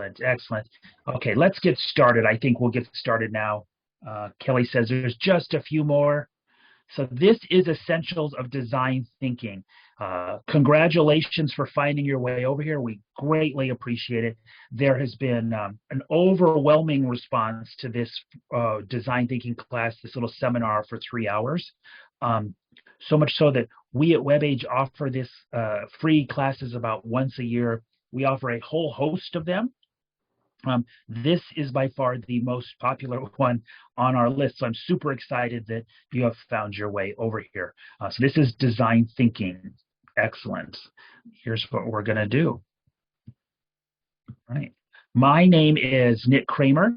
Excellent. Okay, let's get started. I think we'll get started now. Kelly says there's just a few more. So this is Essentials of Design Thinking. Congratulations for finding your way over here. We greatly appreciate it. There has been an overwhelming response to this design thinking class, this little seminar for 3 hours. So much so that we at WebAge offer this free classes about once a year. We offer a whole host of them. This is by far the most popular one on our list. So I'm super excited that you have found your way over here. So this is design thinking. Excellent. Here's what we're going to do. All right. My name is Nick Kramer.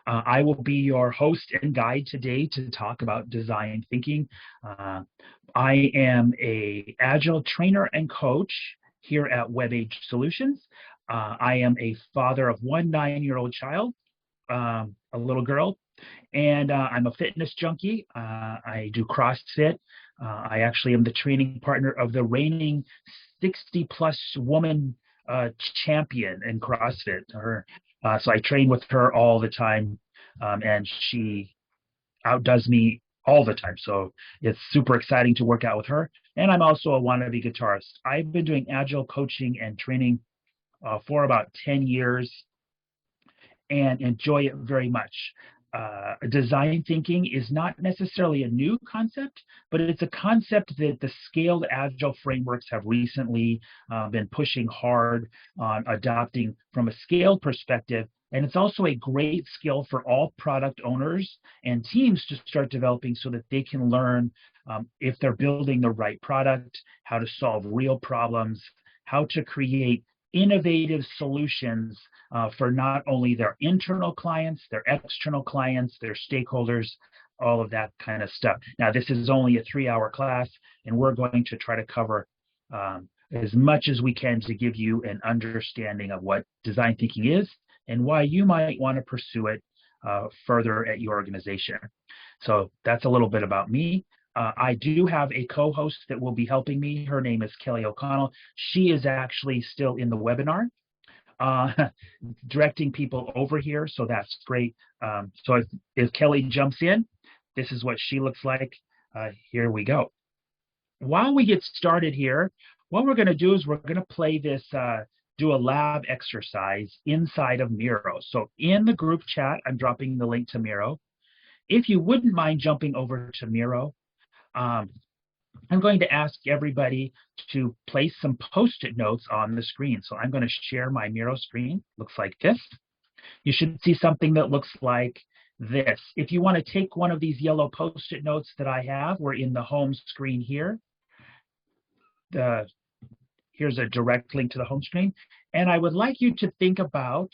I will be your host and guide today to talk about design thinking. I am an Agile trainer and coach here at WebAge Solutions. I am a father of one 9-year-old child, a little girl, and I'm a fitness junkie. I do CrossFit. I actually am the training partner of the reigning 60-plus woman champion in CrossFit. So I train with her all the time, and she outdoes me all the time. So it's super exciting to work out with her. And I'm also a wannabe guitarist. I've been doing Agile coaching and training for about 10 years and enjoy it very much. Design thinking is not necessarily a new concept, but it's a concept that the scaled Agile frameworks have recently been pushing hard on adopting from a scaled perspective. And it's also a great skill for all product owners and teams to start developing so that they can learn if they're building the right product, how to solve real problems, how to create innovative solutions for not only their internal clients, their external clients, their stakeholders, all of that kind of stuff. Now, this is only a 3-hour class, and we're going to try to cover as much as we can to give you an understanding of what design thinking is and why you might want to pursue it further at your organization. So that's a little bit about me. I do have a co-host that will be helping me. Her name is Kelly O'Connell. She is actually still in the webinar, directing people over here, so that's great. So if Kelly jumps in, this is what she looks like. Here we go. While we get started here, what we're going to do is we're going to play this, do a lab exercise inside of Miro. So in the group chat, I'm dropping the link to Miro. If you wouldn't mind jumping over to Miro, I'm going to ask everybody to place some Post-it notes on the screen. So I'm going to share my Miro screen. Looks like this. You should see something that looks like this. If you want to take one of these yellow Post-it notes that I have, we're in the home screen here. Here's a direct link to the home screen. And I would like you to think about,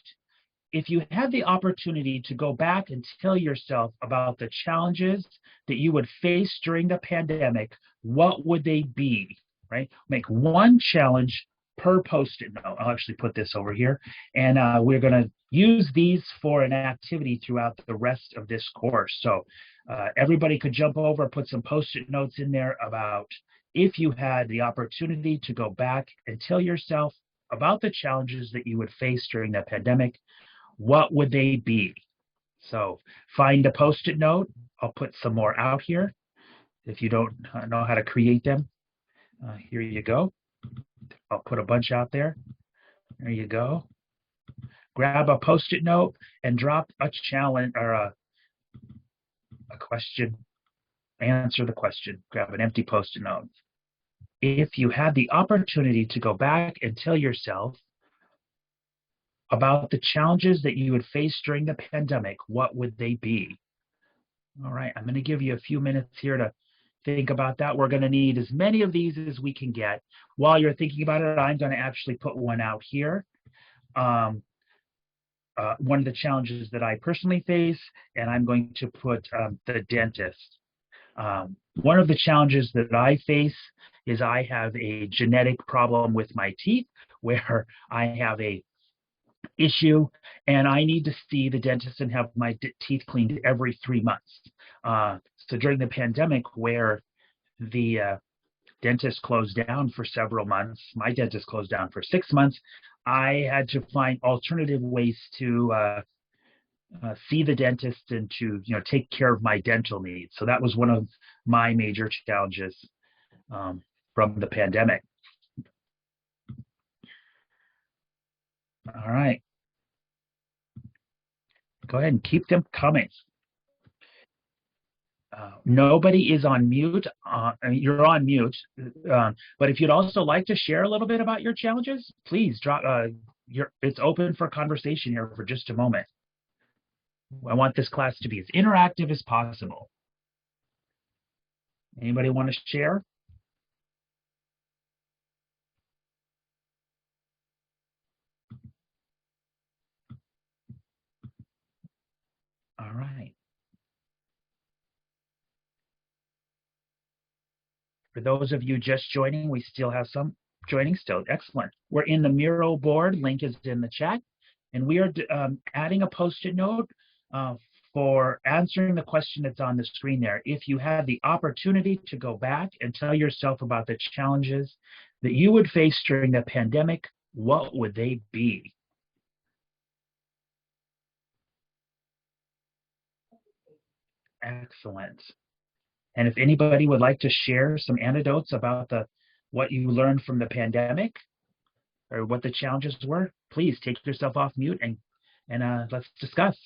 if you had the opportunity to go back and tell yourself about the challenges that you would face during the pandemic, what would they be, right? Make one challenge per Post-it note. I'll actually put this over here. And we're going to use these for an activity throughout the rest of this course. So everybody could jump over, put some Post-it notes in there about if you had the opportunity to go back and tell yourself about the challenges that you would face during the pandemic, what would they be? So find a Post-it note. I'll put some more out here if you don't know how to create them. Here you go. I'll put a bunch out there. There you go. Grab a Post-it note and drop a challenge or a question. Answer the question. Grab an empty Post-it note. If you had the opportunity to go back and tell yourself about the challenges that you would face during the pandemic, what would they be? All right, I'm going to give you a few minutes here to think about that. We're going to need as many of these as we can get. While you're thinking about it, I'm going to actually put one out here. One of the challenges that I personally face, and I'm going to put the dentist. One of the challenges that I face is I have a genetic problem with my teeth where I have a issue and I need to see the dentist and have my teeth cleaned every 3 months. So during the pandemic where the dentist closed down for several months, my dentist closed down for 6 months, I had to find alternative ways to see the dentist and to take care of my dental needs. So that was one of my major challenges um, from the pandemic. All right, go ahead and keep them coming. Nobody is on mute. I mean, you're on mute. But if you'd also like to share a little bit about your challenges, please drop. It's open for conversation here for just a moment. I want this class to be as interactive as possible. Anybody want to share? All right. For those of you just joining, we still have some joining still. Excellent. We're in the Miro board. Link is in the chat. And we are adding a post-it note uh, for answering the question that's on the screen there. If you had the opportunity to go back and tell yourself about the challenges that you would face during the pandemic, what would they be? Excellent. And if anybody would like to share some anecdotes about what you learned from the pandemic or what the challenges were, please take yourself off mute and let's discuss.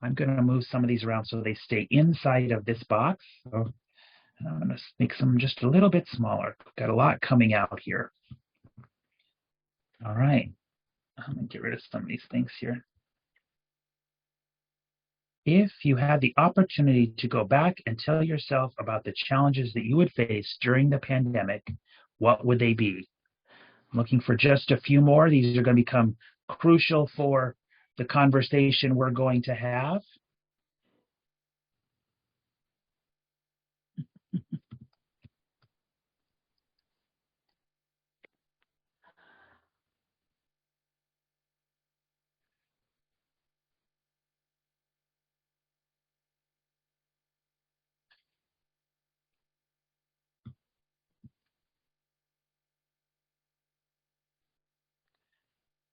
I'm going to move some of these around so they stay inside of this box. So I'm going to make some just a little bit smaller. Got a lot coming out here. All right. I'm going to get rid of some of these things here. If you had the opportunity to go back and tell yourself about the challenges that you would face during the pandemic, what would they be? I'm looking for just a few more. These are going to become crucial for the conversation we're going to have.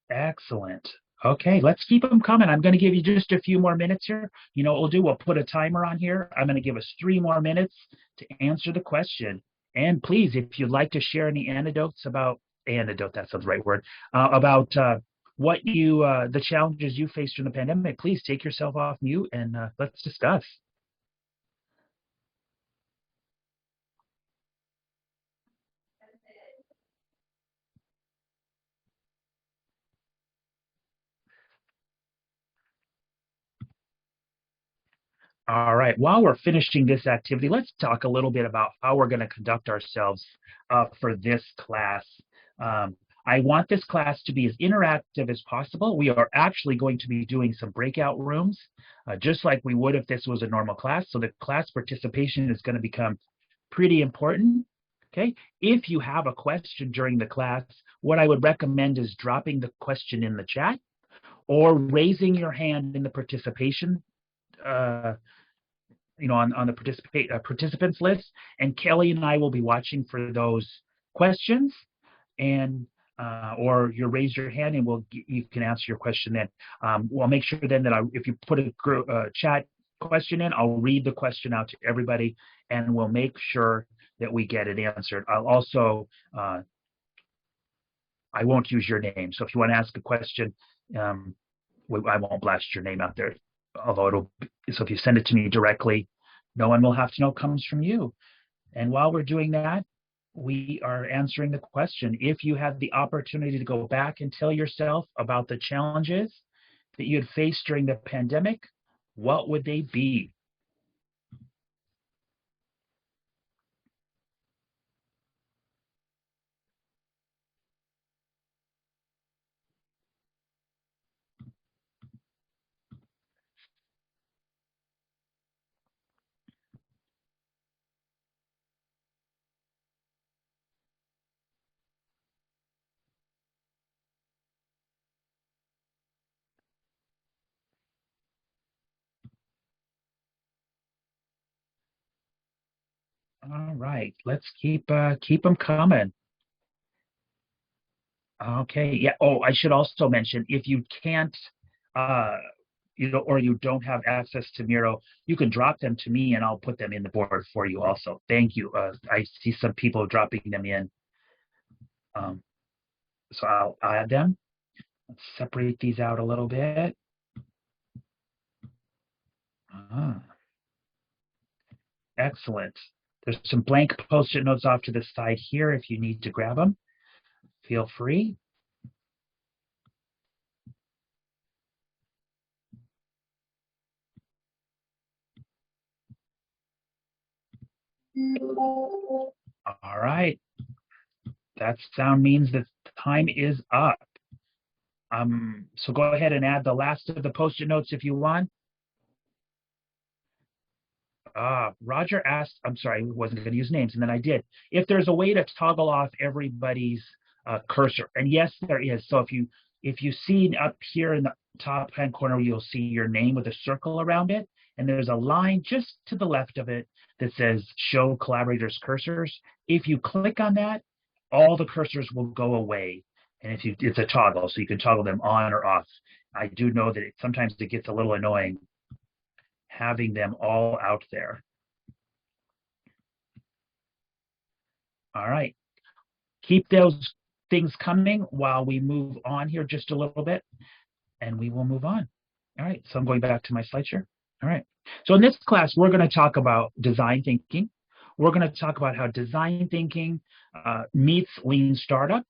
Excellent. Okay, let's keep them coming. I'm going to give you just a few more minutes here. You know what we'll do? We'll put a timer on here. I'm going to give us 3 more minutes to answer the question. And please, if you'd like to share any anecdote, that's the right word, about the challenges you faced during the pandemic, please take yourself off mute and let's discuss. All right. While we're finishing this activity, let's talk a little bit about how we're going to conduct ourselves for this class. I want this class to be as interactive as possible. We are actually going to be doing some breakout rooms, just like we would if this was a normal class. So the class participation is going to become pretty important. Okay. If you have a question during the class, what I would recommend is dropping the question in the chat or raising your hand in the participation on the participants list, and Kelly and I will be watching for those questions, and or you raise your hand and you can answer your question then. We'll make sure then that if you put a chat question in, I'll read the question out to everybody, and we'll make sure that we get it answered. I'll also I won't use your name, so if you want to ask a question, I won't blast your name out there. Although so if you send it to me directly, no one will have to know it comes from you. And while we're doing that, we are answering the question. If you had the opportunity to go back and tell yourself about the challenges that you had faced during the pandemic, what would they be? All right, let's keep them coming. Okay, yeah. Oh, I should also mention if you can't, uh, or you don't have access to Miro, you can drop them to me and I'll put them in the board for you also. Thank you. I see some people dropping them in. Um, so I'll add them. Let's separate these out a little bit. Ah, excellent. There's some blank Post-it notes off to the side here if you need to grab them. Feel free. All right. That sound means that time is up. So go ahead and add the last of the Post-it notes if you want. Roger asked, I'm sorry, I wasn't going to use names, and then I did. If there's a way to toggle off everybody's cursor, and yes, there is. So if you see up here in the top hand corner, you'll see your name with a circle around it, and there's a line just to the left of it that says Show Collaborators Cursors. If you click on that, all the cursors will go away, and it's a toggle, so you can toggle them on or off. I do know that sometimes it gets a little annoying having them all out there. All right. Keep those things coming while we move on here just a little bit, and we will move on. All right. So I'm going back to my slide share. All right. So in this class, we're going to talk about design thinking. We're going to talk about how design thinking meets lean startup,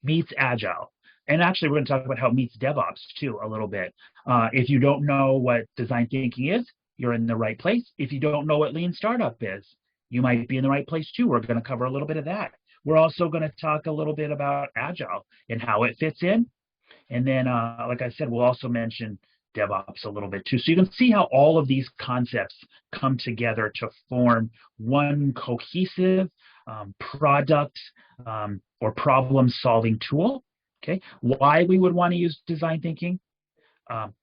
meets agile. And actually, we're going to talk about how it meets DevOps too a little bit. If you don't know what design thinking is, you're in the right place. If you don't know what lean startup is, you might be in the right place too. We're going to cover a little bit of that. We're also going to talk a little bit about agile and how it fits in. And then, like I said, we'll also mention DevOps a little bit too. So you can see how all of these concepts come together to form one cohesive product or problem-solving tool. Okay, why we would want to use design thinking,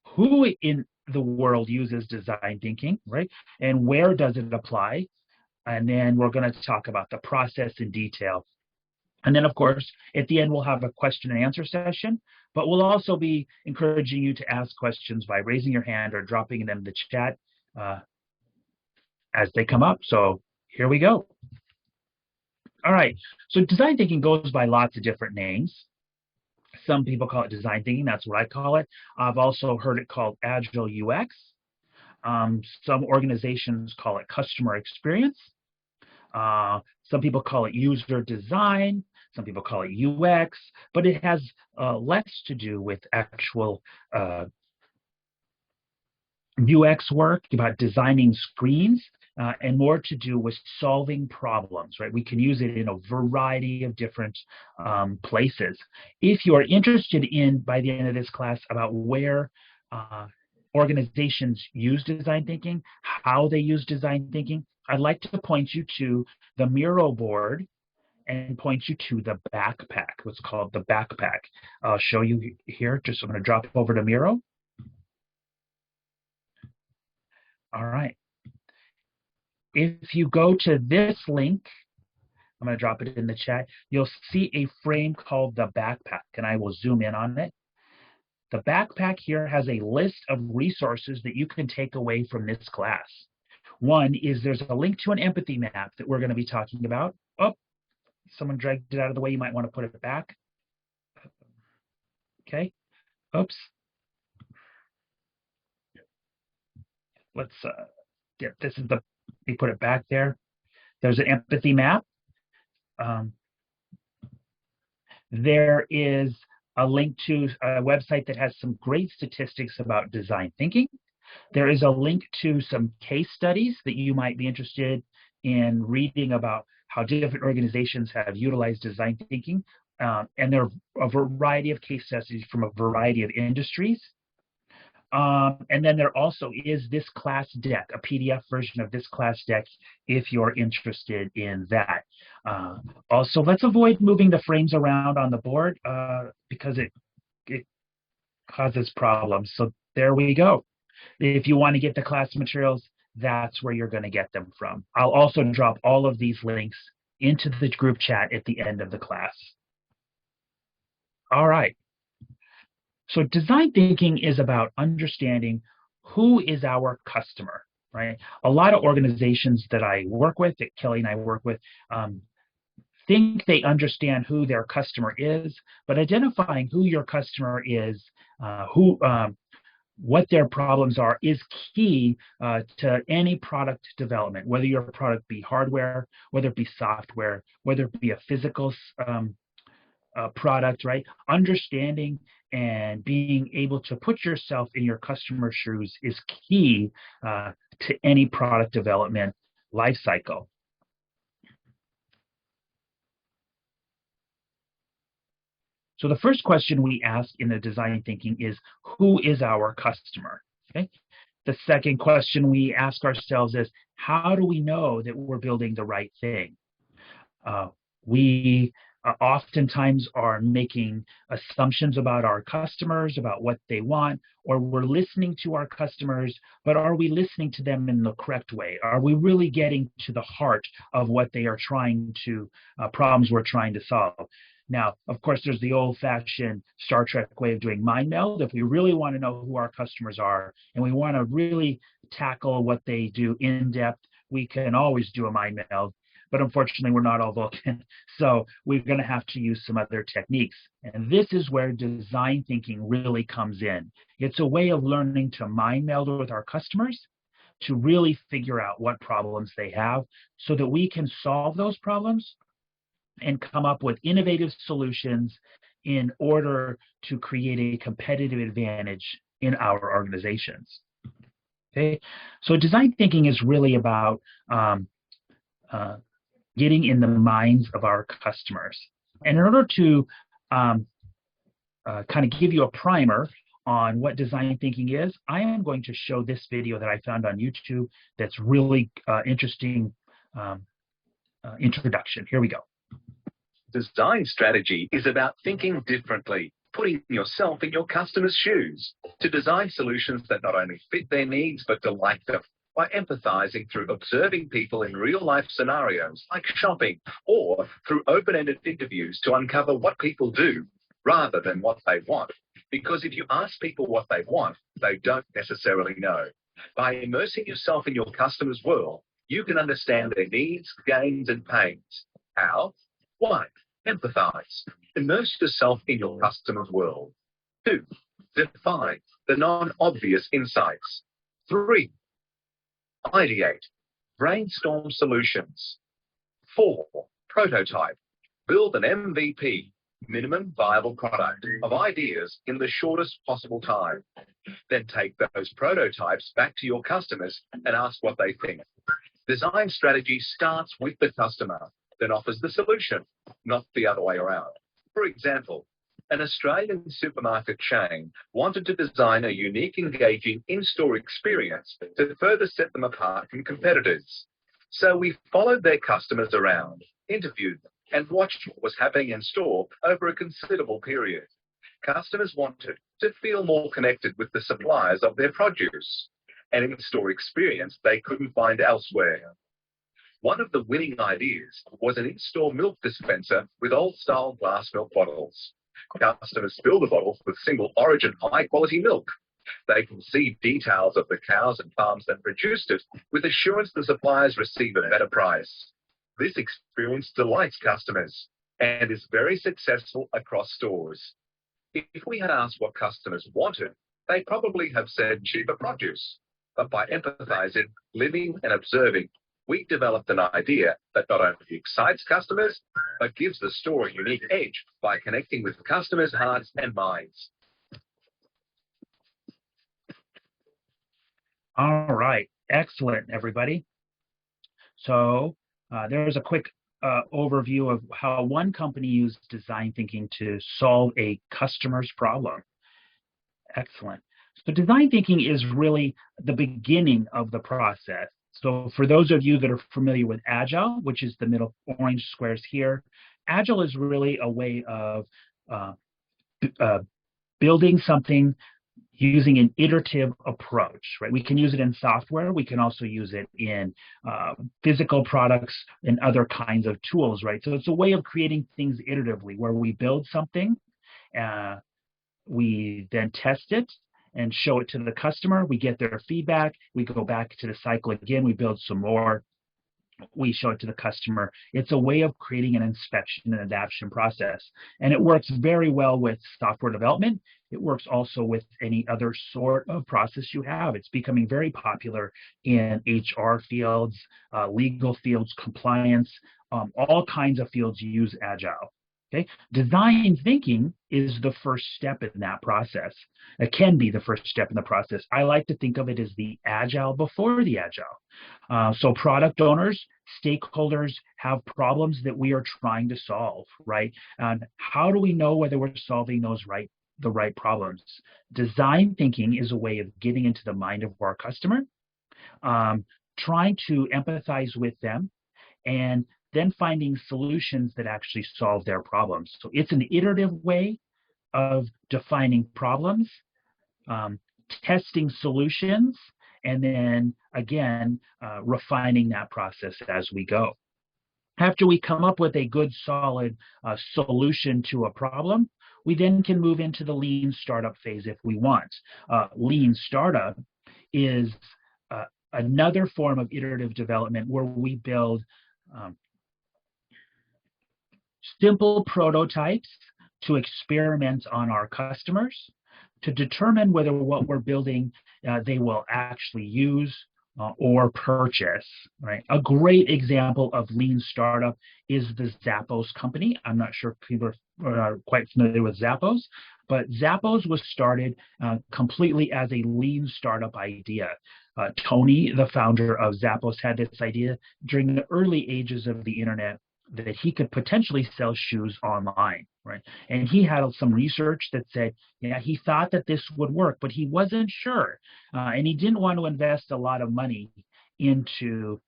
who in the world uses design thinking, right? And where does it apply? And then we're going to talk about the process in detail. And then, of course, at the end, we'll have a question and answer session, but we'll also be encouraging you to ask questions by raising your hand or dropping them in the chat as they come up. So here we go. All right. So design thinking goes by lots of different names. Some people call it design thinking. That's what I call it. I've also heard it called Agile UX. Some organizations call it customer experience. Some people call it user design. Some people call it UX, but it has less to do with actual UX work, about designing screens, and more to do with solving problems, right? We can use it in a variety of different places. If you are interested in, by the end of this class, about where organizations use design thinking, how they use design thinking, I'd like to point you to the Miro board and point you to the backpack, what's called the backpack. I'll show you here. Just I'm going to drop over to Miro. All right. If you go to this link, I'm going to drop it in the chat, you'll see a frame called the backpack, and I will zoom in on it. The backpack here has a list of resources that you can take away from this class. One is there's a link to an empathy map that we're going to be talking about. Oh, someone dragged it out of the way. You might want to put it back. Okay. Oops. Let's get this is the, we put it back there. There's an empathy map. There is a link to a website that has some great statistics about design thinking. There is a link to some case studies that you might be interested in reading about how different organizations have utilized design thinking. And there are a variety of case studies from a variety of industries. And then there also is this class deck, a PDF version of this class deck, if you're interested in that. Also, let's avoid moving the frames around on the board because it causes problems. So there we go. If you want to get the class materials, that's where you're going to get them from. I'll also drop all of these links into the group chat at the end of the class. All right. So design thinking is about understanding who is our customer, right? A lot of organizations that I work with, that Kelly and I work with, think they understand who their customer is, but identifying who your customer is, what their problems are, is key to any product development, whether your product be hardware, whether it be software, whether it be a physical product, right? Understanding and being able to put yourself in your customer's shoes is key to any product development life cycle. So the first question we ask in the design thinking is, who is our customer? Okay. The second question we ask ourselves is, how do we know that we're building the right thing? We oftentimes are making assumptions about our customers, about what they want, or we're listening to our customers, but are we listening to them in the correct way? Are we really getting to the heart of what they are trying to, problems we're trying to solve? Now, of course, there's the old-fashioned Star Trek way of doing mind meld. If we really want to know who our customers are and we want to really tackle what they do in depth, we can always do a mind meld. But unfortunately, we're not all Vulcan, so we're going to have to use some other techniques. And this is where design thinking really comes in. It's a way of learning to mind meld with our customers to really figure out what problems they have so that we can solve those problems and come up with innovative solutions in order to create a competitive advantage in our organizations. Okay, so design thinking is really about getting in the minds of our customers. And in order to kind of give you a primer on what design thinking is, I am going to show this video that I found on YouTube that's really interesting introduction. Here we go. Design strategy is about thinking differently, putting yourself in your customer's shoes to design solutions that not only fit their needs, but delight them by empathizing through observing people in real-life scenarios like shopping, or through open-ended interviews to uncover what people do rather than what they want. Because if you ask people what they want, they don't necessarily know. By immersing yourself in your customer's world, you can understand their needs, gains, and pains. How? 1. Empathize. Immerse yourself in your customer's world. 2. Define the non-obvious insights. 3. Ideate. Brainstorm solutions. 4. Prototype. Build an MVP, minimum viable product, of ideas in the shortest possible time. Then take those prototypes back to your customers and ask what they think. Design strategy starts with the customer, then offers the solution, not the other way around. For example, an Australian supermarket chain wanted to design a unique, engaging in-store experience to further set them apart from competitors. So we followed their customers around, interviewed them, and watched what was happening in store over a considerable period. Customers wanted to feel more connected with the suppliers of their produce, an in-store experience they couldn't find elsewhere. One of the winning ideas was an in-store milk dispenser with old-style glass milk bottles. Customers fill the bottles with single-origin, high-quality milk. They can see details of the cows and farms that produced it, with assurance the suppliers receive a better price. This experience delights customers and is very successful across stores. If we had asked what customers wanted, they probably have said cheaper produce. But by empathizing, living, and observing, we developed an idea that not only excites customers, but gives the store a unique edge by connecting with customers' hearts and minds. All right, excellent, everybody. So there's a quick overview of how one company used design thinking to solve a customer's problem. Excellent. So design thinking is really the beginning of the process. So for those of you that are familiar with Agile, which is the middle orange squares here, Agile is really a way of building something using an iterative approach, right? We can use it in software. We can also use it in physical products and other kinds of tools, right? So it's a way of creating things iteratively where we build something, we then test it and show it to the customer. We get their feedback. We go back to the cycle again. We build some more. We show it to the customer. It's a way of creating an inspection and adaptation process. And it works very well with software development. It works also with any other sort of process you have. It's becoming very popular in HR fields, legal fields, compliance, all kinds of fields use Agile. Okay, design thinking is the first step in that process. It can be the first step in the process. I like to think of it as the agile before the agile. So product owners, stakeholders have problems that we are trying to solve, right? And how do we know whether we're solving the right problems? Design thinking is a way of getting into the mind of our customer, trying to empathize with them, and then finding solutions that actually solve their problems. So it's an iterative way of defining problems, testing solutions, and then again, refining that process as we go. After we come up with a good, solid solution to a problem, we then can move into the lean startup phase if we want. Lean startup is another form of iterative development where we build simple prototypes to experiment on our customers to determine whether what we're building they will actually use or purchase, right? A great example of lean startup is the Zappos company. I'm not sure if people are quite familiar with Zappos, but Zappos was started completely as a lean startup idea. Tony, the founder of Zappos, had this idea during the early ages of the internet that he could potentially sell shoes online, right? And he had some research that said, yeah, he thought that this would work, but he wasn't sure. And he didn't want to invest a lot of money into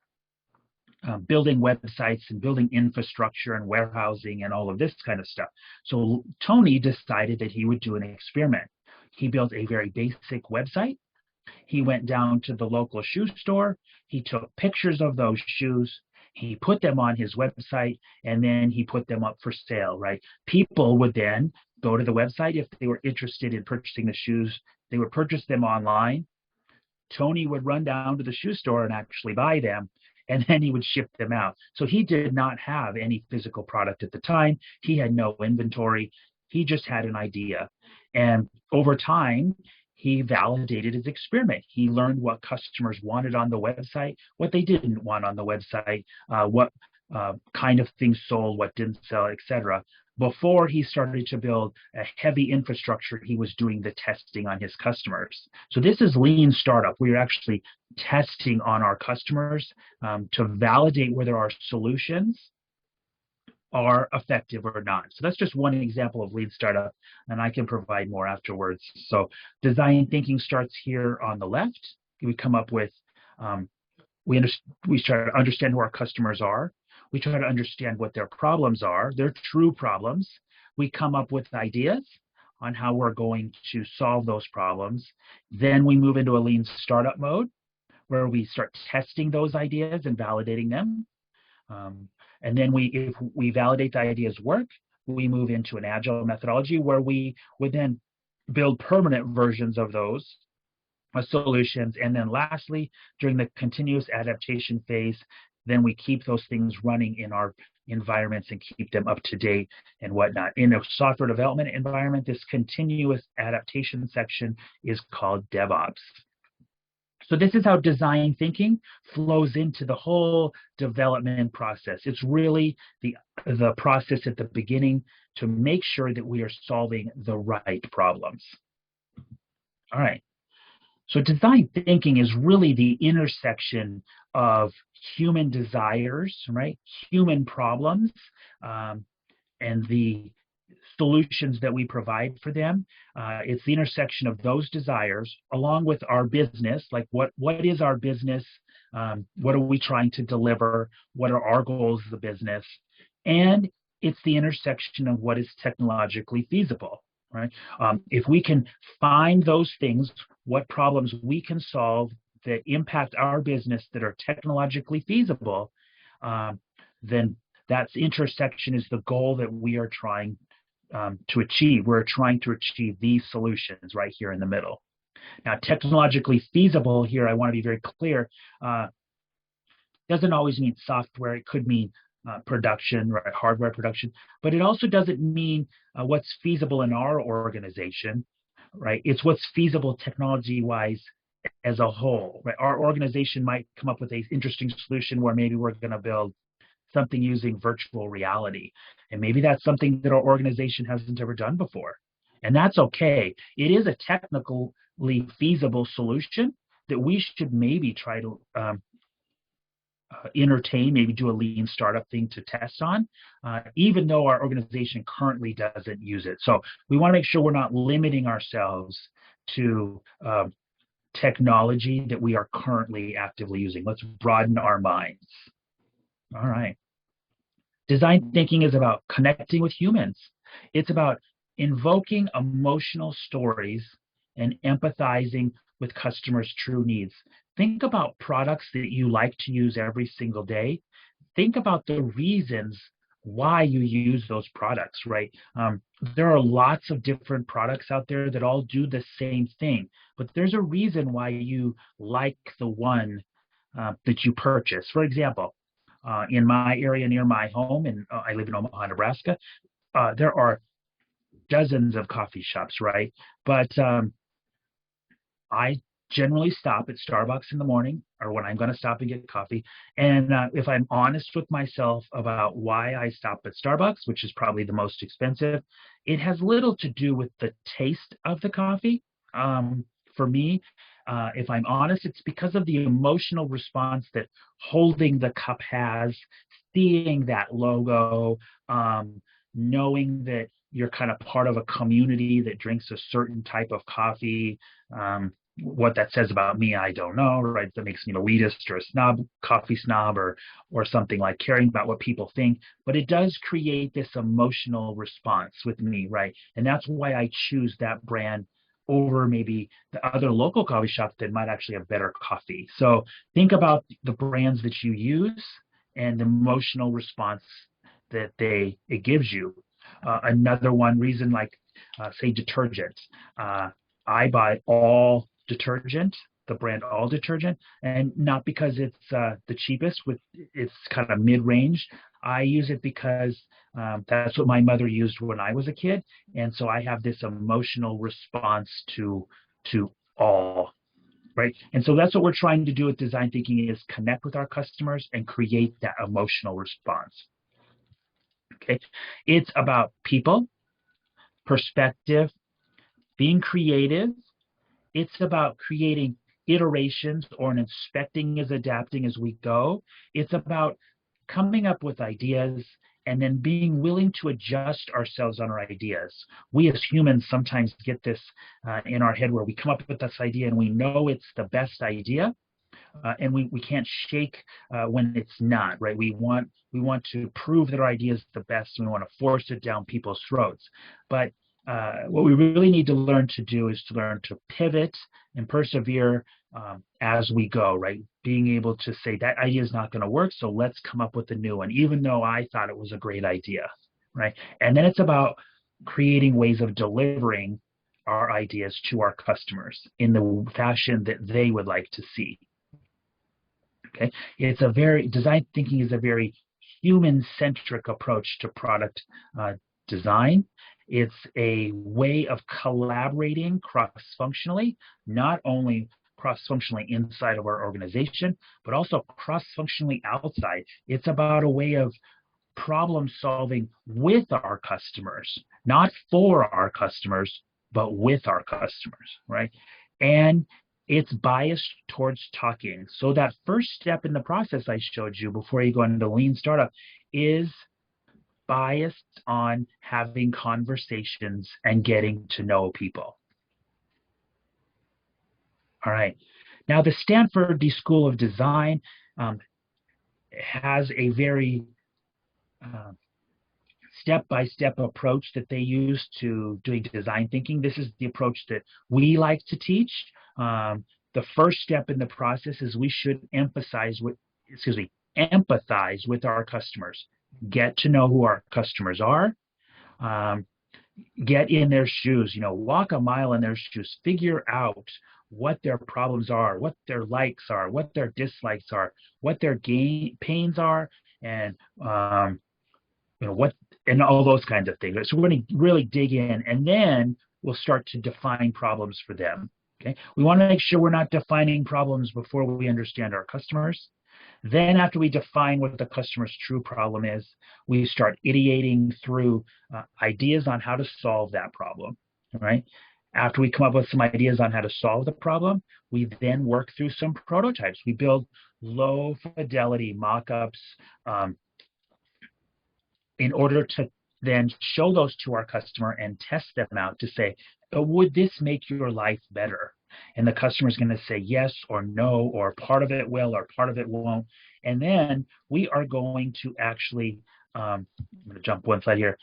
building websites and building infrastructure and warehousing and all of this kind of stuff. So Tony decided that he would do an experiment. He built a very basic website. He went down to the local shoe store. He took pictures of those shoes. He put them on his website, and then he put them up for sale, right? People would then go to the website if they were interested in purchasing the shoes. They would purchase them online. Tony would run down to the shoe store and actually buy them, and then he would ship them out. So he did not have any physical product at the time. He had no inventory. He just had an idea. And over time, he validated his experiment. He learned what customers wanted on the website, what they didn't want on the website, what kind of things sold, what didn't sell, etc. Before he started to build a heavy infrastructure, he was doing the testing on his customers. So this is lean startup. We're actually testing on our customers to validate whether our solutions are effective or not. So that's just one example of lean startup, and I can provide more afterwards. So design thinking starts here on the left. We come up with, we try to understand who our customers are. We try to understand what their problems are, their true problems. We come up with ideas on how we're going to solve those problems. Then we move into a lean startup mode where we start testing those ideas and validating them. And then if we validate the ideas work, we move into an agile methodology where we would then build permanent versions of those solutions. And then lastly, during the continuous adaptation phase, then we keep those things running in our environments and keep them up to date and whatnot. In a software development environment, this continuous adaptation section is called DevOps. So this is how design thinking flows into the whole development process. It's really the process at the beginning to make sure that we are solving the right problems. All right. So design thinking is really the intersection of human desires, right? Human problems, and the solutions that we provide for them. It's the intersection of those desires along with our business, like what is our business? What are we trying to deliver? What are our goals as a business? And it's the intersection of what is technologically feasible, right? If we can find those things, what problems we can solve that impact our business that are technologically feasible, then that intersection is the goal that we are trying to achieve. We're trying to achieve these solutions right here in the middle. Now, technologically feasible here, I want to be very clear, doesn't always mean software. It could mean production, right, hardware production, but it also doesn't mean what's feasible in our organization, right? It's what's feasible technology-wise as a whole, right? Our organization might come up with an interesting solution where maybe we're going to build something using virtual reality, and maybe that's something that our organization hasn't ever done before, and that's okay. It is a technically feasible solution that we should maybe try to entertain, maybe do a lean startup thing to test on, even though our organization currently doesn't use it. So we want to make sure we're not limiting ourselves to technology that we are currently actively using. Let's broaden our minds. All right. Design thinking is about connecting with humans. It's about invoking emotional stories and empathizing with customers' true needs. Think about products that you like to use every single day. Think about the reasons why you use those products, right? There are lots of different products out there that all do the same thing, but there's a reason why you like the one that you purchase. For example, in my area near my home, and I live in Omaha, Nebraska, there are dozens of coffee shops, right? But I generally stop at Starbucks in the morning or when I'm going to stop and get coffee. And if I'm honest with myself about why I stop at Starbucks, which is probably the most expensive, it has little to do with the taste of the coffee. For me, if I'm honest, it's because of the emotional response that holding the cup has, seeing that logo, knowing that you're kind of part of a community that drinks a certain type of coffee. What that says about me, I don't know, right? That makes me an elitist or a snob, coffee snob, or something, like caring about what people think. But it does create this emotional response with me, right? And that's why I choose that brand over maybe the other local coffee shop that might actually have better coffee. So think about the brands that you use and the emotional response that it gives you. Another one reason, like say detergent. I buy all detergent, the brand All Detergent, and not because it's the cheapest. It's kind of mid-range. I use it because that's what my mother used when I was a kid, and so I have this emotional response to all, right? And so that's what we're trying to do with design thinking, is connect with our customers and create that emotional response. Okay, it's about people, perspective, being creative. It's about creating iterations or inspecting as adapting as we go. It's about coming up with ideas and then being willing to adjust ourselves on our ideas. We as humans sometimes get this in our head where we come up with this idea and we know it's the best idea, and we can't shake when it's not, right? We want to prove that our idea is the best, and we want to force it down people's throats. But what we really need to learn to do is to learn to pivot and persevere as we go, right? Being able to say that idea is not going to work, so let's come up with a new one, even though I thought it was a great idea, right? And then it's about creating ways of delivering our ideas to our customers in the fashion that they would like to see. Okay, design thinking is a very human-centric approach to product design. It's a way of collaborating cross-functionally, not only cross-functionally inside of our organization, but also cross-functionally outside. It's about a way of problem solving with our customers, not for our customers, but with our customers, right? And it's biased towards talking. So that first step in the process I showed you before you go into lean startup is biased on having conversations and getting to know people. All right. Now, the Stanford School of Design has a very step-by-step approach that they use to doing design thinking. This is the approach that we like to teach. The first step in the process is we should empathize with our customers. Get to know who our customers are. Get in their shoes, walk a mile in their shoes, figure out what their problems are, what their likes are, what their dislikes are, what their pains are, and what, and all those kinds of things. So we're going to really dig in, and then we'll start to define problems for them. Okay, we want to make sure we're not defining problems before we understand our customers. Then after we define what the customer's true problem is, we start ideating through ideas on how to solve that problem, right? After we come up with some ideas on how to solve the problem, we then work through some prototypes. We build low fidelity mock-ups in order to then show those to our customer and test them out to say, would this make your life better? And the customer is going to say yes or no, or part of it will or part of it won't. And then we are going to actually, I'm going to jump one slide here,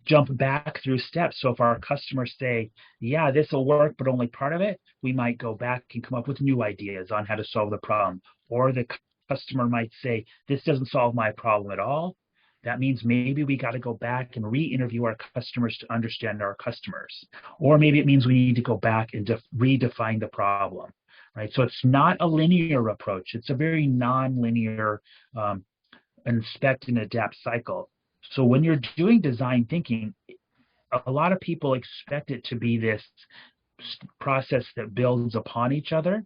jump back through steps. So if our customers say, yeah, this will work, but only part of it, we might go back and come up with new ideas on how to solve the problem. Or the customer might say, this doesn't solve my problem at all. That means maybe we got to go back and re-interview our customers to understand our customers. Or maybe it means we need to go back and redefine the problem, right? So it's not a linear approach. It's a very non-linear inspect and adapt cycle. So when you're doing design thinking, a lot of people expect it to be this process that builds upon each other.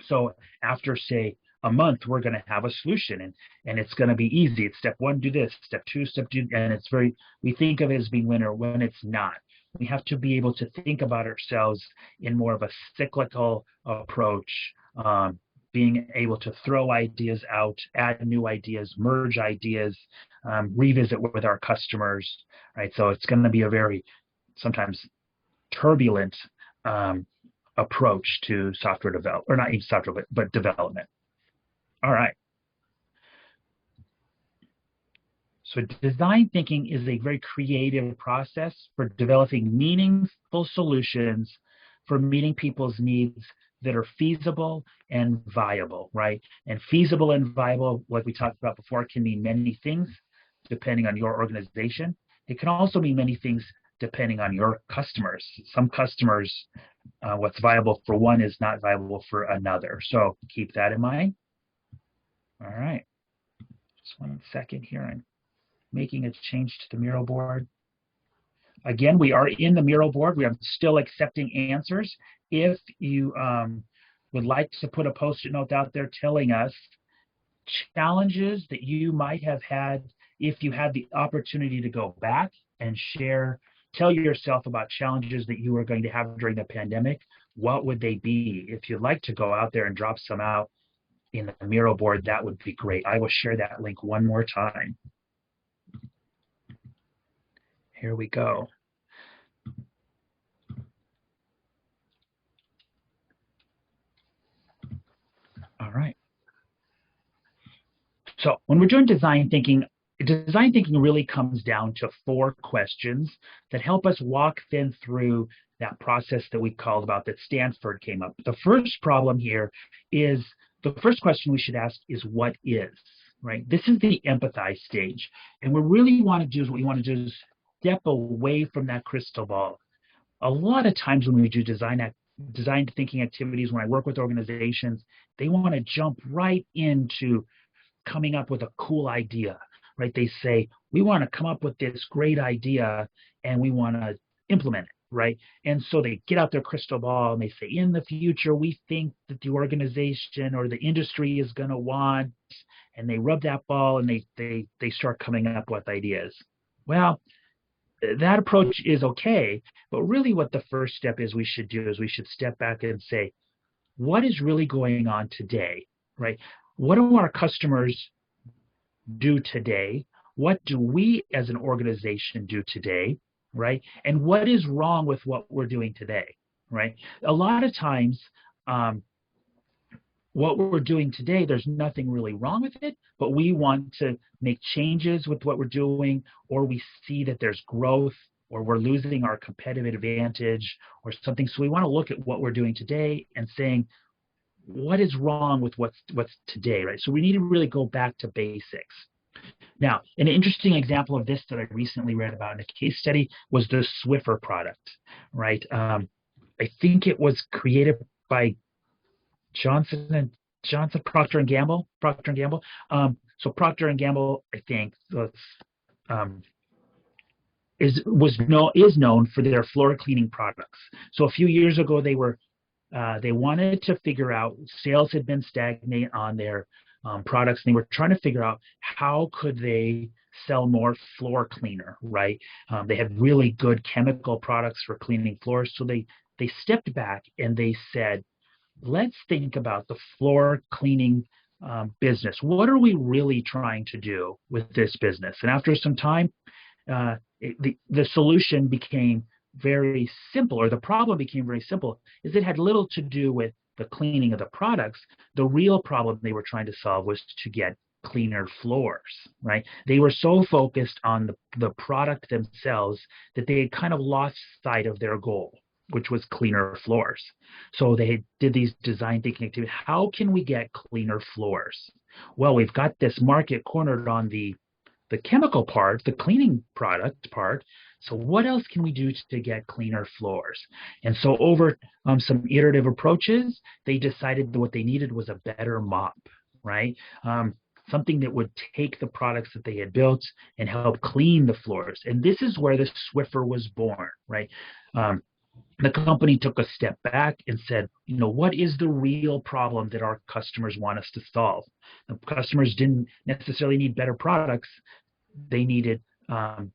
So after, say, a month, we're going to have a solution, and it's going to be easy. It's step one, do this, step two, and it's we think of it as being linear when it's not. We have to be able to think about ourselves in more of a cyclical approach, being able to throw ideas out, add new ideas, merge ideas, revisit with our customers, right? So it's going to be a very sometimes turbulent approach to software development, or not even software, but development. All right. So design thinking is a very creative process for developing meaningful solutions for meeting people's needs that are feasible and viable, right? And feasible and viable, like we talked about before, can mean many things depending on your organization. It can also mean many things depending on your customers. Some customers, what's viable for one is not viable for another. So keep that in mind. All right, just 1 second here. I'm making a change to the Miro board. Again, we are in the Miro board. We are still accepting answers. If you would like to put a Post-it note out there telling us challenges that you might have had if you had the opportunity to go back and tell yourself about challenges that you were going to have during the pandemic, what would they be? If you'd like to go out there and drop some out in the Miro board, that would be great. I will share that link one more time. Here we go. All right. So when we're doing design thinking really comes down to 4 questions that help us walk them through that process that we called about that Stanford came up. The first problem here is, the first question we should ask is what is, right? This is the empathize stage. And what we really want to do is step away from that crystal ball. A lot of times when we do design thinking activities, when I work with organizations, they want to jump right into coming up with a cool idea, right? They say, we want to come up with this great idea and we want to implement it, right? And so they get out their crystal ball and they say, in the future, we think that the organization or the industry is going to want, and they rub that ball and they start coming up with ideas. Well, that approach is okay, but really what the first step is we should do is we should step back and say, what is really going on today, right? What do our customers do today? What do we as an organization do today, right? And what is wrong with what we're doing today, right? A lot of times what we're doing today, there's nothing really wrong with it, but we want to make changes with what we're doing, or we see that there's growth, or we're losing our competitive advantage or something. So we want to look at what we're doing today and saying, what is wrong with what's today, right? So we need to really go back to basics. Now, an interesting example of this that I recently read about in a case study was the Swiffer product, right? I think it was created by Johnson Procter and Gamble. So Procter and Gamble, I think, um, is known for their floor cleaning products. So a few years ago, they wanted to figure out, sales had been stagnant on their products, and they were trying to figure out how could they sell more floor cleaner, right? They had really good chemical products for cleaning floors, so they stepped back and they said, let's think about the floor cleaning business. What are we really trying to do with this business? And after some time, the solution became very simple, or the problem became very simple, is it had little to do with the cleaning of the products. The real problem they were trying to solve was to get cleaner floors, right? They were so focused on the product themselves that they had kind of lost sight of their goal, which was cleaner floors. So they did these design thinking activities. How can we get cleaner floors? Well, we've got this market cornered on the chemical part, the cleaning product part. So what else can we do to get cleaner floors? And so over some iterative approaches, they decided that what they needed was a better mop, right? Something that would take the products that they had built and help clean the floors. And this is where the Swiffer was born, right? The company took a step back and said, what is the real problem that our customers want us to solve? The customers didn't necessarily need better products. They needed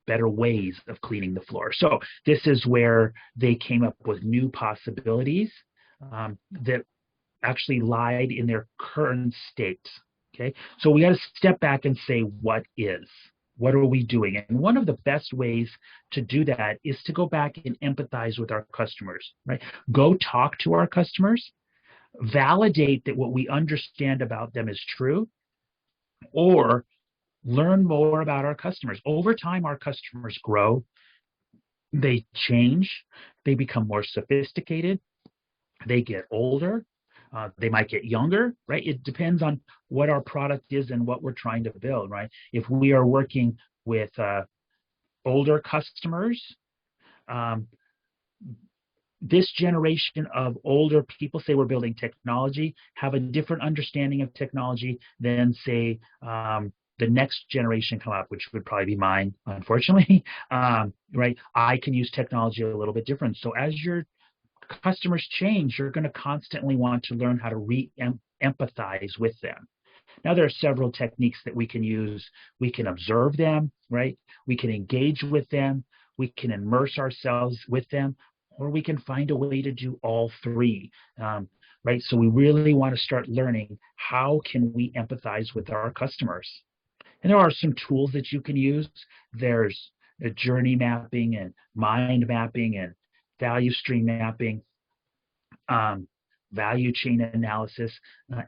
better ways of cleaning the floor. So this is where they came up with new possibilities that actually lied in their current state. Okay, so we got to step back and say, what are we doing? And one of the best ways to do that is to go back and empathize with our customers, right? Go talk to our customers, validate that what we understand about them is true, or learn more about our customers. Over time, our customers grow, they change, they become more sophisticated, they get older, they might get younger, right? It depends on what our product is and what we're trying to build, right? If we are working with older customers, this generation of older people, say we're building technology, have a different understanding of technology than, say, the next generation come up, which would probably be mine, unfortunately, right? I can use technology a little bit different. So as your customers change, you're going to constantly want to learn how to empathize with them. Now, there are several techniques that we can use. We can observe them, right? We can engage with them. We can immerse ourselves with them, or we can find a way to do all three, right? So we really want to start learning, how can we empathize with our customers? And there are some tools that you can use. There's a journey mapping and mind mapping and value stream mapping, value chain analysis,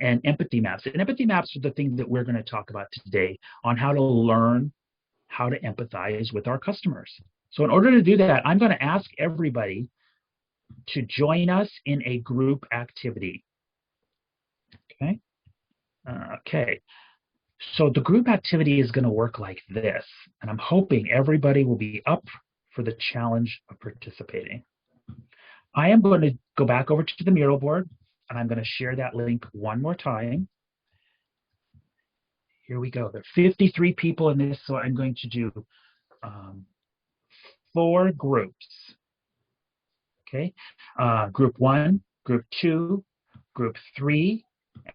and empathy maps. And empathy maps are the thing that we're going to talk about today, on how to learn how to empathize with our customers. So in order to do that, I'm going to ask everybody to join us in a group activity. Okay. Okay. So the group activity is going to work like this, and I'm hoping everybody will be up for the challenge of participating. I am going to go back over to the Mural board, and I'm going to share that link one more time. Here we go. There are 53 people in this, so I'm going to do 4 groups. Okay, group 1, group 2, group 3,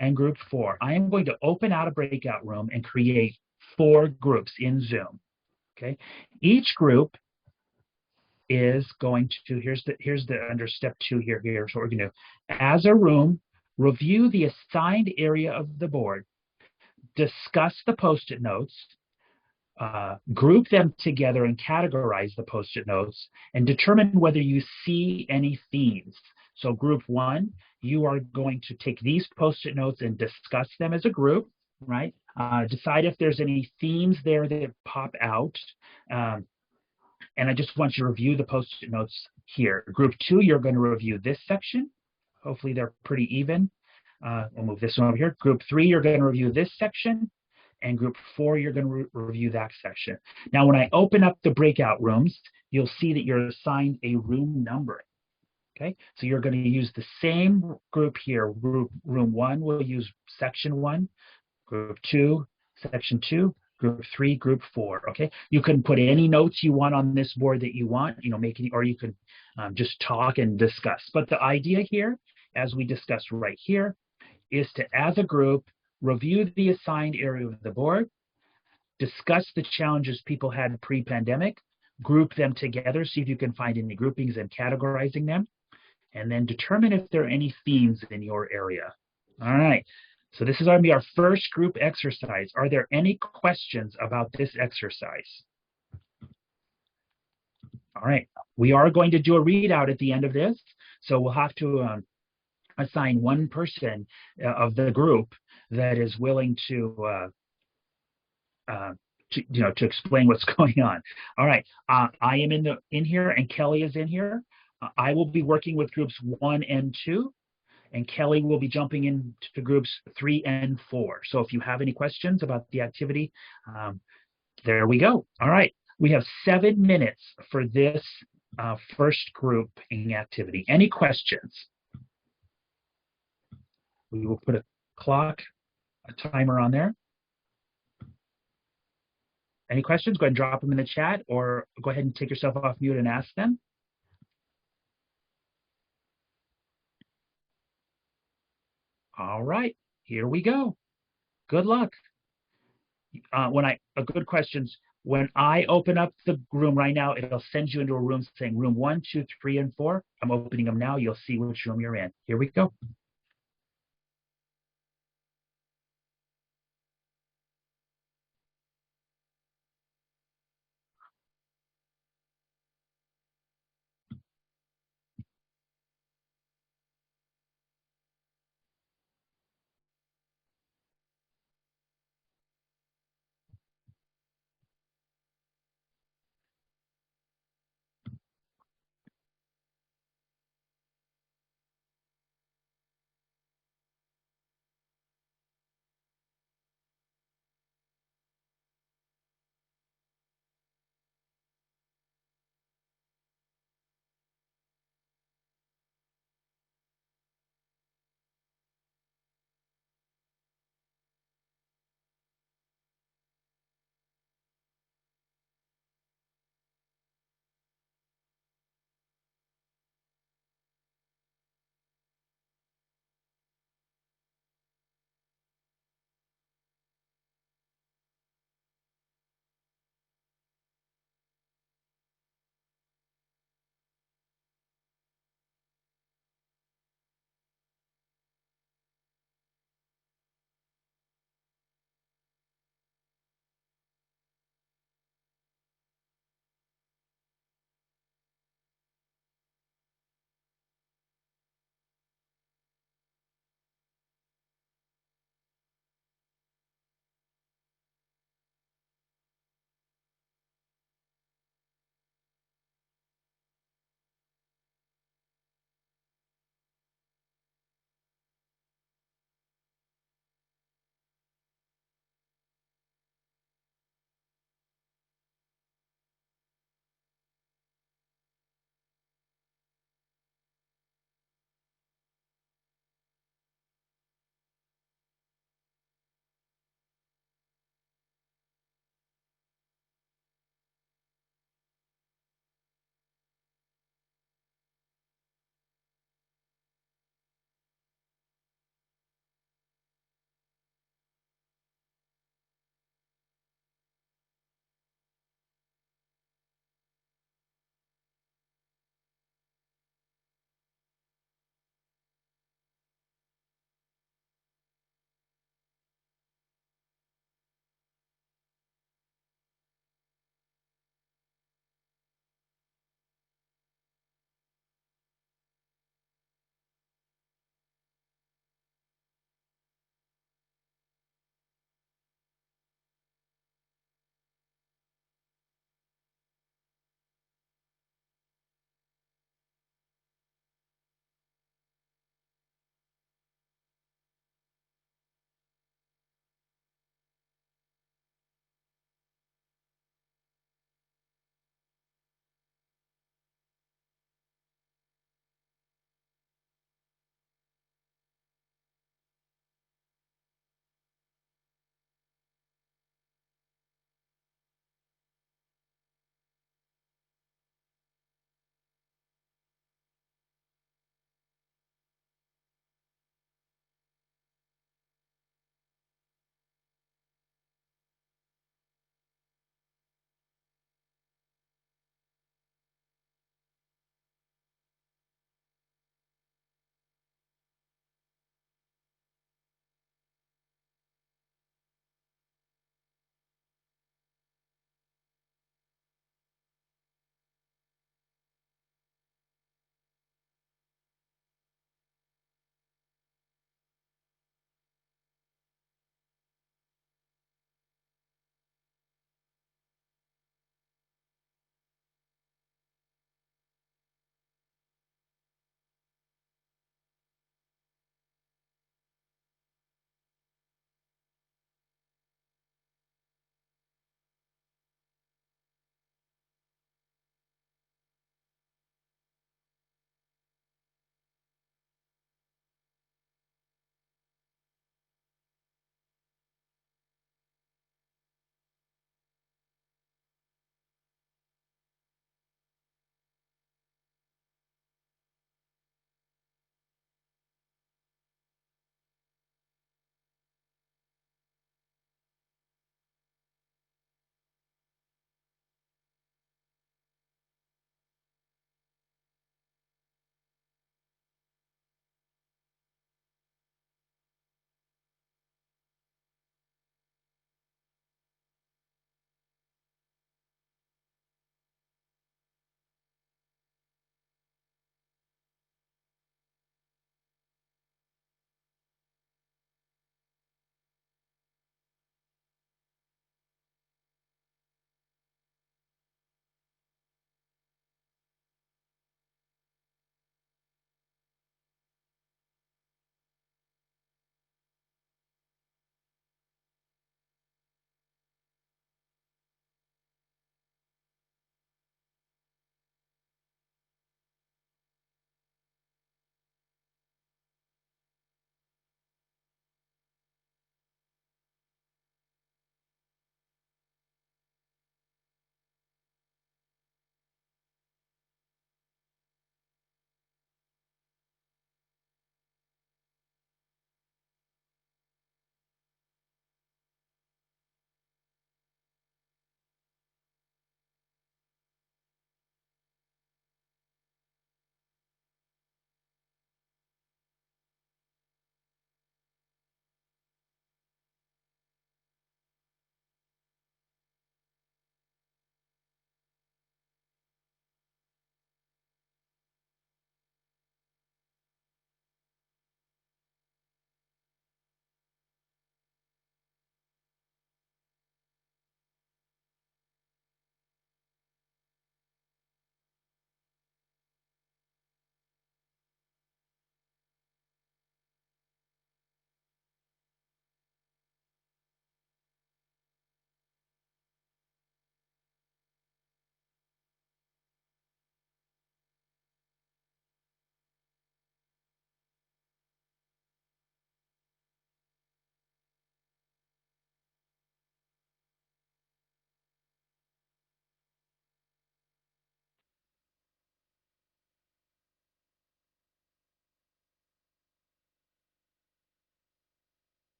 and group 4. I am going to open out a breakout room and create 4 groups in Zoom. Okay, each group is going to, here's the under step 2 here. So we're going to, as a room, review the assigned area of the board, discuss the post-it notes, Group them together and categorize the Post-it notes and determine whether you see any themes. So group one, you are going to take these Post-it notes and discuss them as a group, right? Decide if there's any themes there that pop out. Um, and I just want you to review the Post-it notes here. Group two, you're going to review this section. Hopefully they're pretty even. We'll move this one over here. Group three, you're going to review this section. And group four, you're going to review that section. Now, when I open up the breakout rooms, you'll see that you're assigned a room numbering. Okay, so you're going to use the same group here. Room one will use section one, group two, section two, group three, group four. Okay, you can put any notes you want on this board that you want, or you can just talk and discuss. But the idea here, as we discussed right here, is to, as a group, review the assigned area of the board, discuss the challenges people had pre-pandemic, group them together, see if you can find any groupings and categorizing them, and then determine if there are any themes in your area. All right, so this is going to be our first group exercise. Are there any questions about this exercise? All right, we are going to do a readout at the end of this, so we'll have to assign one person of the group that is willing to explain what's going on. All right, I am in here, and Kelly is in here. I will be working with groups 1 and 2, and Kelly will be jumping into groups 3 and 4. So if you have any questions about the activity, there we go. All right, we have 7 minutes for this first grouping activity. Any questions? We will put a timer on there. Any questions? Go ahead and drop them in the chat, or go ahead and take yourself off mute and ask them. All right, here we go. Good luck. Good questions. When I open up the room right now, it'll send you into a room saying room 1, 2, 3, and 4. I'm opening them now. You'll see which room you're in. Here we go.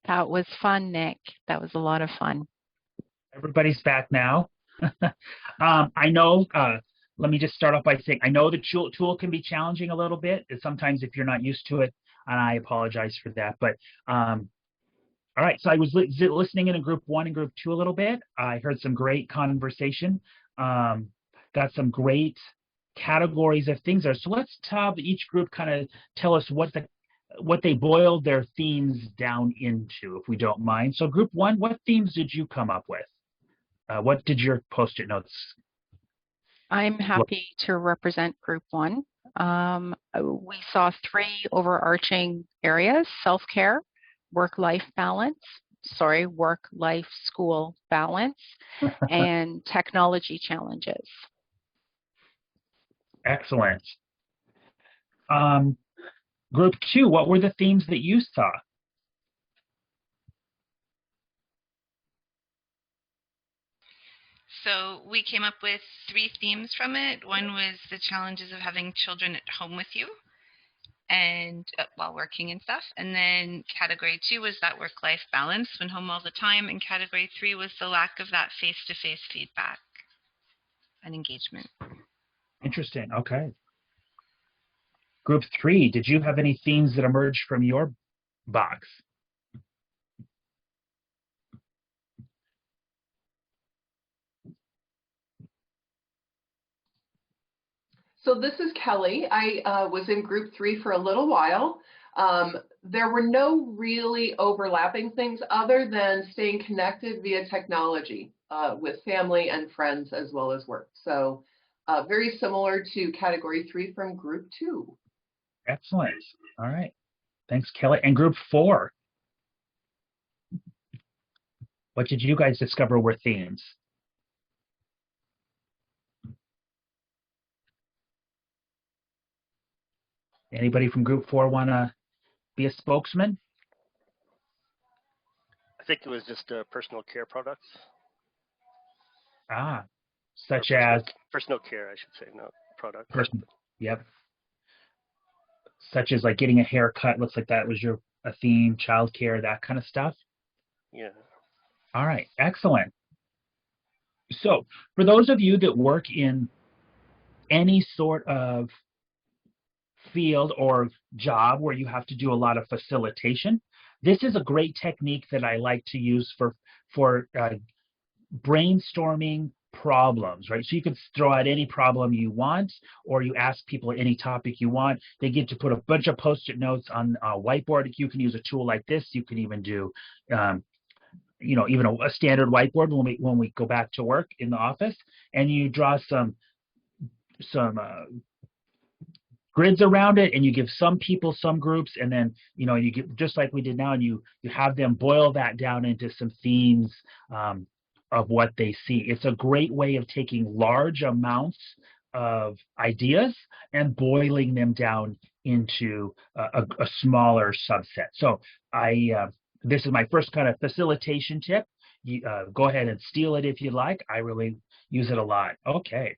That was fun, Nick. That was a lot of fun. Everybody's back now. I know, let me just start off by saying, I know the tool can be challenging a little bit. Sometimes if you're not used to it, and I apologize for that. But all right, so I was listening in group 1 and group 2 a little bit. I heard some great conversation. Got some great categories of things there. So let's have each group kind of tell us what they boiled their themes down into, if we don't mind. So group 1, what themes did you come up with? What did your post-it notes? I'm happy to represent group 1. We saw 3 overarching areas: self-care, work-life school balance, and technology challenges. Excellent. Group 2, what were the themes that you saw? So we came up with 3 themes from it. One was the challenges of having children at home with you and while working and stuff. And then category 2 was that work-life balance when home all the time. And category 3 was the lack of that face-to-face feedback and engagement. Interesting. Okay. Group 3, did you have any themes that emerged from your box? So this is Kelly. I was in group 3 for a little while. There were no really overlapping things other than staying connected via technology with family and friends as well as work. So very similar to category 3 from group 2. Excellent. All right. Thanks, Kelly. And group 4, what did you guys discover were themes? Anybody from group 4 want to be a spokesman? I think it was just personal care products. Such as? Personal care, I should say, not products. Yep. Such as like getting a haircut. Looks like that was a theme, childcare, that kind of stuff. Yeah. All right. Excellent. So for those of you that work in any sort of field or job where you have to do a lot of facilitation, this is a great technique that I like to use for brainstorming problems, right? So you can throw out any problem you want, or you ask people any topic you want. They get to put a bunch of post-it notes on a whiteboard. You can use a tool like this. You can even do, even a standard whiteboard when we go back to work in the office, and you draw some grids around it, and you give some people some groups, and then you get, just like we did now, and you have them boil that down into some themes of what they see. It's a great way of taking large amounts of ideas and boiling them down into a smaller subset. So this is my first kind of facilitation tip. You, go ahead and steal it if you like. I really use it a lot. Okay.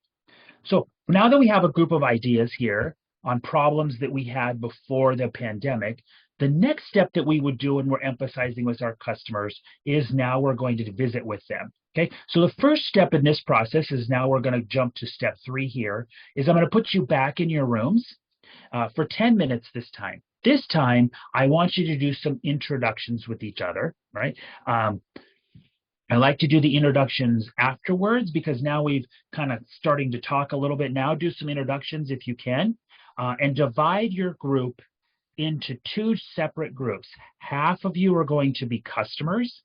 So now that we have a group of ideas here on problems that we had before the pandemic, the next step that we would do when we're empathizing with our customers is now we're going to visit with them. Okay, so the first step in this process is now we're going to jump to step 3 here, is I'm going to put you back in your rooms for 10 minutes this time. This time, I want you to do some introductions with each other, right? I like to do the introductions afterwards because now we've kind of starting to talk a little bit now. Do some introductions if you can, and divide your group into 2 separate groups. Half of you are going to be customers,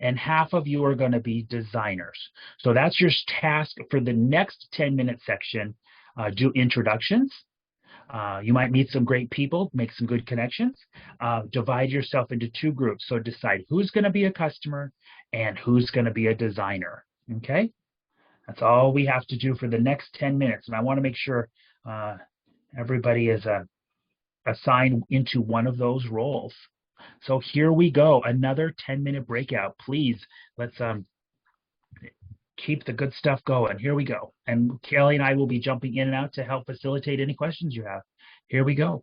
and half of you are going to be designers. So that's your task for the next 10-minute section. Do introductions. You might meet some great people, make some good connections. Divide yourself into 2 groups. So decide who's going to be a customer and who's going to be a designer. Okay? That's all we have to do for the next 10 minutes. And I want to make sure everybody is assigned into one of those roles. So here we go, another 10-minute breakout. Please, let's keep the good stuff going. Here we go. And Kelly and I will be jumping in and out to help facilitate any questions you have. Here we go.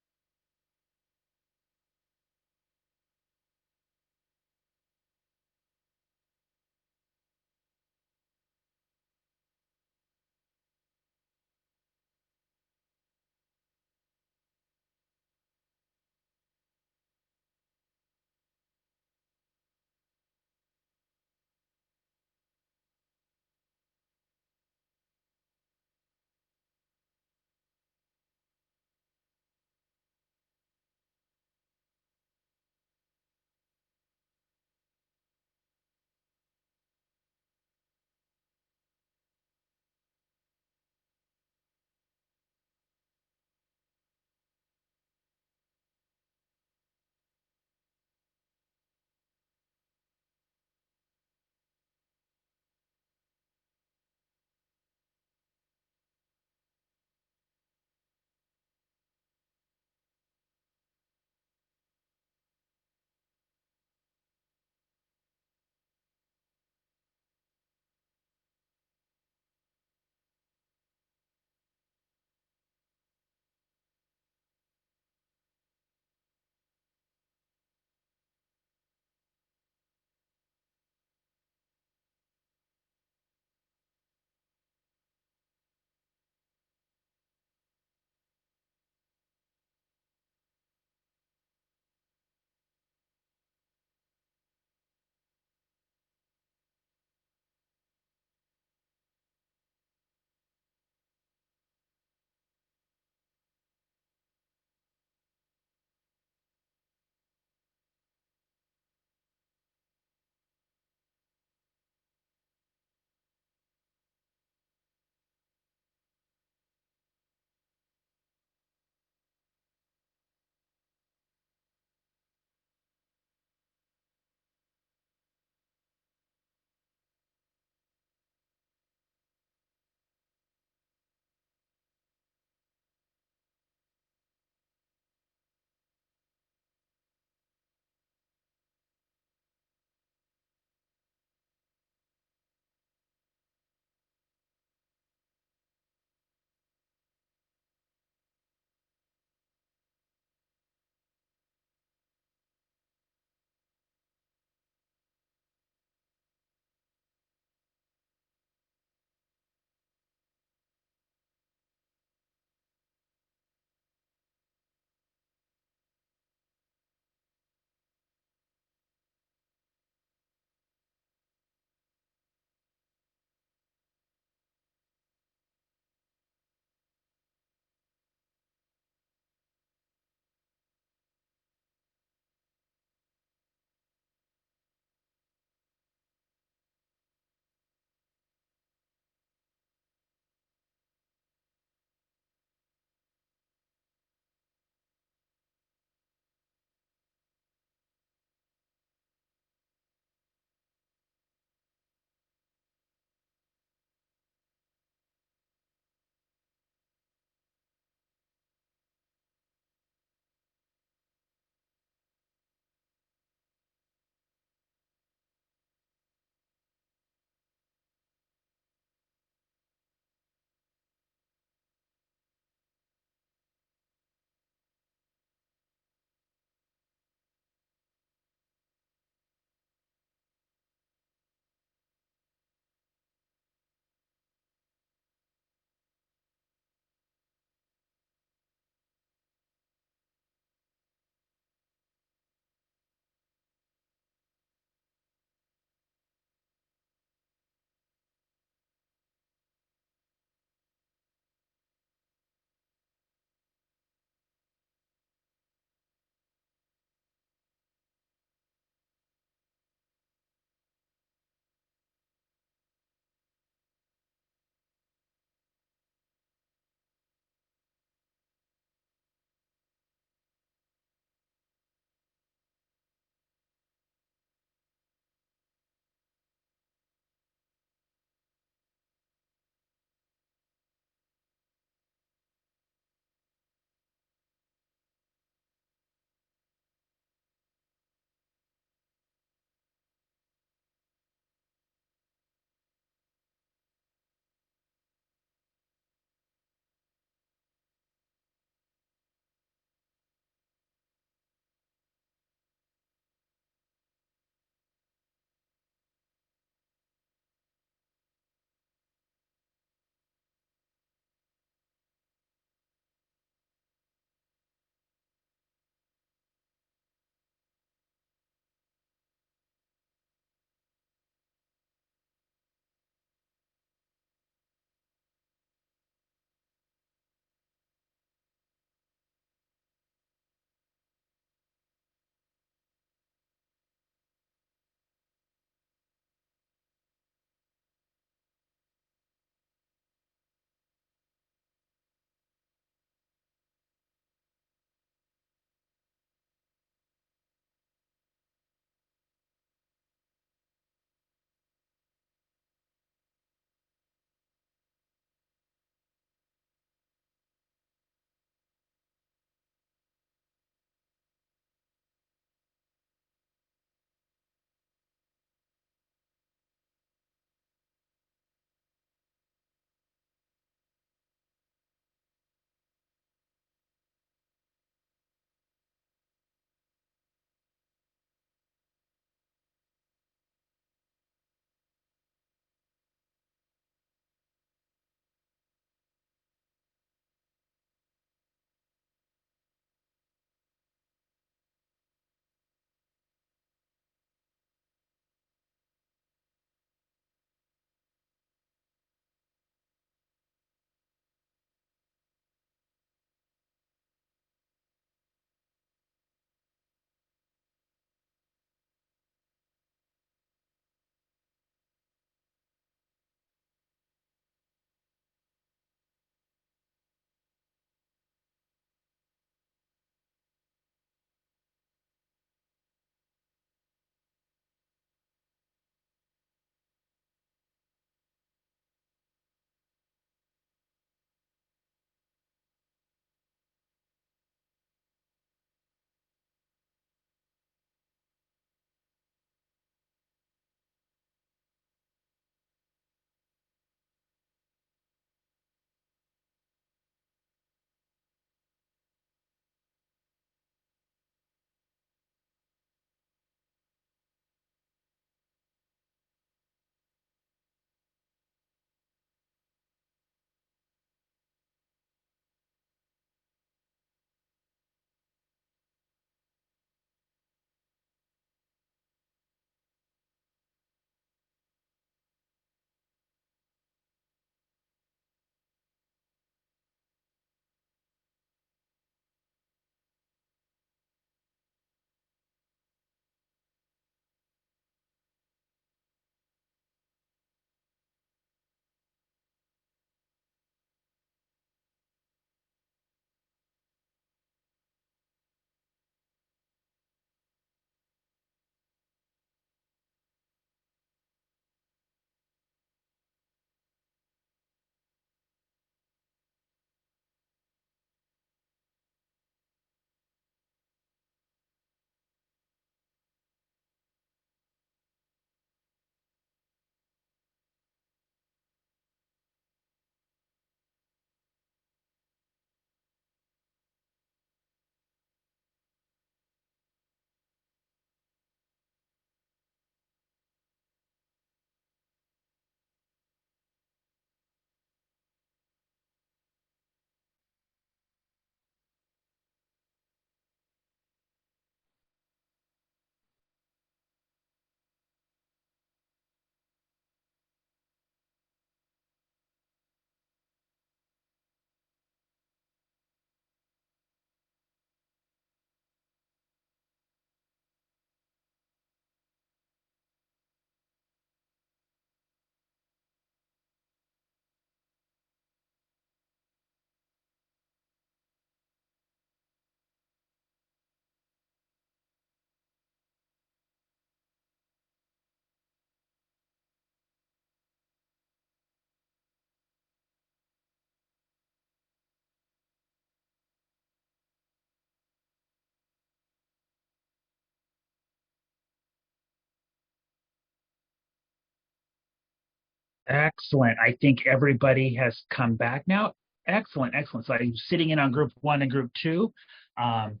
Excellent. I think everybody has come back now. Excellent, excellent. So I'm sitting in on group one and group two. Um,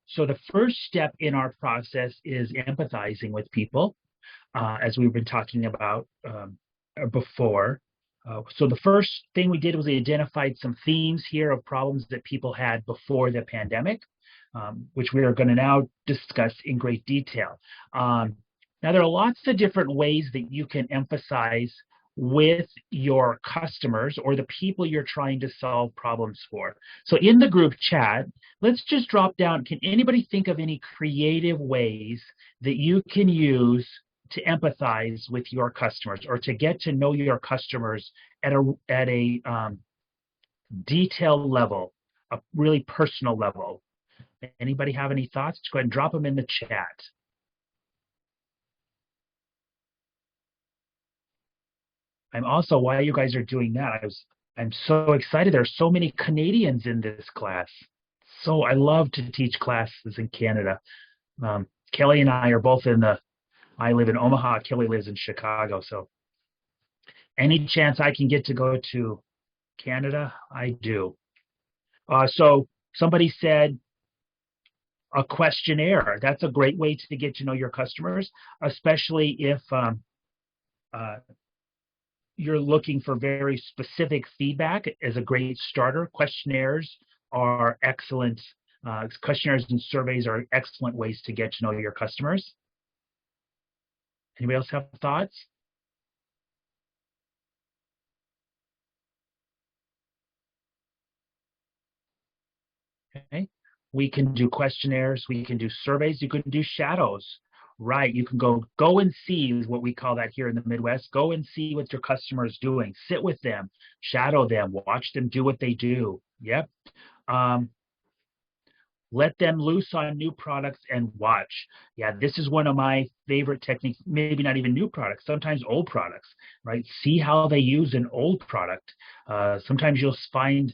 so the first step in our process is empathizing with people, as we've been talking about before. So the first thing we did was we identified some themes here of problems that people had before the pandemic, which we are going to now discuss in great detail. Now, there are lots of different ways that you can emphasize with your customers or the people you're trying to solve problems for. So in the group chat, let's just drop down. Can anybody think of any creative ways that you can use to empathize with your customers or to get to know your customers at a detailed level, a really personal level? Anybody have any thoughts? Go ahead and drop them in the chat. I'm also, while you guys are doing that, I'm so excited. There are so many Canadians in this class. So I love to teach classes in Canada. Kelly and I are both I live in Omaha. Kelly lives in Chicago. So any chance I can get to go to Canada, I do. So somebody said a questionnaire. That's a great way to get to know your customers, especially if you're looking for very specific feedback. As a great starter, questionnaires are excellent. Questionnaires and surveys are excellent ways to get to know your customers. Anybody else have thoughts? Okay. We can do questionnaires. We can do surveys. You can do shadows. Right. You can go and see what we call that here in the Midwest. Go and see what your customer is doing. Sit with them, shadow them, watch them do what they do. Yep. Let them loose on new products and watch. Yeah, this is one of my favorite techniques, maybe not even new products, sometimes old products, right? See how they use an old product. Sometimes you'll find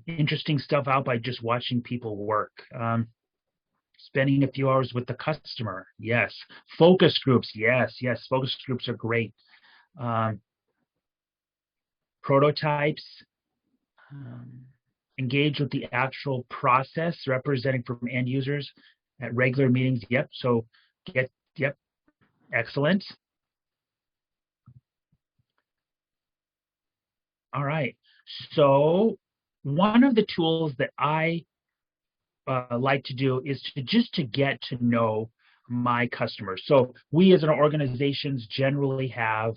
interesting stuff out by just watching people work. Spending a few hours with the customer, yes. Focus groups, yes. Focus groups are great. Prototypes. Engage with the actual process representing from end users at regular meetings. Yep. So yep. Excellent. All right. So one of the tools that I like to do is to get to know my customers. So we as an organizations generally have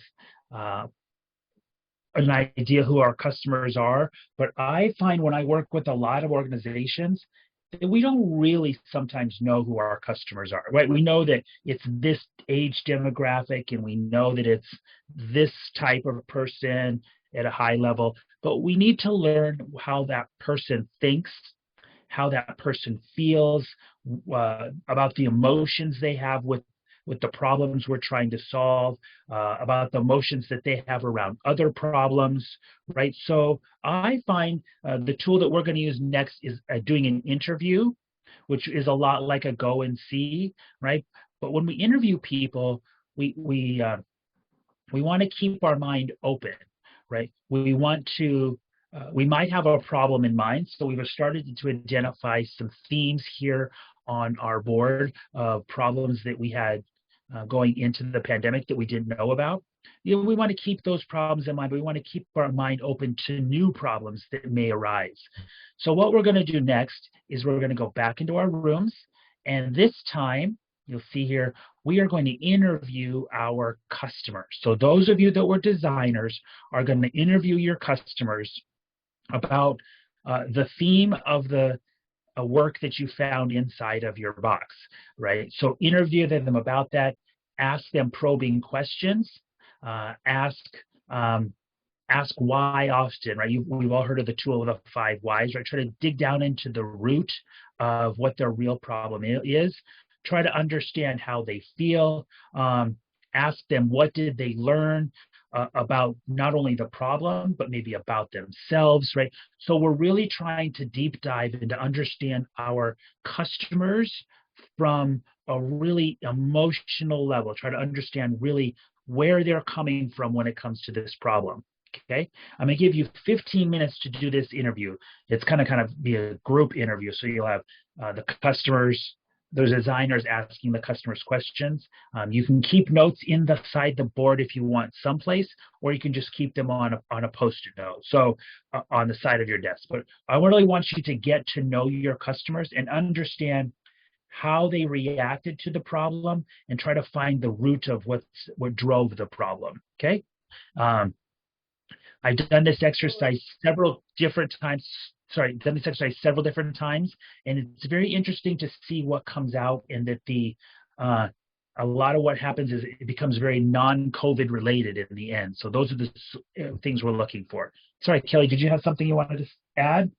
an idea who our customers are, but I find when I work with a lot of organizations that we don't really sometimes know who our customers are, right? We know that it's this age demographic and we know that it's this type of person at a high level, but we need to learn how that person thinks, how that person feels, about the emotions they have with the problems we're trying to solve, about the emotions that they have around other problems, right? So I find the tool that we're going to use next is doing an interview, which is a lot like a go and see, right? But when we interview people, we want to keep our mind open, right? We want to we might have a problem in mind, so we've started to identify some themes here on our board of problems that we had going into the pandemic that we didn't know about. We want to keep those problems in mind, but we want to keep our mind open to new problems that may arise. So what we're going to do next is we're going to go back into our rooms, and this time, you'll see here, we are going to interview our customers. So those of you that were designers are going to interview your customers about the theme of the work that you found inside of your box, right? So interview them about that, ask them probing questions, ask why often, right? We've all heard of the tool of the 5 whys, right? Try to dig down into the root of what their real problem is. Try to understand how they feel. Ask them what did they learn about not only the problem, but maybe about themselves, right? So we're really trying to deep dive and to understand our customers from a really emotional level, try to understand really where they're coming from when it comes to this problem. Okay, I'm going to give you 15 minutes to do this interview. It's kind of be a group interview, so you'll have the customers, the designers asking the customers questions. You can keep notes inside the board if you want someplace, or you can just keep them on a post-it note, so on the side of your desk. But I really want you to get to know your customers and understand how they reacted to the problem and try to find the root of what drove the problem. Okay. I've done this exercise several different times. And it's very interesting to see what comes out, and that a lot of what happens is it becomes very non-COVID related in the end. So those are the things we're looking for. Sorry, Kelly, did you have something you wanted to add?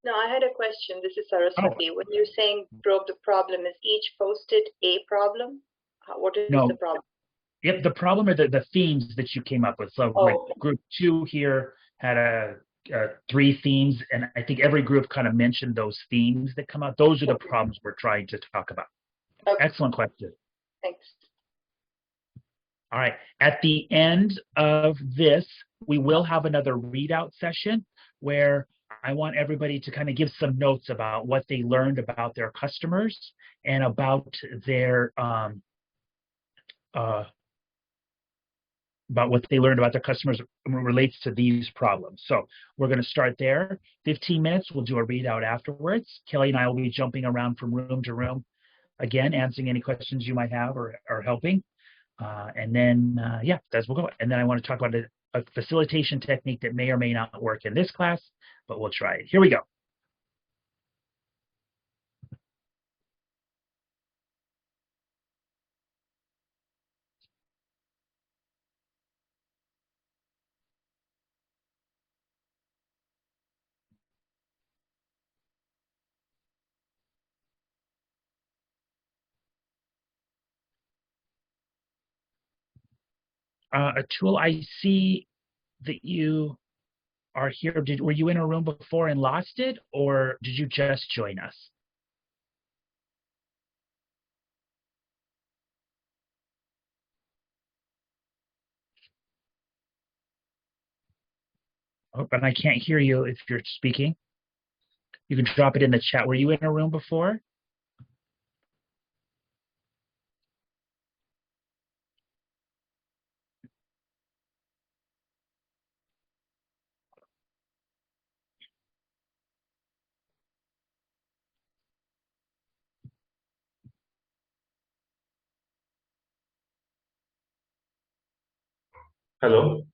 No, I had a question. This is Saraswati. When you're saying probe the problem, is each post-it a problem? What is the problem? Yep, the problem are the themes that you came up with. So like group 2 here had 3 themes, and I think every group kind of mentioned those themes that come out. Those are the problems we're trying to talk about. Okay. Excellent question. Thanks. All right. At the end of this, we will have another readout session where I want everybody to kind of give some notes about what they learned about their customers and about their about what they learned about their customers relates to these problems. So we're going to start there. 15 minutes. We'll do a readout afterwards. Kelly and I will be jumping around from room to room, again, answering any questions you might have or helping. And then, that's what we'll go. And then I want to talk about a facilitation technique that may or may not work in this class, but we'll try it. Here we go. Atul, I see that you are here. Were you in a room before and lost it, or did you just join us? Oh, and I can't hear you if you're speaking. You can drop it in the chat. Were you in a room before? Hello.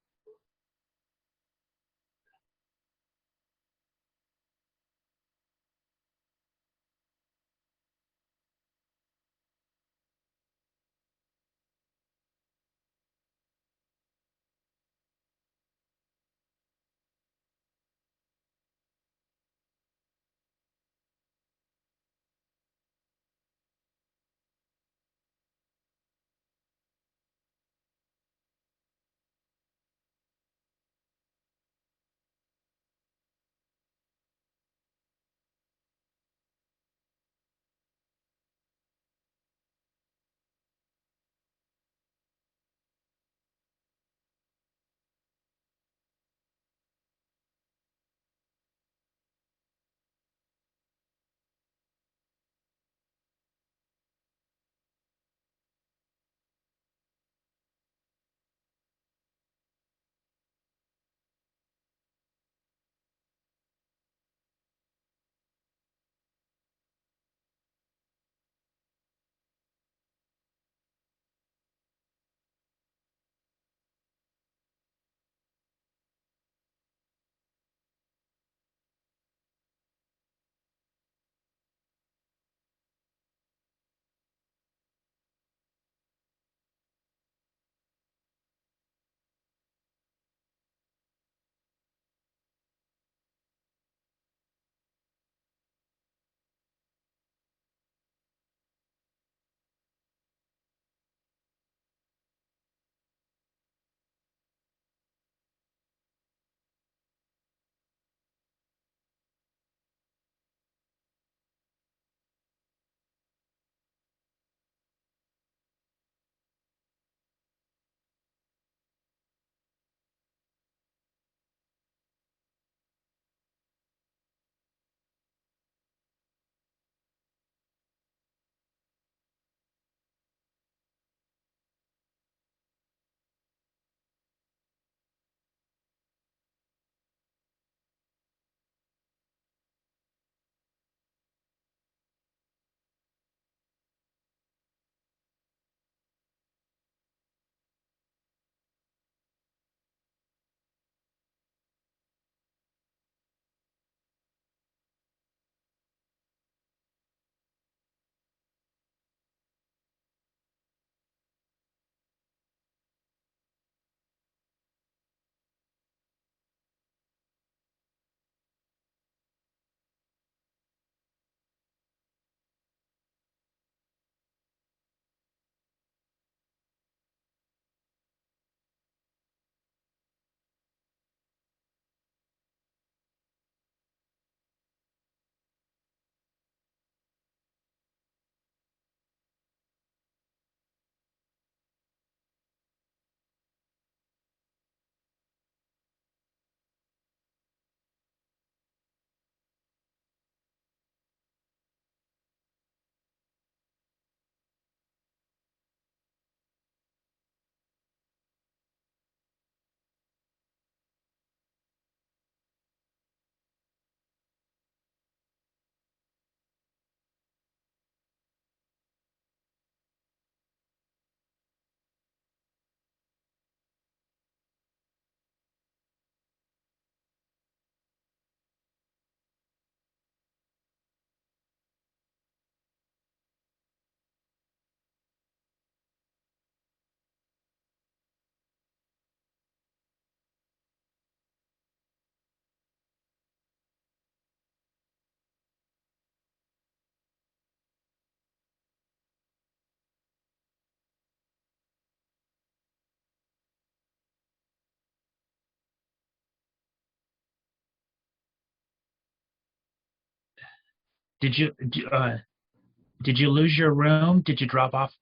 Did you lose your room? Did you drop off?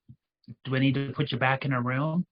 Do I need to put you back in a room?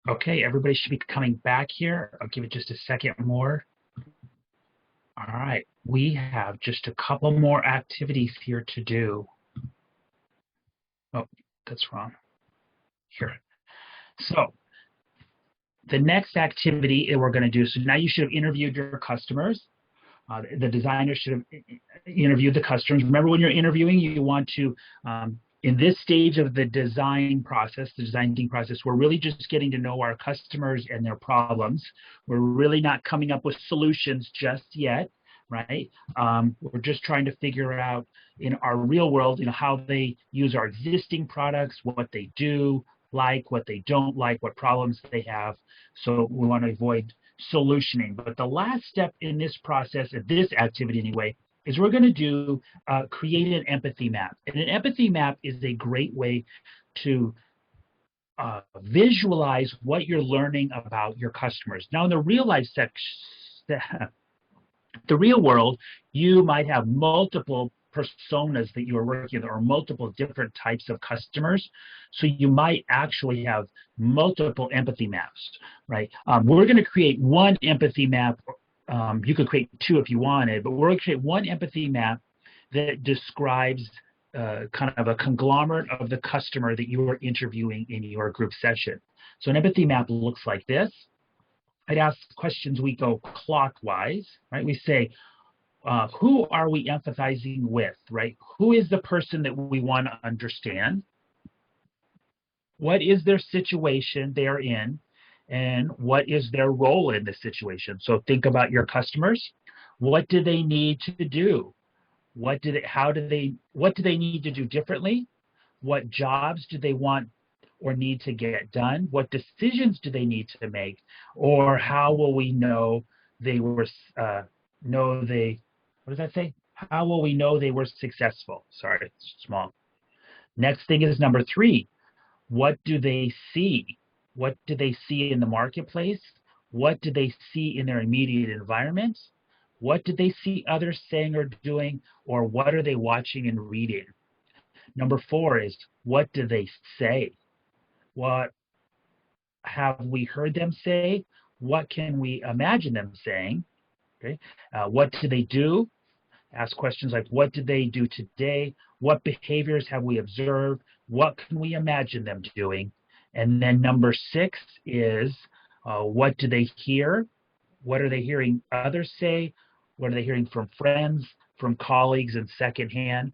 Okay, everybody should be coming back here. I'll give it just a second more. All right, we have just a couple more activities here to do. Oh, that's wrong. Here. So the next activity that we're going to do, so now you should have interviewed your customers. The designer should have interviewed the customers. Remember, when you're interviewing, you want to, in this stage of the design process, the design thinking process, we're really just getting to know our customers and their problems. We're really not coming up with solutions just yet, right? We're just trying to figure out in our real world, how they use our existing products, what they do, what they don't like, what problems they have. So we want to avoid solutioning. But the last step in this process, of this activity anyway, is we're going to do create an empathy map. And an empathy map is a great way to visualize what you're learning about your customers. Now, in the real life the real world, you might have multiple personas that you are working with, or multiple different types of customers. So you might actually have multiple empathy maps, right? We're going to create one empathy map. You could create two if you wanted, but we're going to create one empathy map that describes kind of a conglomerate of the customer that you are interviewing in your group session. So an empathy map looks like this. I'd ask questions. We go clockwise, right? We say, who are we empathizing with, right? Who is the person that we want to understand? What is their situation they're in? And what is their role in the situation? So think about your customers. What do they need to do? What do they need to do differently? What jobs do they want or need to get done? What decisions do they need to make? Or how will we know they were what does that say? How will we know they were successful? Sorry, it's small. Next thing is number 3. What do they see? What do they see in the marketplace? What do they see in their immediate environment? What do they see others saying or doing? Or what are they watching and reading? Number 4 is, what do they say? What have we heard them say? What can we imagine them saying? Okay. What do they do? Ask questions like, what did they do today? What behaviors have we observed? What can we imagine them doing? And then number 6 is, what do they hear? What are they hearing others say? What are they hearing from friends, from colleagues, and secondhand?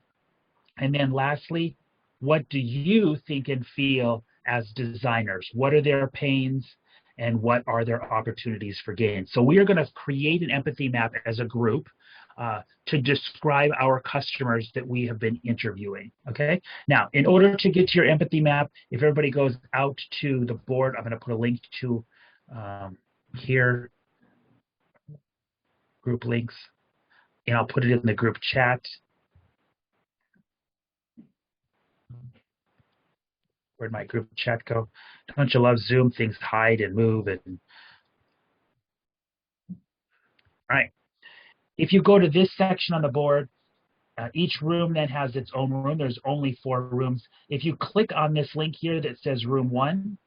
And then lastly, what do you think and feel as designers? What are their pains and what are their opportunities for gain? So we are going to create an empathy map as a group to describe our customers that we have been interviewing, okay? Now, in order to get to your empathy map, if everybody goes out to the board, I'm going to put a link to here, group links, and I'll put it in the group chat. Where'd my group chat go? Don't you love Zoom? Things hide and move. All right. If you go to this section on the board, each room then has its own room. There's only 4 rooms. If you click on this link here that says room 1,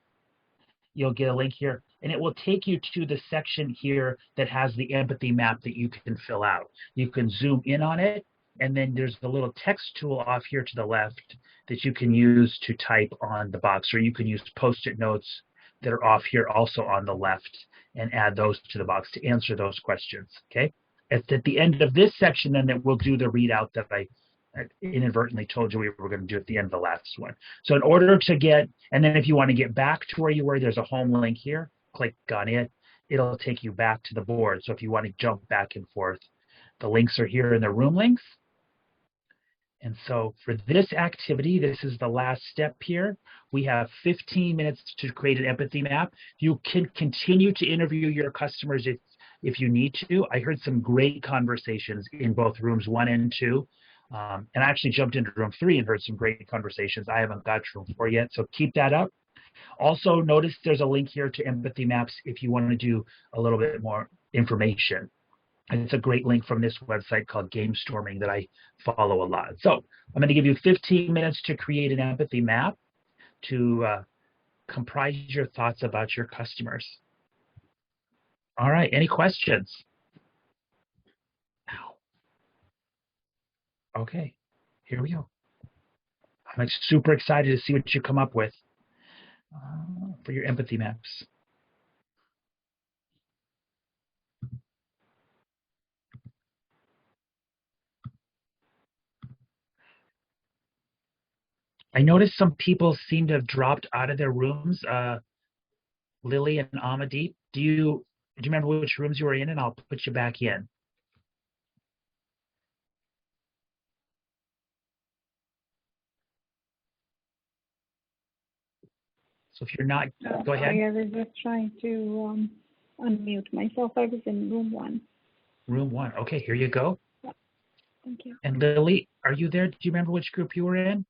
you'll get a link here, and it will take you to the section here that has the empathy map that you can fill out. You can zoom in on it, and then there's the little text tool off here to the left that you can use to type on the box, or you can use Post-it notes that are off here also on the left and add those to the box to answer those questions, okay? It's at the end of this section then that we'll do the readout that I inadvertently told you we were going to do at the end of the last one. So in order to get, and then if you want to get back to where you were, there's a home link here. Click on it. It'll take you back to the board. So if you want to jump back and forth, the links are here in the room links. And so for this activity, this is the last step here. We have 15 minutes to create an empathy map. You can continue to interview your customers if you need to. I heard some great conversations in both rooms 1 and 2. And I actually jumped into room 3 and heard some great conversations. I haven't got to room 4 yet, so keep that up. Also, notice there's a link here to empathy maps if you want to do a little bit more information. And it's a great link from this website called Gamestorming that I follow a lot. So I'm going to give you 15 minutes to create an empathy map to comprise your thoughts about your customers. All right, any questions? Okay, here we go. I'm super excited to see what you come up with for your empathy maps. I noticed some people seem to have dropped out of their rooms. Lily and Amadeep, do you remember which rooms you were in? And I'll put you back in. So if you're not, go ahead. I was just trying to unmute myself. I was in room 1. Room 1. Okay, here you go. Yeah. Thank you. And Lily, are you there? Do you remember which group you were in?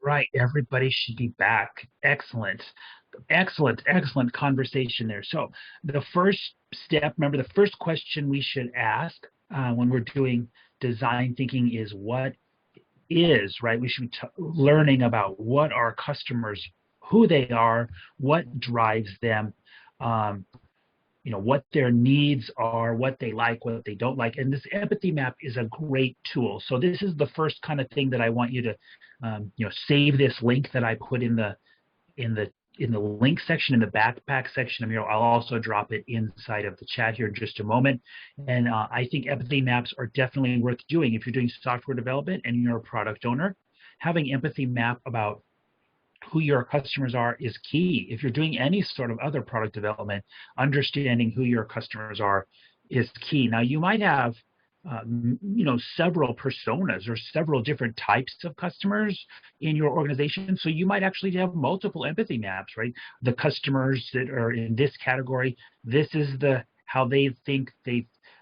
Right. Everybody should be back. Excellent. Excellent conversation there. So the first step, remember the first question we should ask when we're doing design thinking is what is, right? We should be learning about what our customers, who they are, what drives them, um, what their needs are, what they like, what they don't like. And this empathy map is a great tool. So this is the first kind of thing that I want you to, save this link that I put in the link section, in the backpack section. I'll also drop it inside of the chat here in just a moment. And I think empathy maps are definitely worth doing if you're doing software development and you're a product owner. Having empathy map about who your customers are is key. If you're doing any sort of other product development, understanding who your customers are is key. Now, you might have several personas or several different types of customers in your organization. So you might actually have multiple empathy maps, right? The customers that are in this category, this is how they think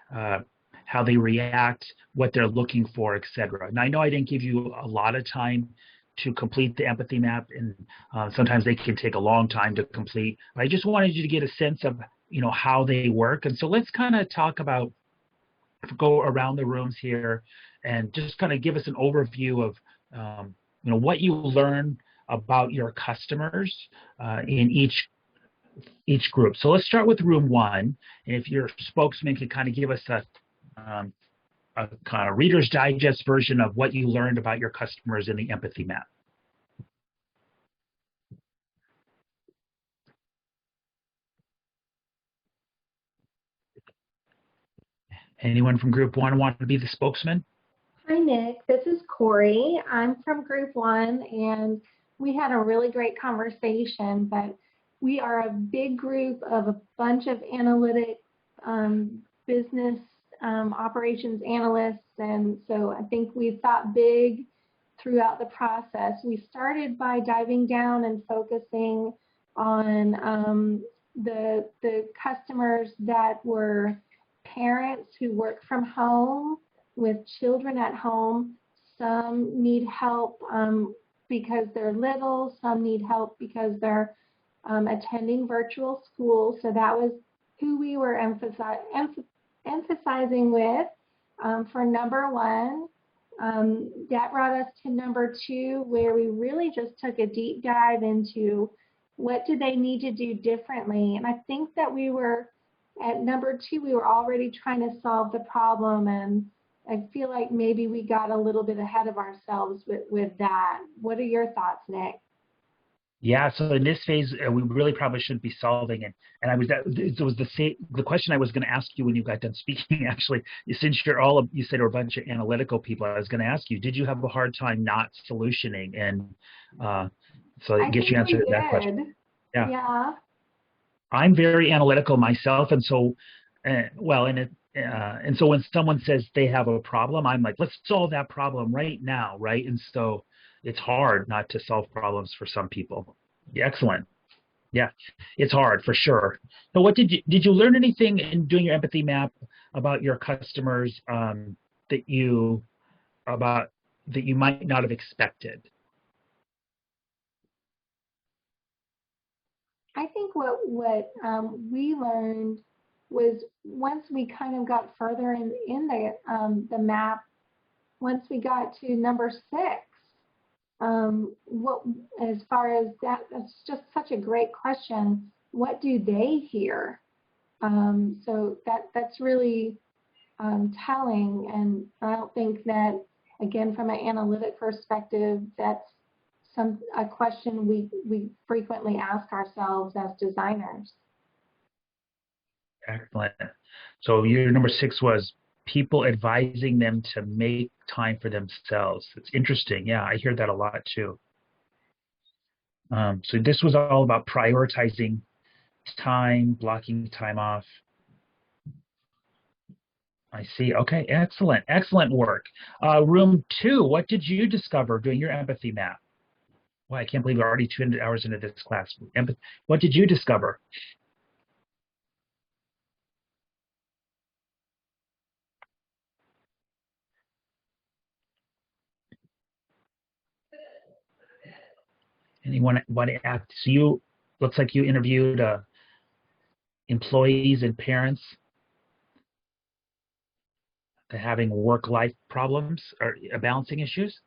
how they react, what they're looking for, etc. Now, I know I didn't give you a lot of time to complete the empathy map, and sometimes they can take a long time to complete. But I just wanted you to get a sense of how they work. And so let's kind of go around the rooms here and just kind of give us an overview of what you learn about your customers in each group. So let's start with room one, and if your spokesman could kind of give us a kind of Reader's Digest version of what you learned about your customers in the empathy map. Anyone from group one want to be the spokesman? Hi, Nick. This is Corey. I'm from group one, and we had a really great conversation, but we are a big group of a bunch of analytic business operations analysts, and so I think we thought big throughout the process. We started by diving down and focusing on the customers that were parents who work from home with children at home. Some need help because they're little, some need help because they're attending virtual school. So that was who we were emphasizing with for number one. That brought us to number two, where we really just took a deep dive into what do they need to do differently. And I think that we were at number two, we were already trying to solve the problem, and I feel like maybe we got a little bit ahead of ourselves with that. What are your thoughts, Nick? Yeah, so in this phase, we really probably shouldn't be solving it. And it was the question I was going to ask you when you got done speaking. Actually, since you said you're a bunch of analytical people, I was going to ask you, did you have a hard time not solutioning? And so it gets you answer to that question. Yeah. I'm very analytical myself, and so and so when someone says they have a problem, I'm like, let's solve that problem right now, right? And so it's hard not to solve problems for some people. Yeah, excellent. Yeah, it's hard for sure. So what did you learn anything in doing your empathy map about your customers that you might not have expected? I think what we learned was once we kind of got further in the map, once we got to number 6, what as far as that's just such a great question. What do they hear? So that's really telling, and I don't think that, again, from an analytic perspective, that's a question we frequently ask ourselves as designers. Excellent. So your number 6 was people advising them to make time for themselves. It's interesting. Yeah, I hear that a lot too. So this was all about prioritizing time, blocking time off. I see. Okay, excellent work. Room 2, what did you discover doing your empathy map? Well, I can't believe we're already 2 hours into this class. What did you discover? Anyone want to act? So you, looks like you interviewed employees and parents that are having work-life problems or balancing issues.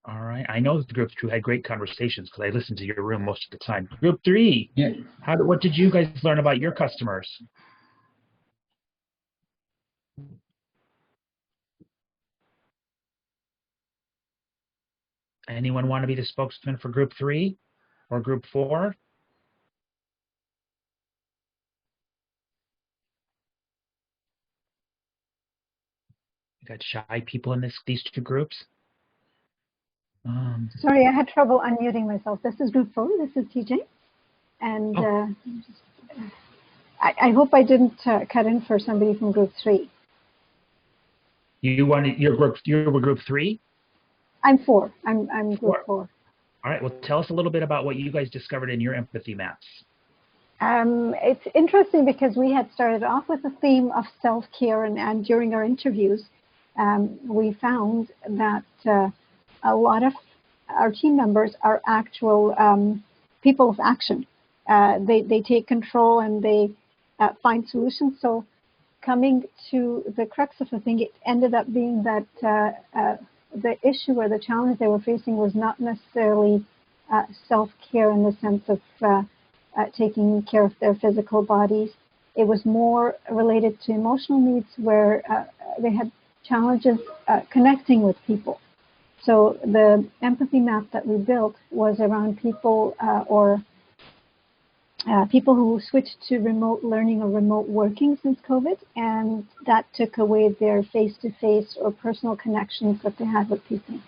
All right. I know the group 2 had great conversations because I listened to your room most of the time. Group 3, Yeah. what did you guys learn about your customers? Anyone want to be the spokesman for group 3 or group 4? You got shy people in these 2 groups. Sorry, I had trouble unmuting myself. This is group 4. This is TJ. And I hope I didn't cut in for somebody from group 3. You were group 3? I'm 4. I'm group 4. All right. Well, tell us a little bit about what you guys discovered in your empathy maps. It's interesting because we had started off with the theme of self-care, and during our interviews, we found that a lot of our team members are actual people of action. They take control and they find solutions. So coming to the crux of the thing, it ended up being that the issue or the challenge they were facing was not necessarily self-care in the sense of taking care of their physical bodies. It was more related to emotional needs where they had challenges connecting with people. So the empathy map that we built was around people people who switched to remote learning or remote working since COVID, and that took away their face-to-face or personal connections that they had with people.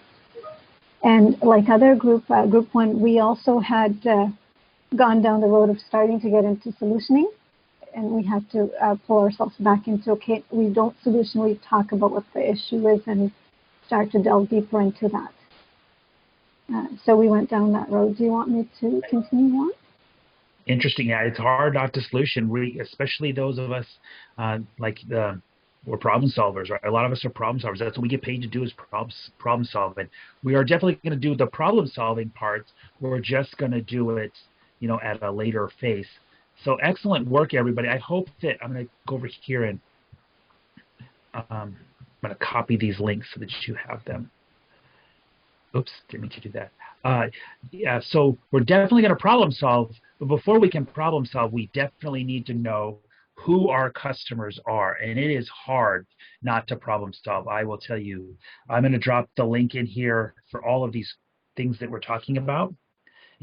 And like other group 1, we also had gone down the road of starting to get into solutioning, and we had to pull ourselves back into, okay, we don't solution, we talk about what the issue is and start to delve deeper into that. So we went down that road. Do you want me to continue on? Interesting. Yeah, it's hard not to solution, especially those of us we're problem solvers, right? A lot of us are problem solvers. That's what we get paid to do, is problem solving. We are definitely going to do the problem solving parts. We're just going to do it, at a later phase. So excellent work, everybody. I hope that I'm going to go over here and I'm going to copy these links so that you have them. Oops, didn't mean to do that. Yeah, so we're definitely going to problem solve, but before we can problem solve, we definitely need to know who our customers are, and it is hard not to problem solve. I will tell you. I'm going to drop the link in here for all of these things that we're talking about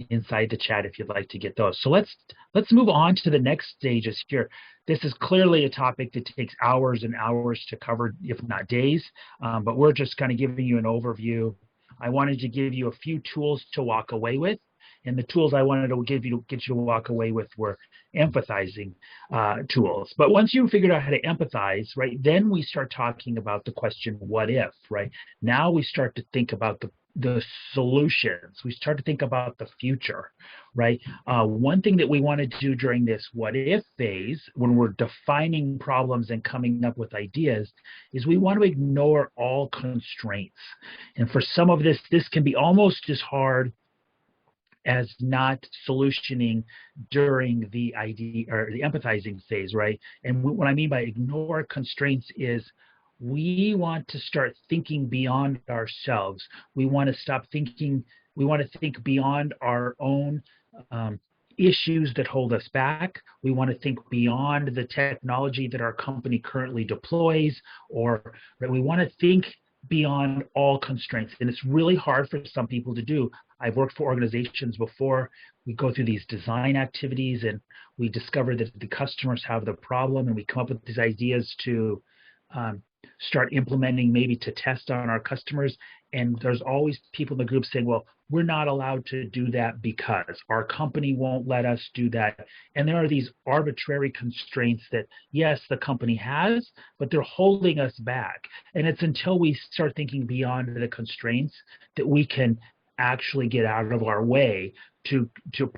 inside the chat if you'd like to get those. So let's move on to the next stages here. This is clearly a topic that takes hours and hours to cover, if not days, but we're just kind of giving you an overview. I wanted to give you a few tools to walk away with, and the tools I wanted to get you to walk away with were empathizing tools. But once you figured out how to empathize, right, then we start talking about the question, what if, right? Now we start to think about the solutions. We start to think about the future, right? One thing that we want to do during this what if phase, when we're defining problems and coming up with ideas, is we want to ignore all constraints. And for some of this can be almost as hard as not solutioning during the idea or the empathizing phase, right? And what I mean by ignore constraints is we want to start thinking beyond ourselves. We want to stop thinking, we want to think beyond our own issues that hold us back. We want to think beyond the technology that our company currently deploys, or right, we want to think beyond all constraints. And it's really hard for some people to do. I've worked for organizations before. We go through these design activities and we discover that the customers have the problem, and we come up with these ideas to start implementing, maybe to test on our customers. And there's always people in the group saying, well, we're not allowed to do that because our company won't let us do that. And there are these arbitrary constraints that, yes, the company has, but they're holding us back. And it's until we start thinking beyond the constraints that we can actually get out of our way to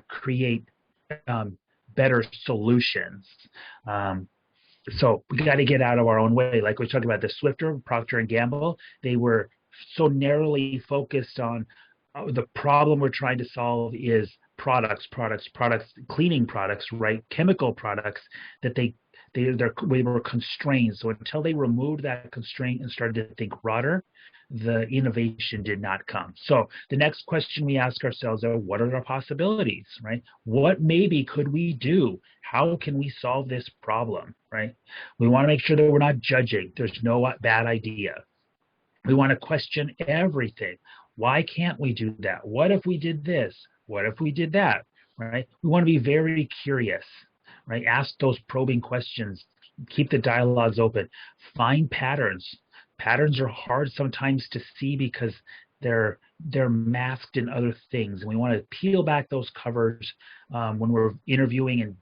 create better solutions. So we got to get out of our own way. Like we talked about the Swifter, Procter & Gamble, they were so narrowly focused on the problem we're trying to solve is products, cleaning products, right? Chemical products that we were constrained. So until they removed that constraint and started to think broader, the innovation did not come. So the next question we ask ourselves are, what are our possibilities, right? What maybe could we do? How can we solve this problem, right? We want to make sure that we're not judging. There's no bad idea. We want to question everything. Why can't we do that? What if we did this? What if we did that, right? We want to be very curious, right? Ask those probing questions. Keep the dialogues open. Find patterns. Patterns are hard sometimes to see because they're masked in other things. And we want to peel back those covers when we're interviewing and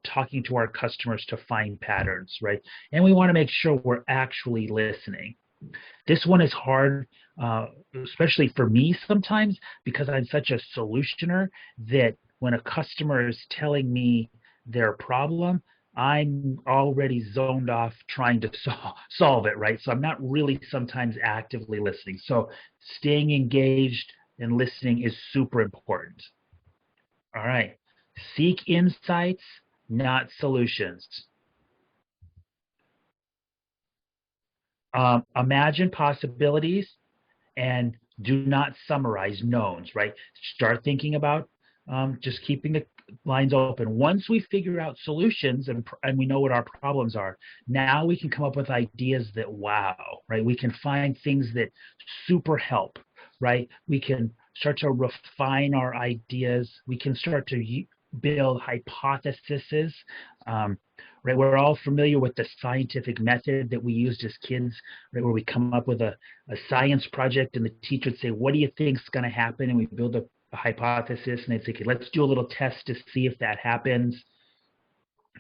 talking to our customers to find patterns, right? And we want to make sure we're actually listening. This one is hard, especially for me sometimes, because I'm such a solutioner that when a customer is telling me their problem, I'm already zoned off trying to solve it, right? So I'm not really sometimes actively listening. So staying engaged and listening is super important. All right. Seek insights, not solutions. Imagine possibilities and do not summarize knowns, right? Start thinking about just keeping the lines open. Once we figure out solutions and we know what our problems are, now we can come up with ideas that wow, right? We can find things that super help, right? We can start to refine our ideas. We can start to build hypotheses. Right, we're all familiar with the scientific method that we used as kids, right, where we come up with a science project and the teacher would say, what do you think is going to happen? And we build a hypothesis and they'd say, okay, let's do a little test to see if that happens.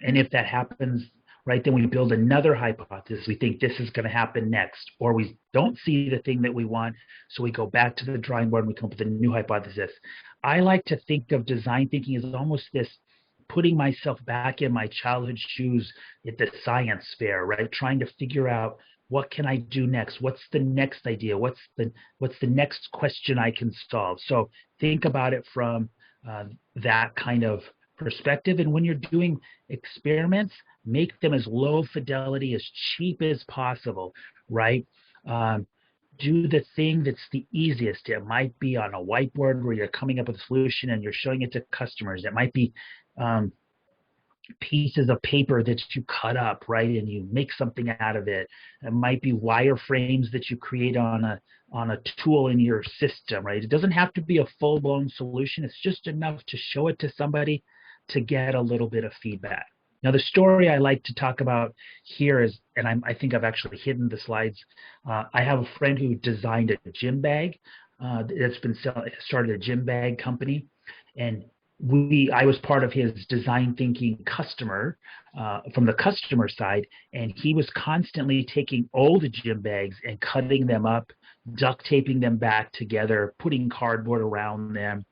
And if that happens, right, then we build another hypothesis. We think this is going to happen next, or we don't see the thing that we want, so we go back to the drawing board and we come up with a new hypothesis. I like to think of design thinking as almost this putting myself back in my childhood shoes at the science fair, right? Trying to figure out what can I do next? What's the next idea? What's the next question I can solve? So think about it from that kind of perspective. And when you're doing experiments, make them as low fidelity, as cheap as possible, right? Do the thing that's the easiest. It might be on a whiteboard where you're coming up with a solution and you're showing it to customers. It might be pieces of paper that you cut up, right, and you make something out of it. It might be wireframes that you create on a tool in your system, right? It doesn't have to be a full-blown solution. It's just enough to show it to somebody to get a little bit of feedback. Now, the story I like to talk about here is, and I think I've actually hidden the slides. I have a friend who designed a gym bag that's been started a gym bag company, and I was part of his design thinking customer from the customer side, and he was constantly taking old gym bags and cutting them up, duct taping them back together, putting cardboard around them.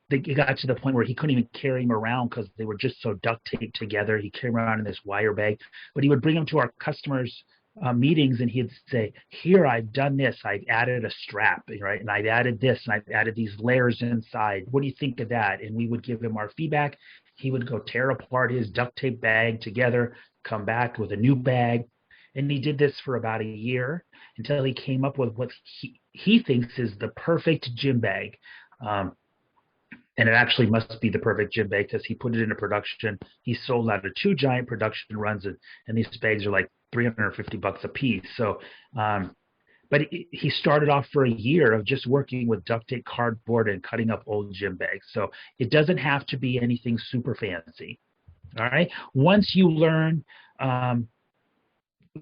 It got to the point where he couldn't even carry them around because they were just so duct taped together. He carried them around in this wire bag, but he would bring them to our customers' meetings, and he'd say, here, I've done this. I've added a strap, right? And I've added this, and I've added these layers inside. What do you think of that? And we would give him our feedback. He would go tear apart his duct tape bag together, come back with a new bag. And he did this for about a year until he came up with what he thinks is the perfect gym bag. And it actually must be the perfect gym bag because he put it into production. He sold out of 2 giant production runs, and these bags are like $350 a piece. So, but he started off for a year of just working with duct tape, cardboard, and cutting up old gym bags. So it doesn't have to be anything super fancy. All right. Once you learn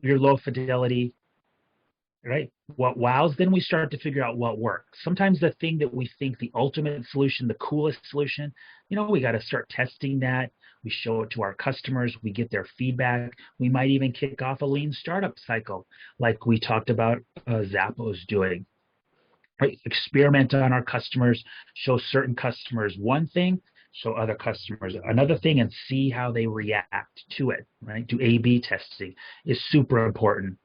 your low fidelity, right, what wows, then we start to figure out what works. Sometimes the thing that we think the ultimate solution, the coolest solution, we got to start testing that. We show it to our customers. We get their feedback. We might even kick off a lean startup cycle like we talked about Zappos doing. Right? Experiment on our customers, show certain customers one thing, show other customers another thing, and see how they react to it. Right? Do A/B testing is super important.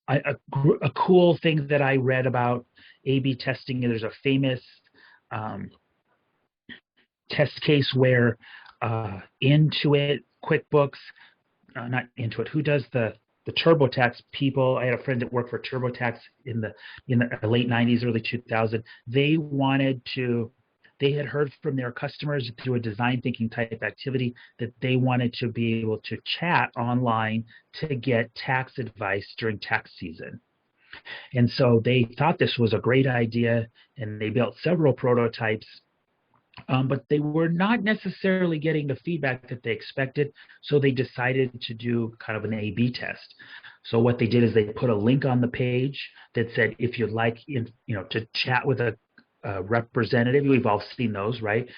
a cool thing that I read about A/B testing. There's a famous test case where Intuit, QuickBooks, not Intuit, who does the TurboTax people? I had a friend that worked for TurboTax in the late 90s, early 2000s. They had heard from their customers through a design thinking type activity that they wanted to be able to chat online to get tax advice during tax season. And so they thought this was a great idea, and they built several prototypes, but they were not necessarily getting the feedback that they expected. So they decided to do kind of an A/B test. So what they did is they put a link on the page that said, if you'd like, to chat with a representative, we've all seen those, right?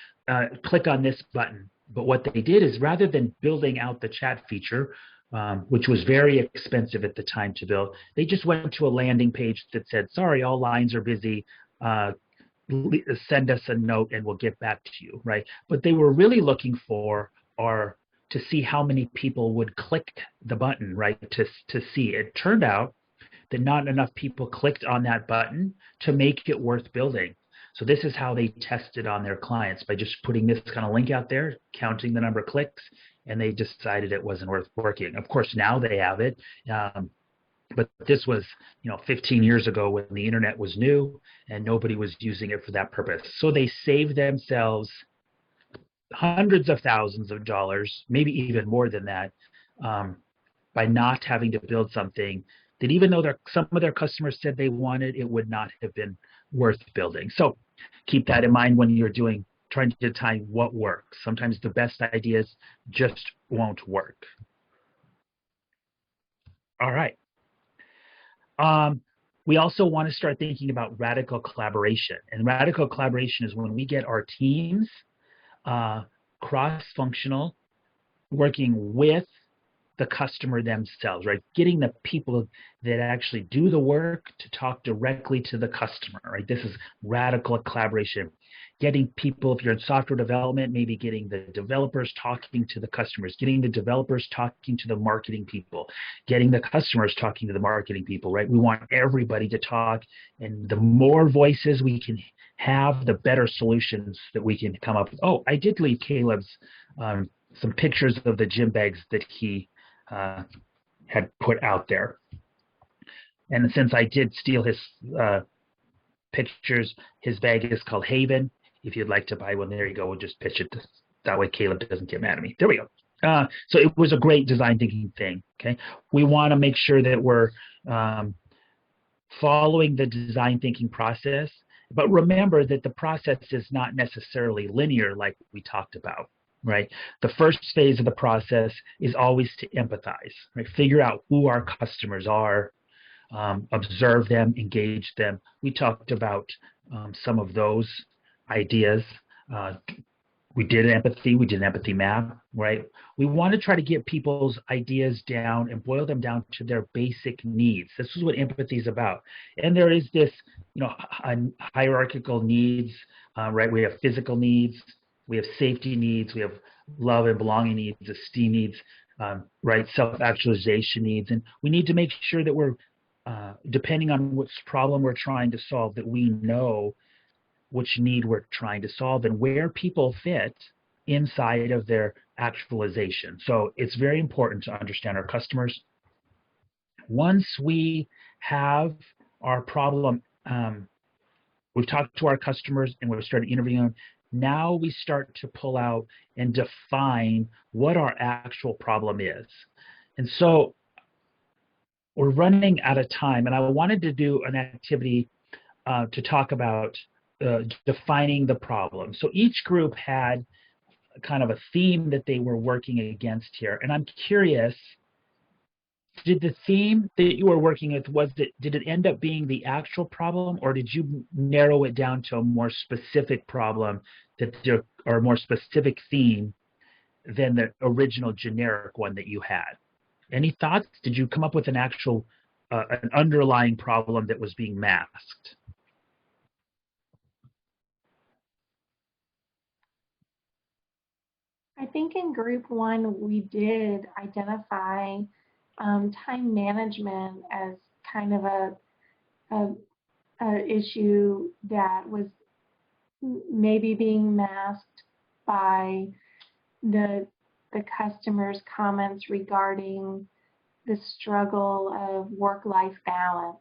Click on this button. But what they did is, rather than building out the chat feature, which was very expensive at the time to build, they just went to a landing page that said, sorry, all lines are busy. Send us a note and we'll get back to you, right? But they were really looking for to see how many people would click the button, right? To see. It turned out that not enough people clicked on that button to make it worth building. So this is how they tested on their clients, by just putting this kind of link out there, counting the number of clicks, and they decided it wasn't worth working. Of course, now they have it. But this was, 15 years ago when the internet was new and nobody was using it for that purpose. So they saved themselves hundreds of thousands of dollars, maybe even more than that, by not having to build something that, even though some of their customers said they wanted, it would not have been worth building. So keep that in mind when you're trying to decide what works. Sometimes the best ideas just won't work. All right. We also want to start thinking about radical collaboration. And radical collaboration is when we get our teams cross-functional, working with the customer themselves, right? Getting the people that actually do the work to talk directly to the customer, right? This is radical collaboration. Getting people, if you're in software development, maybe getting the developers talking to the customers, getting the developers talking to the marketing people, getting the customers talking to the marketing people, right? We want everybody to talk, and the more voices we can have, the better solutions that we can come up with. Oh, I did leave Caleb's some pictures of the gym bags that he had put out there. And since I did steal his pictures, his bag is called Haven. If you'd like to buy one, there you go. We'll just pitch it. That way Caleb doesn't get mad at me. There we go. So it was a great design thinking thing. Okay, we want to make sure that we're following the design thinking process, but remember that the process is not necessarily linear, like we talked about. Right. The first phase of the process is always to empathize, right? Figure out who our customers are, observe them, engage them. We talked about some of those ideas. We did empathy. We did an empathy map, right? We want to try to get people's ideas down and boil them down to their basic needs. This is what empathy is about. And there is this, hierarchical needs, right? We have physical needs. We have safety needs, we have love and belonging needs, esteem needs, right? Self-actualization needs. And we need to make sure that we're, depending on which problem we're trying to solve, that we know which need we're trying to solve and where people fit inside of their actualization. So it's very important to understand our customers. Once we have our problem, we've talked to our customers and we've started interviewing them. Now we start to pull out and define what our actual problem is. And so we're running out of time, and I wanted to do an activity to talk about defining the problem. So each group had kind of a theme that they were working against here. And I'm curious, did the theme that you were working with, did it end up being the actual problem, or did you narrow it down to a more specific problem or a more specific theme than the original generic one that you had? Any thoughts? Did you come up with an actual, an underlying problem that was being masked? I think in group one, we did identify time management as kind of a issue that was maybe being masked by the customer's comments regarding the struggle of work-life balance.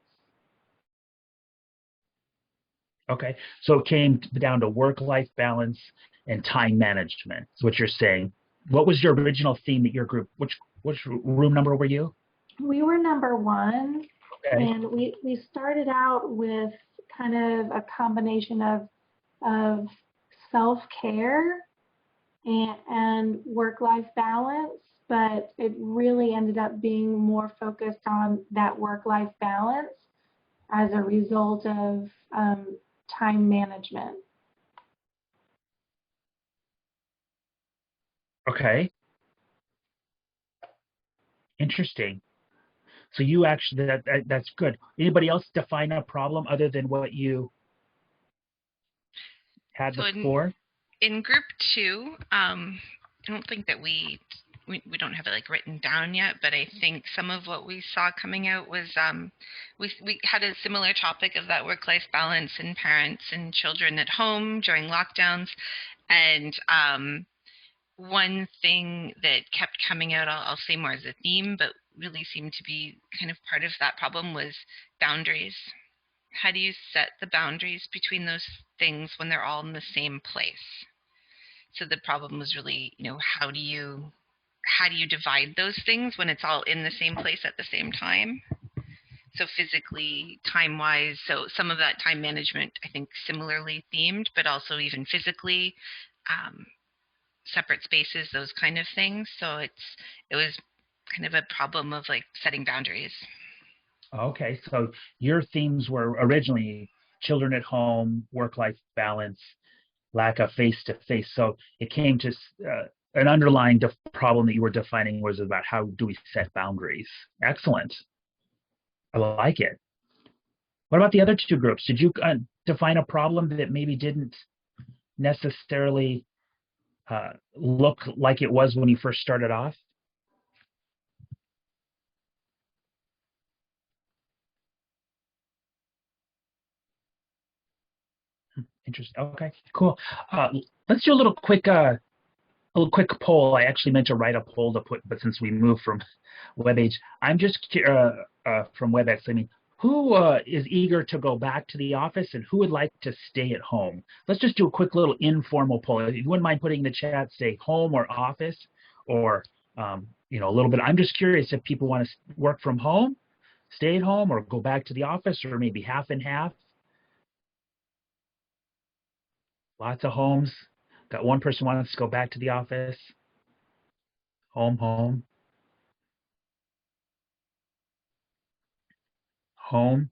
Okay, so it came down to work-life balance and time management, is what you're saying. What was your original theme at your group? Which room number were you? We were number 1, Okay. and we started out with kind of a combination of self-care and work-life balance, but it really ended up being more focused on that work-life balance as a result of time management. Okay. Interesting. So you actually, that's good. Anybody else define a problem other than what you had So before? in group 2, I don't think that we don't have it like written down yet, but I think some of what we saw coming out was we had a similar topic of that work-life balance and parents and children at home during lockdowns. And one thing that kept coming out, I'll say more as a theme, but really seemed to be kind of part of that problem, was boundaries. How do you set the boundaries between those things when they're all in the same place? So the problem was really, how do you divide those things when it's all in the same place at the same time? So physically, time-wise, so some of that time management, I think, similarly themed, but also even physically, separate spaces, those kind of things. So it was kind of a problem of like setting boundaries. Okay, so your themes were originally children at home, work-life balance, lack of face-to-face. So it came to an underlying problem that you were defining was about how do we set boundaries. Excellent. I like it. What about the other two groups? Did you define a problem that maybe didn't necessarily look like it was when you first started off? Interesting. Okay, cool. Let's do a little quick poll. I actually meant to write a poll to put, but since we moved from WebEx, I'm just from WebEx. I mean, who is eager to go back to the office, and who would like to stay at home? Let's just do a quick little informal poll. If you wouldn't mind putting in the chat, say home or office, or a little bit. I'm just curious if people want to work from home, stay at home, or go back to the office, or maybe half and half. Lots of homes. Got one person wants to go back to the office. Home, home. Home.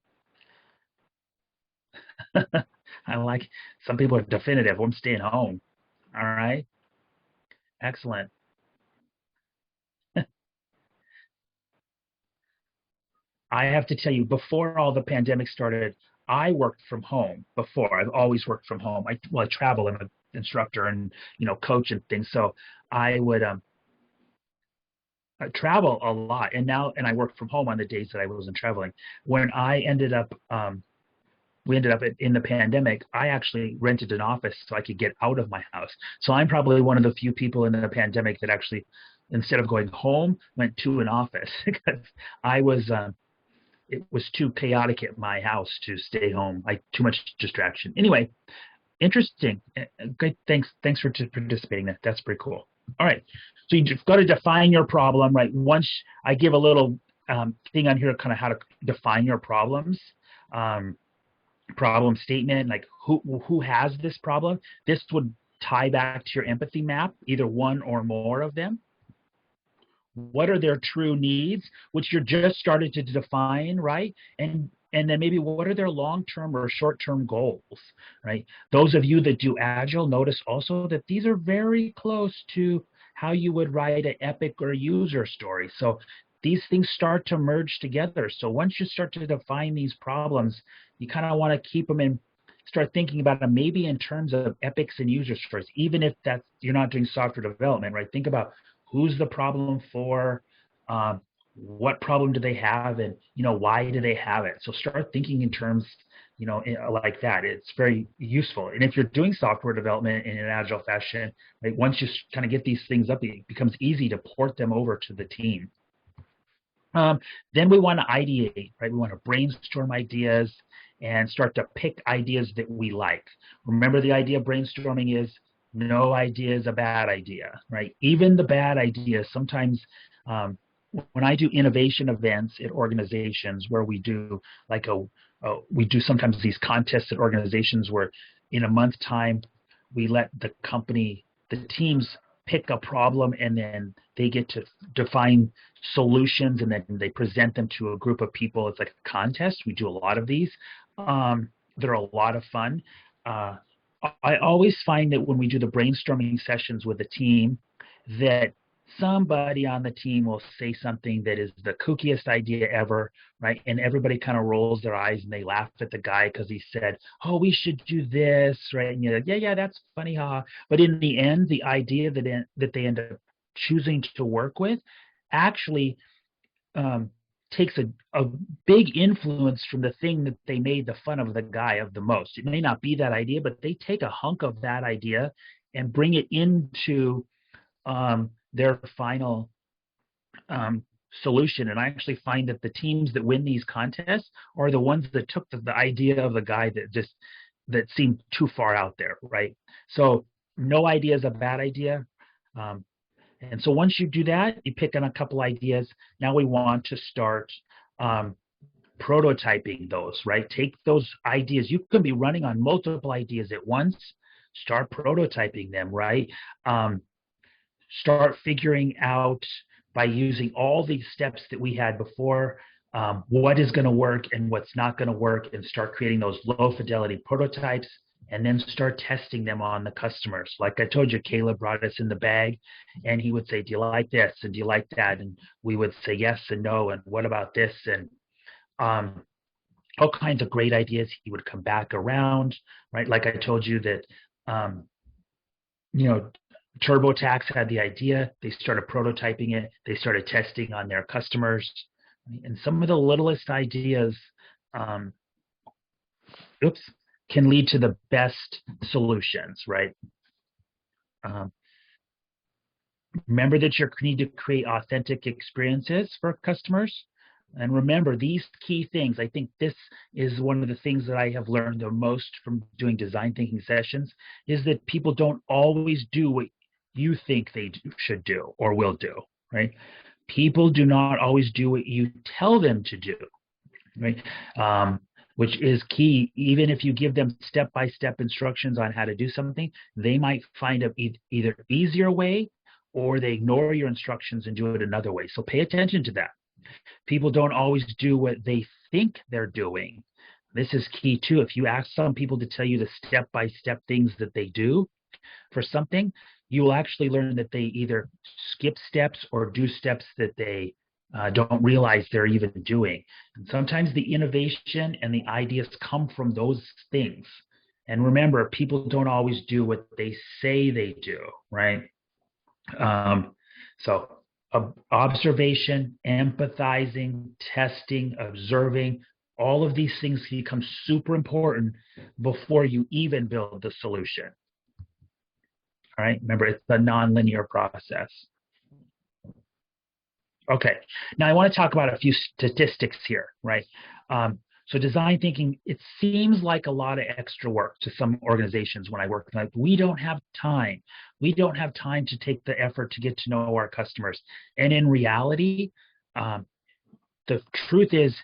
I like, some people are definitive. I'm staying home. All right. Excellent. I have to tell you, before all the pandemic started, I worked from home before. I've always worked from home. I travel. I'm an instructor and coach and things. So I would I travel a lot, and I work from home on the days that I wasn't traveling. When I ended up we ended up in the pandemic, I actually rented an office so I could get out of my house. So I'm probably one of the few people in the pandemic that actually, instead of going home, went to an office because I was, it was too chaotic at my house to stay home. Too much distraction. Anyway, interesting. Great. Thanks for participating. That's pretty cool. All right. So you've got to define your problem, right? Once I give a little thing on here, kind of how to define your problems. Problem statement, like who has this problem. This would tie back to your empathy map, either one or more of them. What are their true needs, which you're just started to define, right? And then maybe what are their long-term or short-term goals, right? Those of you that do Agile, notice also that these are very close to how you would write an epic or user story. So these things start to merge together. So once you start to define these problems, you kind of want to keep them in, start thinking about them maybe in terms of epics and user stories, even if you're not doing software development, right? Think about who's the problem for, what problem do they have, and why do they have it? So start thinking in terms like that. It's very useful. And if you're doing software development in an agile fashion, right, once you kind of get these things up, it becomes easy to port them over to the team. Then we want to ideate, right? We want to brainstorm ideas and start to pick ideas that we like. Remember, the idea of brainstorming is no idea is a bad idea, right? Even the bad ideas, sometimes when I do innovation events at organizations where we do we do sometimes these contests at organizations where in a month time, we let the teams pick a problem, and then they get to define solutions, and then they present them to a group of people. It's like a contest. We do a lot of these. They're a lot of fun. I always find that when we do the brainstorming sessions with the team, that somebody on the team will say something that is the kookiest idea ever, right? And everybody kind of rolls their eyes and they laugh at the guy because he said, "Oh, we should do this," right? And you're like, yeah, that's funny, huh? But in the end, the idea that they end up choosing to work with actually takes a big influence from the thing that they made the fun of the guy of the most. It may not be that idea, but they take a hunk of that idea and bring it into their final solution. And I actually find that the teams that win these contests are the ones that took the idea of the guy that seemed too far out there, right? So no idea is a bad idea. And so once you do that, you pick on a couple ideas. Now we want to start prototyping those, right? Take those ideas. You can be running on multiple ideas at once. Start prototyping them, right? Start figuring out by using all these steps that we had before, what is going to work and what's not going to work, and start creating those low fidelity prototypes, and then start testing them on the customers. Like I told you, Caleb brought us in the bag, and he would say, "Do you like this? And do you like that?" And we would say yes and no, and what about this? And all kinds of great ideas. He would come back around, right? Like I told you that, TurboTax had the idea. They started prototyping it. They started testing on their customers. And some of the littlest ideas can lead to the best solutions, right? Remember that you need to create authentic experiences for customers. And remember these key things. I think this is one of the things that I have learned the most from doing design thinking sessions, is that people don't always do what you think they should do or will do, right? People do not always do what you tell them to do, right? Which is key. Even if you give them step-by-step instructions on how to do something, they might find an either easier way, or they ignore your instructions and do it another way. So pay attention to that. People don't always do what they think they're doing. This is key too. If you ask some people to tell you the step-by-step things that they do for something, you will actually learn that they either skip steps or do steps that they don't realize they're even doing. And sometimes the innovation and the ideas come from those things. And remember, people don't always do what they say they do, right? So observation, empathizing, testing, observing, all of these things become super important before you even build the solution. All right, remember, it's a nonlinear process. Okay, now I want to talk about a few statistics here, right? So design thinking, it seems like a lot of extra work to some organizations when I work. Like, we don't have time. We don't have time to take the effort to get to know our customers. And in reality, the truth is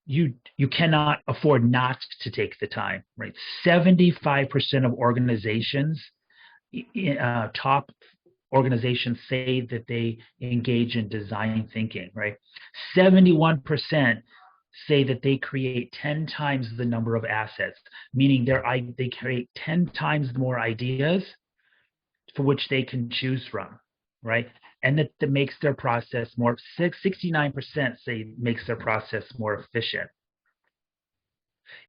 you cannot afford not to take the time, right? 75% of organizations, top organizations, say that they engage in design thinking, right? 71% say that they create 10 times the number of assets, meaning they create 10 times more ideas for which they can choose from, right? And that makes their process more, 69% say makes their process more efficient.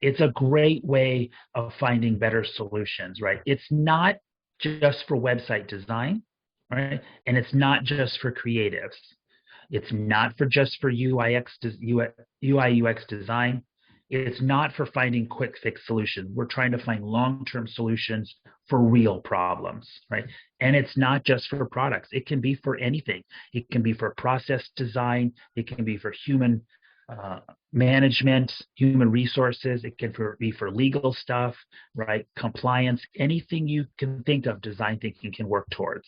It's a great way of finding better solutions, right? It's not just for website design, right? And it's not just for creatives. It's not for just for UI UX design. It's not for finding quick fix solutions. We're trying to find long-term solutions for real problems, right? And it's not just for products. It can be for anything. It can be for process design. It can be for human management, human resources. It can be for legal stuff, right? Compliance, anything you can think of, design thinking can work towards.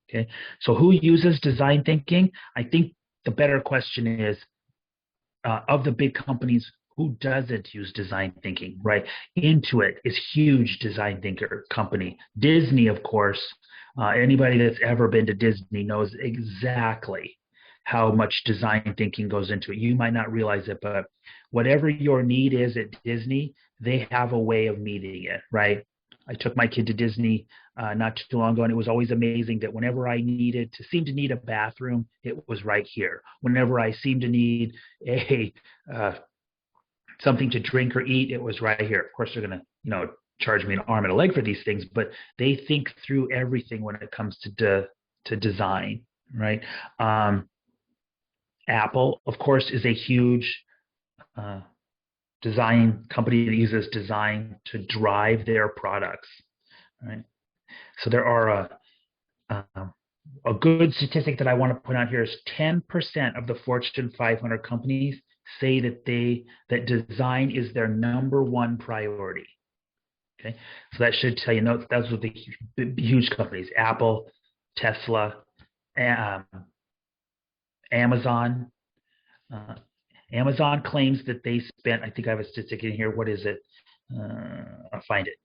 Okay, so who uses design thinking? I think the better question is, of the big companies, who doesn't use design thinking, right? Intuit is huge design thinker company. Disney, of course, anybody that's ever been to Disney knows exactly how much design thinking goes into it. You might not realize it, but whatever your need is at Disney, they have a way of meeting it, right? I took my kid to Disney not too long ago, and it was always amazing that whenever I seemed to need a bathroom, it was right here. Whenever I seemed to need a something to drink or eat, it was right here. Of course, they're going to, charge me an arm and a leg for these things, but they think through everything when it comes to design, right? Apple, of course, is a huge design company that uses design to drive their products, right? So there are a good statistic that I want to point out here is 10% of the Fortune 500 companies say that design is their number one priority. Okay, so that should tell you, those are the huge companies: Apple, Tesla, Amazon. Amazon claims that they spent, I think I have a statistic in here. What is it? I'll find it.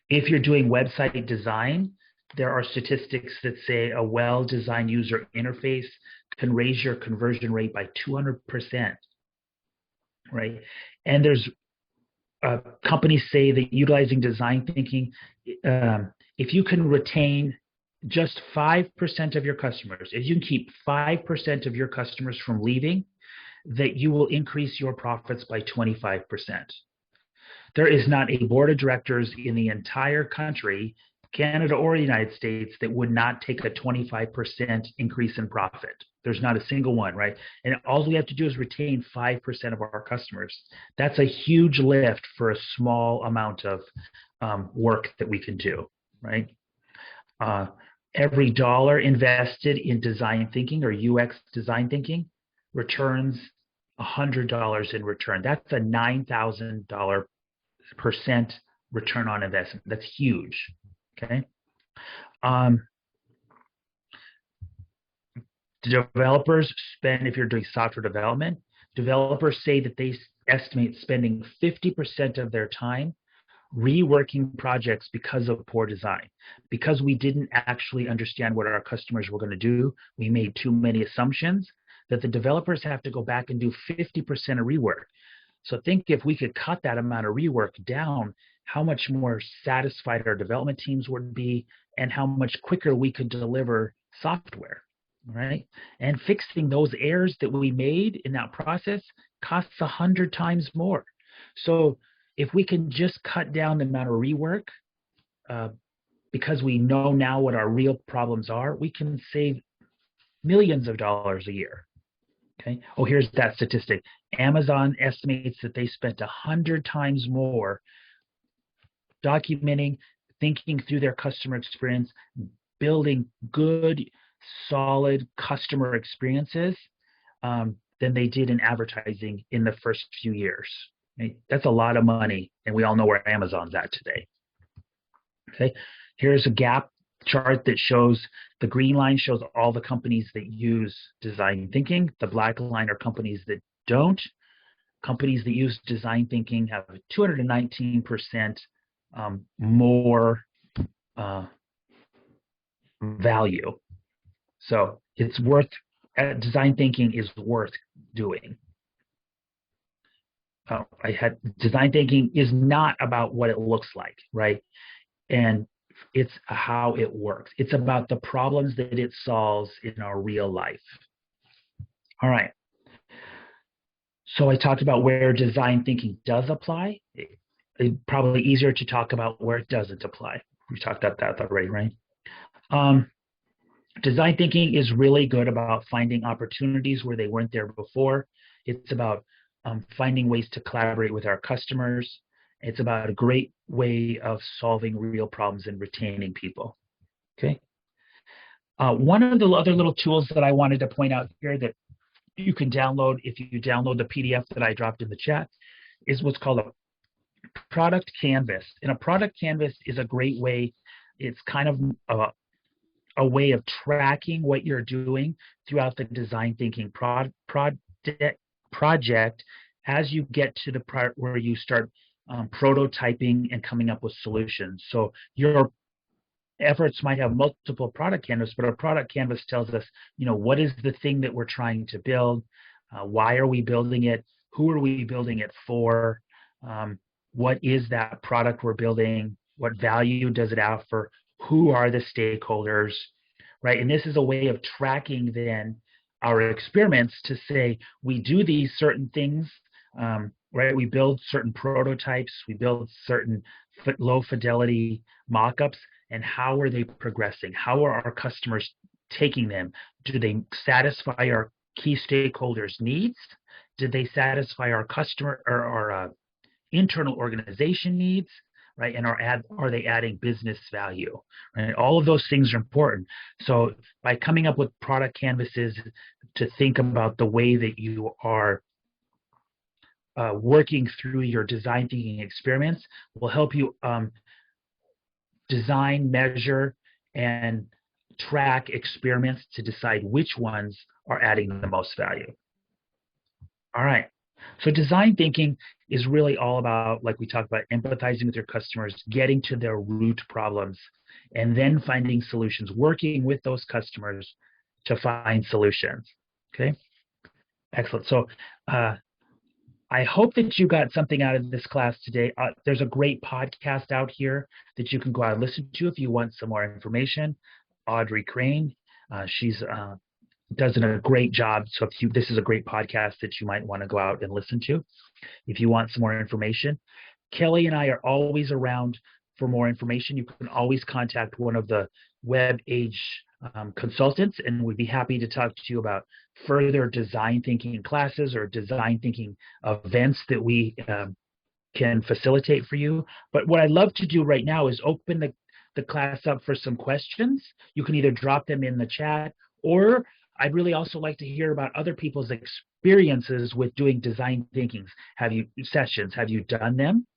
If you're doing website design, there are statistics that say a well-designed user interface can raise your conversion rate by 200%, right? And there's companies say that utilizing design thinking, if you can retain just 5% of your customers, if you can keep 5% of your customers from leaving, that you will increase your profits by 25%. There is not a board of directors in the entire country, Canada or the United States, that would not take a 25% increase in profit. There's not a single one, right? And all we have to do is retain 5% of our customers. That's a huge lift for a small amount of work that we can do, right? Every dollar invested in design thinking or UX design thinking returns $100 in return. That's a $9,000% return on investment. That's huge. Okay. Developers spend, if you're doing software development, developers say that they estimate spending 50% of their time reworking projects because of poor design. Because we didn't actually understand what our customers were going to do, we made too many assumptions that the developers have to go back and do 50% of rework. So think if we could cut that amount of rework down, how much more satisfied our development teams would be and how much quicker we could deliver software, right? And fixing those errors that we made in that process costs 100 times more. So if we can just cut down the amount of rework, because we know now what our real problems are, we can save millions of dollars a year. Okay. Oh, here's that statistic. Amazon estimates that they spent 100 times more documenting, thinking through their customer experience, building good, solid customer experiences than they did in advertising in the first few years. Okay? That's a lot of money, and we all know where Amazon's at today. Okay, here's a gap chart that shows the green line shows all the companies that use design thinking. The black line are companies that don't. Companies that use design thinking have 219% more value. So it's worth, design thinking is worth doing. Design thinking is not about what it looks like, right? And it's how it works. It's about the problems that it solves in our real life. All right. So I talked about where design thinking does apply. It's probably easier to talk about where it doesn't apply. We talked about that already, right? Design thinking is really good about finding opportunities where they weren't there before. It's about finding ways to collaborate with our customers. It's about a great way of solving real problems and retaining people. Okay. One of the other little tools that I wanted to point out here that you can download if you download the PDF that I dropped in the chat is what's called a product canvas. And a product canvas is a great way. It's kind of a way of tracking what you're doing throughout the design thinking project as you get to the part where you start prototyping and coming up with solutions. So your efforts might have multiple product canvas, but a product canvas tells us, what is the thing that we're trying to build? Why are we building it? Who are we building it for? What is that product we're building? What value does it offer? Who are the stakeholders, right? And this is a way of tracking then our experiments to say, we do these certain things, right? We build certain prototypes, we build certain low fidelity mock-ups, and how are they progressing? How are our customers taking them? Do they satisfy our key stakeholders' needs? Did they satisfy our customer or our internal organization needs, right? And are they adding business value, right? All of those things are important. So by coming up with product canvases to think about the way that you are working through your design thinking experiments will help you design, measure, and track experiments to decide which ones are adding the most value. All right. So design thinking is really all about, like we talked about, empathizing with your customers, getting to their root problems, and then finding solutions, working with those customers to find solutions. Okay. Excellent. So I hope that you got something out of this class today. There's a great podcast out here that you can go out and listen to if you want some more information. Audrey Crane, she's does a great job. So this is a great podcast that you might want to go out and listen to if you want some more information. Kelly and I are always around for more information. You can always contact one of the WebAge consultants, and we'd be happy to talk to you about further design thinking classes or design thinking events that we can facilitate for you. But what I'd love to do right now is open the class up for some questions. You can either drop them in the chat, or I'd really also like to hear about other people's experiences with doing design thinkings. Have you done them?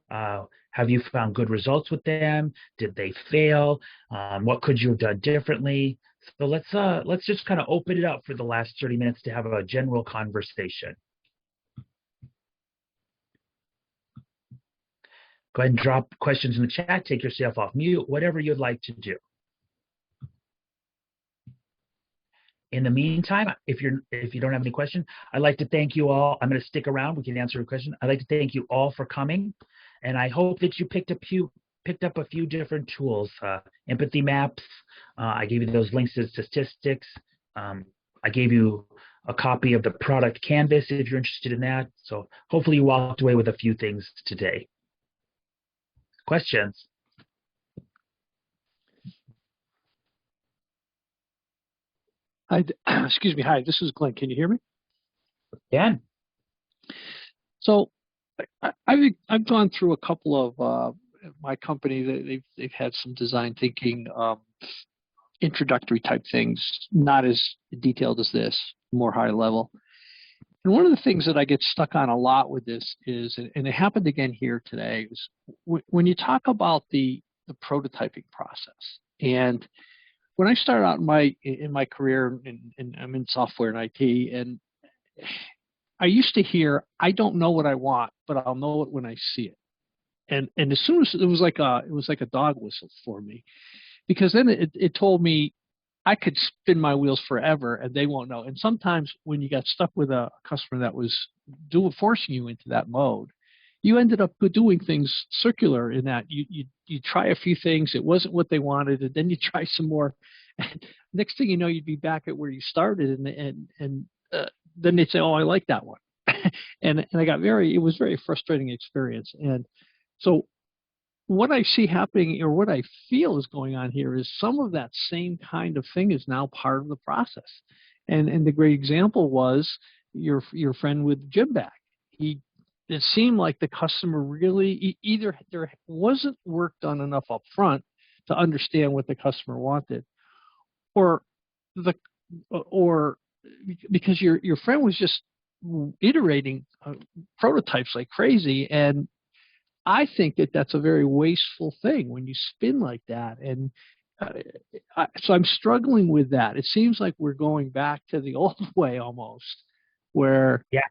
Have you found good results with them? Did they fail? What could you have done differently? So let's just kind of open it up for the last 30 minutes to have a general conversation. Go ahead and drop questions in the chat, take yourself off mute, whatever you'd like to do. In the meantime, if you don't have any question, I'd like to thank you all. I'm going to stick around. We can answer a question. I'd like to thank you all for coming, and I hope that you picked up a few different tools. Empathy maps. I gave you those links to statistics. I gave you a copy of the product canvas if you're interested in that. So hopefully you walked away with a few things today. Questions? Hi, excuse me. Hi, this is Glenn. Can you hear me? Yeah. So I've gone through a couple of my company. They've had some design thinking introductory type things, not as detailed as this, more high level. And one of the things that I get stuck on a lot with this is, and it happened again here today, is when you talk about the prototyping process. And when I started out in my career, and I'm in software and IT, and I used to hear, "I don't know what I want, but I'll know it when I see it." And as soon as it was like a dog whistle for me, because then it told me I could spin my wheels forever and they won't know. And sometimes when you got stuck with a customer that was forcing you into that mode, you ended up doing things circular in that you try a few things, it wasn't what they wanted, and then you try some more. And next thing you know, you'd be back at where you started, and then they'd say, "Oh, I like that one," and it was very frustrating experience. And so what I see happening, or what I feel is going on here, is some of that same kind of thing is now part of the process. And the great example was your friend with Jim bag. It seemed like the customer really either there wasn't work done enough up front to understand what the customer wanted, or because your friend was just iterating prototypes like crazy. And I think that's a very wasteful thing when you spin like that. And so I'm struggling with that. It seems like we're going back to the old way almost, where Yeah.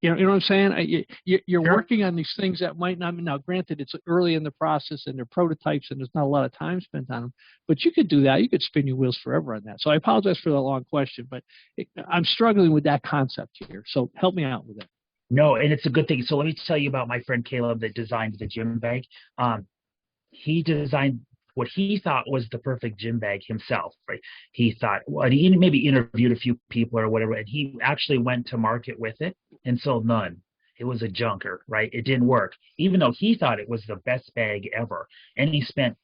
you know what I'm saying? You're Sure. working on these things that might not. Now, granted, it's early in the process and they're prototypes and there's not a lot of time spent on them. But you could do that. You could spin your wheels forever on that. So I apologize for the long question, but I'm struggling with that concept here. So help me out with it. No, and it's a good thing. So let me tell you about my friend Caleb that designed the gym bag. He designed what he thought was the perfect gym bag himself, right? He thought, well, he maybe interviewed a few people or whatever, and he actually went to market with it and sold none. It was a junker, right? It didn't work, even though he thought it was the best bag ever. And he spent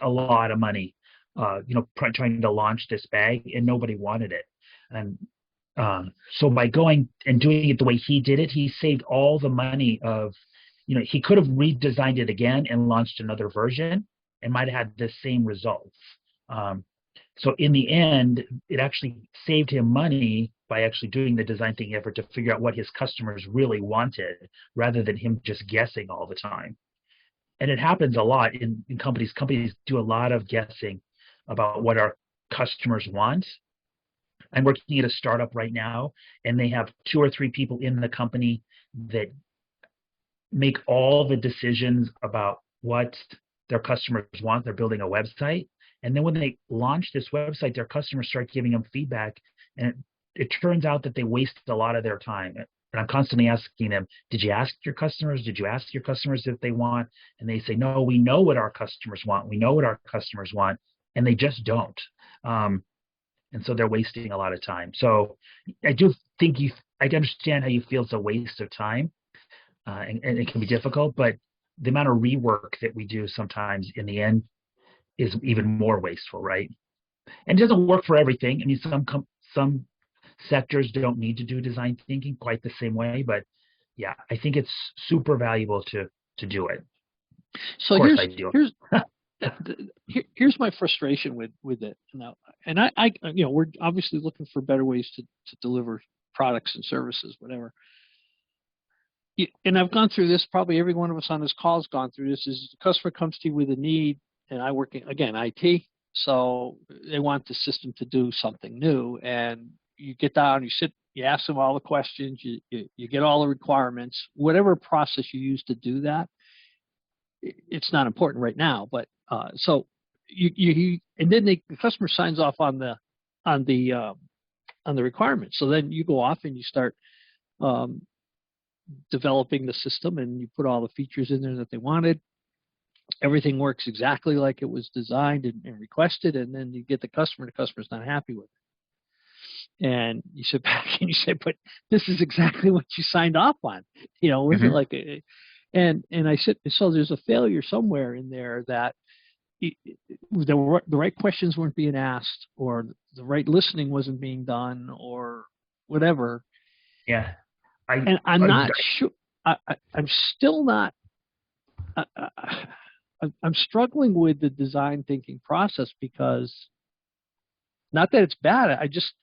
a lot of money, trying to launch this bag, and nobody wanted it. And so by going and doing it the way he did it, he saved all the money of, he could have redesigned it again and launched another version and might have had the same results. So in the end, it actually saved him money by actually doing the design thinking effort to figure out what his customers really wanted, rather than him just guessing all the time. And it happens a lot in companies. Companies do a lot of guessing about what our customers want. I'm working at a startup right now, and they have 2 or 3 people in the company that make all the decisions about what their customers want. They're building a website. And then when they launch this website, their customers start giving them feedback. And it turns out that they waste a lot of their time. And I'm constantly asking them, did you ask your customers? Did you ask your customers if they want? And they say, no, we know what our customers want. We know what our customers want. And they just don't. And so they're wasting a lot of time. So I do think I understand how you feel it's a waste of time. And it can be difficult, but the amount of rework that we do sometimes in the end is even more wasteful, right? And it doesn't work for everything. I mean, some sectors don't need to do design thinking quite the same way, but yeah, I think it's super valuable to do it. So of course I do. Here's my frustration with it now, and I we're obviously looking for better ways to deliver products and services, whatever. And I've gone through this. Probably every one of us on this call has gone through this. Is the customer comes to you with a need, and I work in, again, IT, so they want the system to do something new, and you get down, you sit, you ask them all the questions, you get all the requirements, whatever process you use to do that. It's not important right now, but so you and then the customer signs off on the requirements. So then you go off and you start developing the system, and you put all the features in there that they wanted. Everything works exactly like it was designed and requested, and then you get the customer's not happy with it. And you sit back and you say, but this is exactly what you signed off on. Was it like and I said, so there's a failure somewhere in there, that the right questions weren't being asked, or the right listening wasn't being done, or whatever. Yeah. I'm not sure. I'm still not. I'm struggling with the design thinking process, because not that it's bad. I just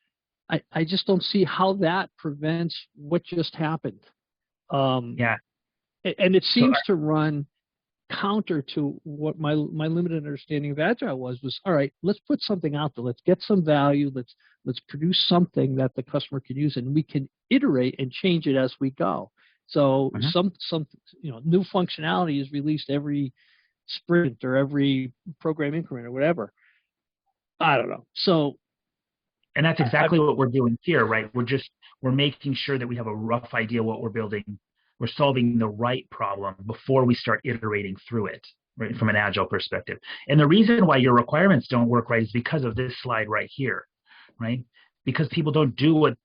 don't see how that prevents what just happened. Yeah. And it seems to run counter to what my limited understanding of Agile was all right, let's put something out there. Let's get some value. Let's produce something that the customer can use, and we can iterate and change it as we go. So some new functionality is released every sprint or every program increment or whatever. I don't know. So, and that's exactly what we're doing here, right? We're making sure that we have a rough idea what we're building. We're solving the right problem before we start iterating through it, right, from an Agile perspective. And the reason why your requirements don't work right is because of this slide right here, right? Because people don't know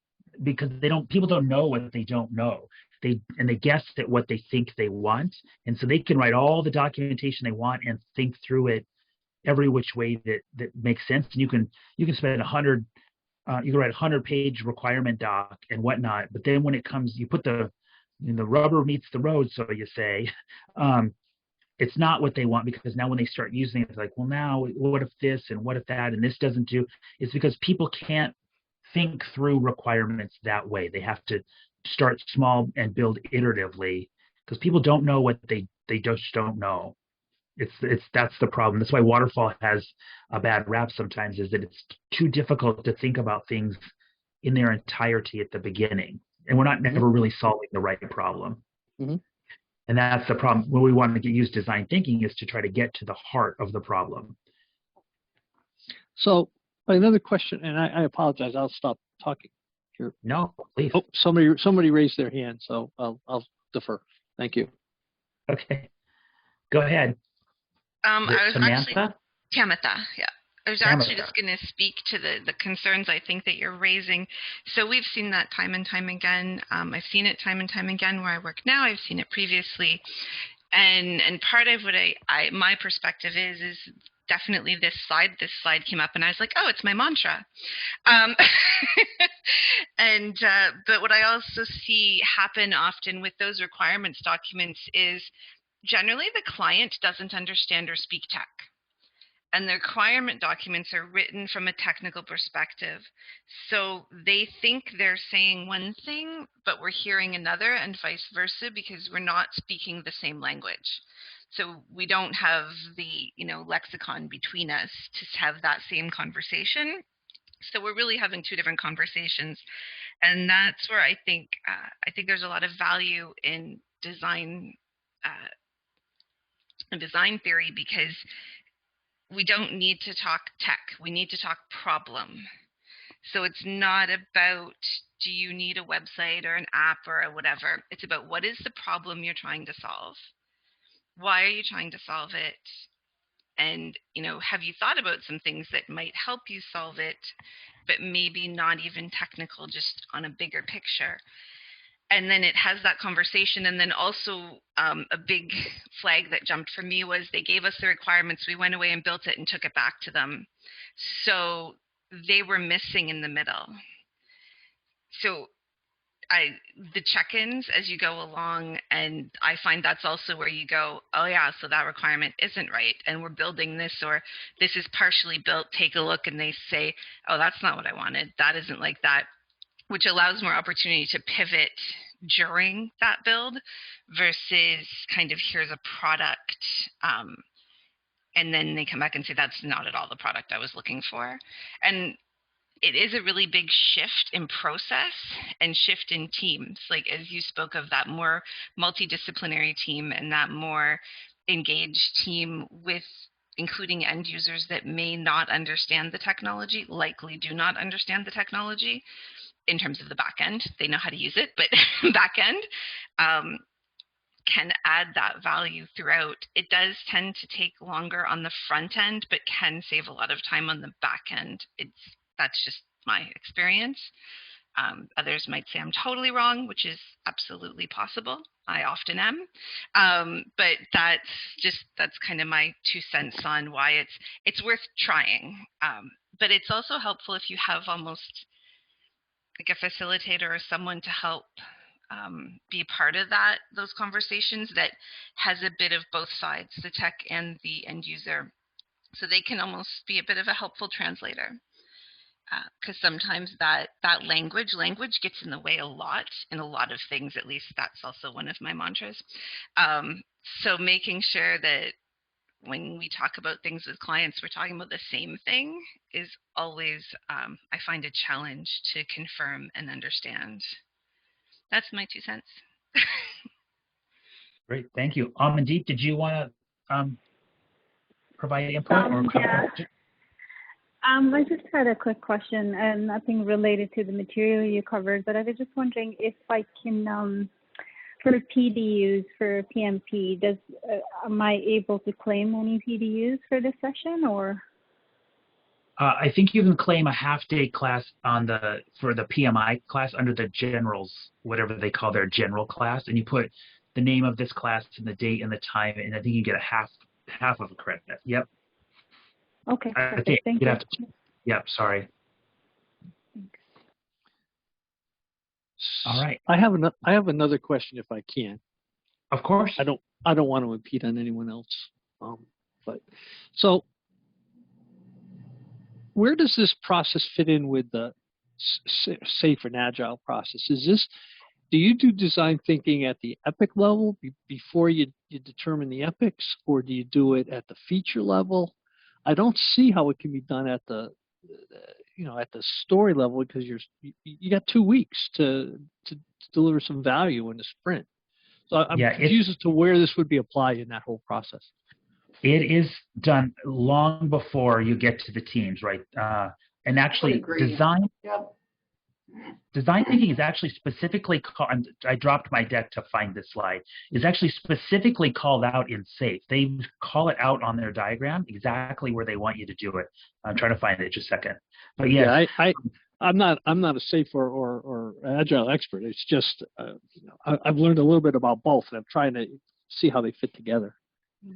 what they don't know. they guess at what they think they want, and so they can write all the documentation they want and think through it every which way that makes sense. And you can spend 100 you can write a 100-page requirement doc and whatnot, but then when it comes, you put the rubber meets the road, so you say. It's not what they want, because now when they start using it, it's like, well, now what if this and what if that and this doesn't do? It's because people can't think through requirements that way. They have to start small and build iteratively, because people don't know what they just don't know. That's the problem. That's why waterfall has a bad rap sometimes, is that it's too difficult to think about things in their entirety at the beginning, and we're not never really solving the right problem. Mm-hmm. And that's the problem. When we want to use design thinking is to try to get to the heart of the problem. So another question, and I apologize, I'll stop talking here. No, please. Oh, somebody raised their hand, so I'll defer. Thank you. Okay, go ahead. I was Samantha? actually Tamitha, yeah. I was Tamitha. actually just going to speak to the concerns I think that you're raising. So we've seen that time and time again. I've seen it time and time again where I work now. I've seen it previously. And part of what my perspective is definitely this slide. This slide came up and I was like, oh, it's my mantra. But what I also see happen often with those requirements documents is generally the client doesn't understand or speak tech. And the requirement documents are written from a technical perspective. So they think they're saying one thing, but we're hearing another, and vice versa, because we're not speaking the same language. So we don't have the lexicon between us to have that same conversation. So we're really having two different conversations. And that's where I think there's a lot of value in design theory, because we don't need to talk tech. We need to talk problem. So it's not about, do you need a website or an app or whatever? It's about, what is the problem you're trying to solve? Why are you trying to solve it? And, have you thought about some things that might help you solve it, but maybe not even technical, just on a bigger picture? And then it has that conversation. And then also a big flag that jumped for me was they gave us the requirements. We went away and built it and took it back to them. So they were missing in the middle. So the check-ins as you go along, and I find that's also where you go, oh yeah, so that requirement isn't right, and we're building this, or this is partially built, take a look, and they say, oh, that's not what I wanted. That isn't like that. Which allows more opportunity to pivot during that build versus kind of, here's a product, and then they come back and say, that's not at all the product I was looking for. And it is a really big shift in process and shift in teams. Like, as you spoke of, that more multidisciplinary team and that more engaged team with including end users that may not understand the technology, likely do not understand the technology. In terms of the back end, they know how to use it, but back end can add that value throughout. It does tend to take longer on the front end, but can save a lot of time on the back end. That's just my experience. Others might say I'm totally wrong, which is absolutely possible. I often am. But that's kind of my 2 cents on why it's worth trying. But it's also helpful if you have almost like a facilitator or someone to help be part of those conversations that has a bit of both sides, the tech and the end user. So they can almost be a bit of a helpful translator. Because sometimes that language gets in the way a lot in a lot of things. At least that's also one of my mantras. So making sure that when we talk about things with clients, we're talking about the same thing is always, I find, a challenge to confirm and understand. That's my 2 cents. Great, thank you. Amandeep, did you want to provide input or comment? I just had a quick question, and nothing related to the material you covered, but I was just wondering if I can, for PDUs for PMP, am I able to claim any PDUs for this session, or? I think you can claim a half-day class for the PMI class under the generals, whatever they call their general class, and you put the name of this class and the date and the time, and I think you get a half of a credit. Yep. Okay, I perfect. think Thank you'd you. have to. Yep. Sorry. Thanks. All right. I have another question if I can. Of course. I don't want to impede on anyone else. But so where does this process fit in with the safe and agile process? Do you do design thinking at the epic level before you determine the epics, or do you do it at the feature level? I don't see how it can be done at the at the story level, because you got 2 weeks to deliver some value in the sprint. So I'm confused as to where this would be applied in that whole process. It is done long before you get to the teams, right? And actually, design thinking is actually specifically called. I dropped my deck to find this slide. Is actually specifically called out in SAFe. They call it out on their diagram exactly where they want you to do it. I'm trying to find it just a second. But yes, yeah, I'm not a SAFe or agile expert. It's just I've learned a little bit about both, and I'm trying to see how they fit together.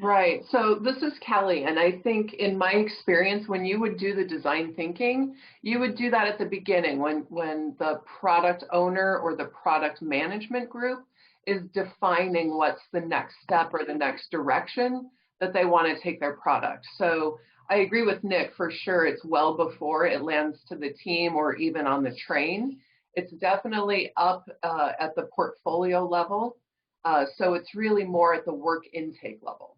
Right. So this is Kelly, and I think in my experience, when you would do the design thinking, you would do that at the beginning when the product owner or the product management group is defining what's the next step or the next direction that they want to take their product. So I agree with Nick, for sure. It's well before it lands to the team or even on the train. It's definitely up at the portfolio level. So it's really more at the work intake level,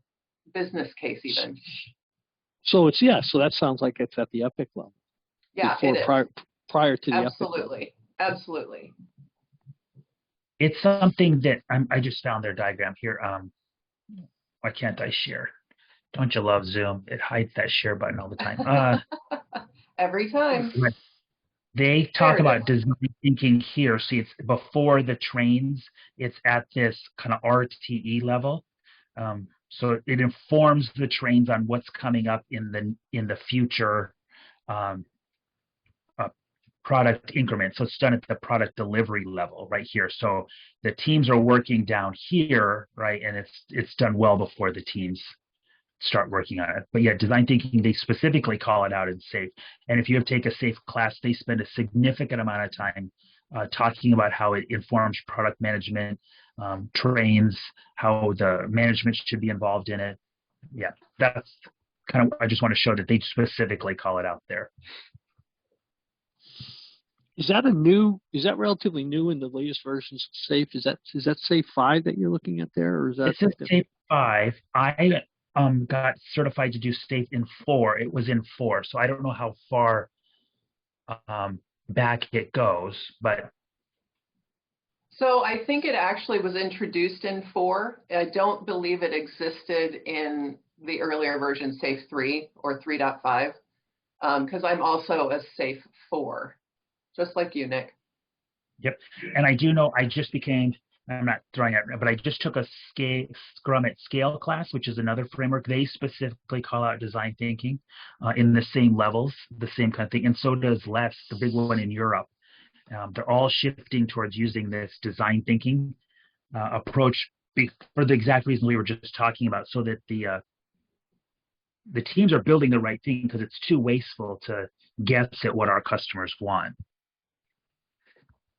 business case even. So so that sounds like it's at the epic level. Yeah, it is. Prior to the absolutely, epic level. Absolutely. It's something that I just found their diagram here. Why can't I share? Don't you love Zoom? It hides that share button all the time. Every time. They talk about design thinking here. See, it's before the trains. It's at this kind of RTE level. So it informs the trains on what's coming up in the future product increment. So it's done at the product delivery level right here. So the teams are working down here, right? And it's done well before the teams start working on it. But yeah, design thinking, they specifically call it out in SAFe. And if you take a SAFe class, they spend a significant amount of time talking about how it informs product management, trains, how the management should be involved in it. Yeah, that's kind of, I just want to show that they specifically call it out there. Is that relatively new in the latest versions of SAFe? Is that SAFe 5 that you're looking at there, or is that? This is SAFe 5. I got certified to do SAFe in 4. It was in 4, so I don't know how far back it goes, but. So I think it actually was introduced in 4. I don't believe it existed in the earlier version, SAFe 3 or 3.5, because I'm also a SAFe 4, just like you, Nick. Yep, and I do know I just became. I'm not throwing it, but I just took a Scrum at Scale class, which is another framework. They specifically call out design thinking in the same levels, the same kind of thing. And so does LESS, the big one in Europe. They're all shifting towards using this design thinking approach for the exact reason we were just talking about, so that the teams are building the right thing, because it's too wasteful to guess at what our customers want.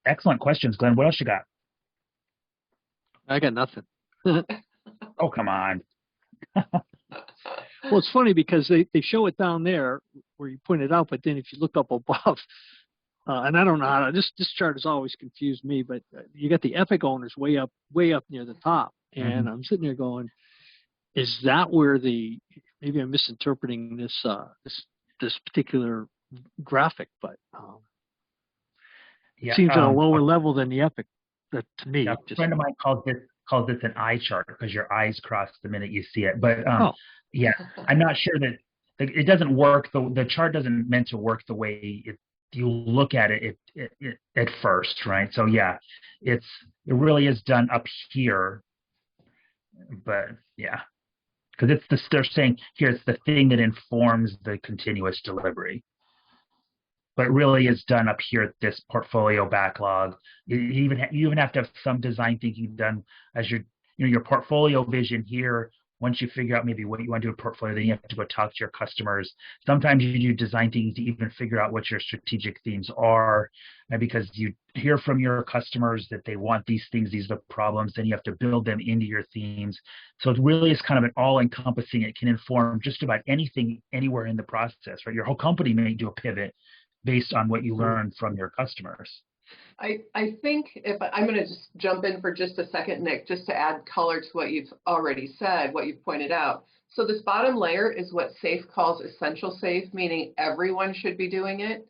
Excellent questions, Glenn. What else you got? I got nothing. Oh, come on. Well, it's funny because they show it down there where you point it out, but then if you look up above, and I don't know how to, this chart has always confused me, but you got the epic owners way up near the top, and I'm sitting there going, is that where maybe I'm misinterpreting this particular graphic, but it seems at a lower level than the epic. That to me, a friend of mine calls this an eye chart, because your eyes cross the minute you see it. But yeah, I'm not sure that it doesn't work. The chart doesn't meant to work the way you look at it at first, right? So yeah, it really is done up here. But yeah, because they're saying here it's the thing that informs the continuous delivery. but it really is done up here at this portfolio backlog. You even have to have some design thinking done as your portfolio vision here. Once you figure out maybe what you want to do with portfolio, then you have to go talk to your customers. Sometimes you do design thinking to even figure out what your strategic themes are, and because you hear from your customers that they want these things, these are the problems, then you have to build them into your themes. So it really is kind of an all-encompassing. It can inform just about anything, anywhere in the process, right? Your whole company may do a pivot based on what you learn from your customers. I think if I'm going to just jump in for just a second, Nick, just to add color to what you've already said, what you've pointed out. So this bottom layer is what SAFe calls essential SAFe, meaning everyone should be doing it.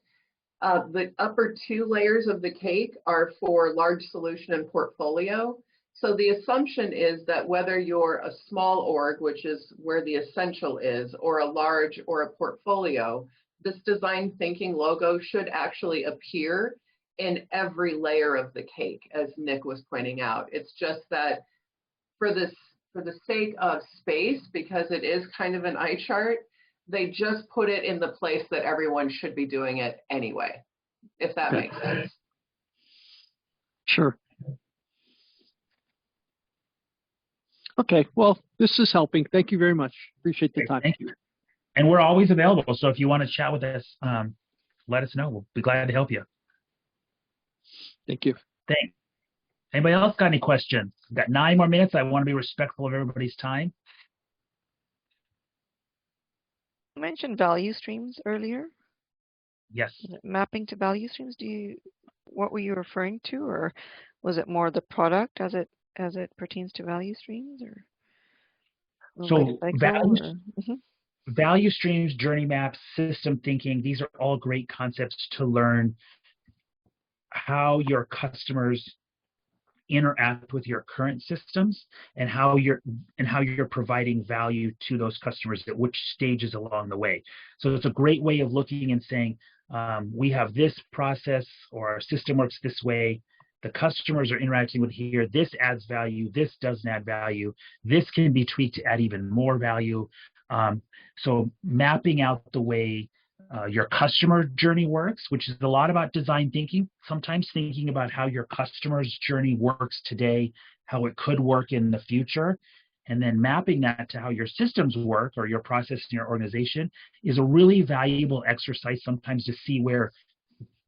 The upper two layers of the cake are for large solution and portfolio. So the assumption is that whether you're a small org, which is where the essential is, or a large or a portfolio, this design thinking logo should actually appear in every layer of the cake, as Nick was pointing out. It's just that for the sake of space, because it is kind of an eye chart, they just put it in the place that everyone should be doing it anyway, if that makes sense. Sure. Okay, well, this is helping. Thank you very much. Appreciate the time. Thank you. And we're always available, so if you want to chat with us, let us know. We'll be glad to help you. Thank you. Thanks. Anybody else got any questions? We've got 9 more minutes. I want to be respectful of everybody's time. You mentioned value streams earlier. Yes. Mapping to value streams. What were you referring to, or was it more the product as it pertains to value streams, or? So value streams, journey maps, system thinking, these are all great concepts to learn how your customers interact with your current systems and how you're providing value to those customers at which stages along the way. So it's a great way of looking and saying, we have this process, or our system works this way. The customers are interacting with here. This adds value. This doesn't add value. This can be tweaked to add even more value. So mapping out the way your customer journey works, which is a lot about design thinking, sometimes thinking about how your customer's journey works today, how it could work in the future, and then mapping that to how your systems work or your process in your organization is a really valuable exercise sometimes to see where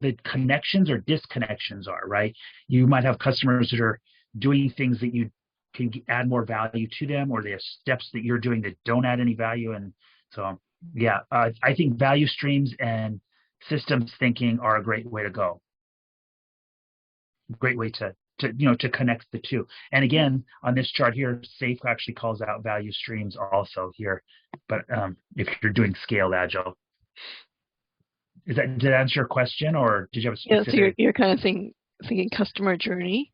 the connections or disconnections are, right? You might have customers that are doing things that you can add more value to them, or they have steps that you're doing that don't add any value. And so, yeah, I think value streams and systems thinking are a great way to go. Great way to connect the two. And again, on this chart here, SAFe actually calls out value streams also here. But if you're doing scaled agile, did that answer your question, or did you have a specific? Yeah, so you're kind of thinking customer journey,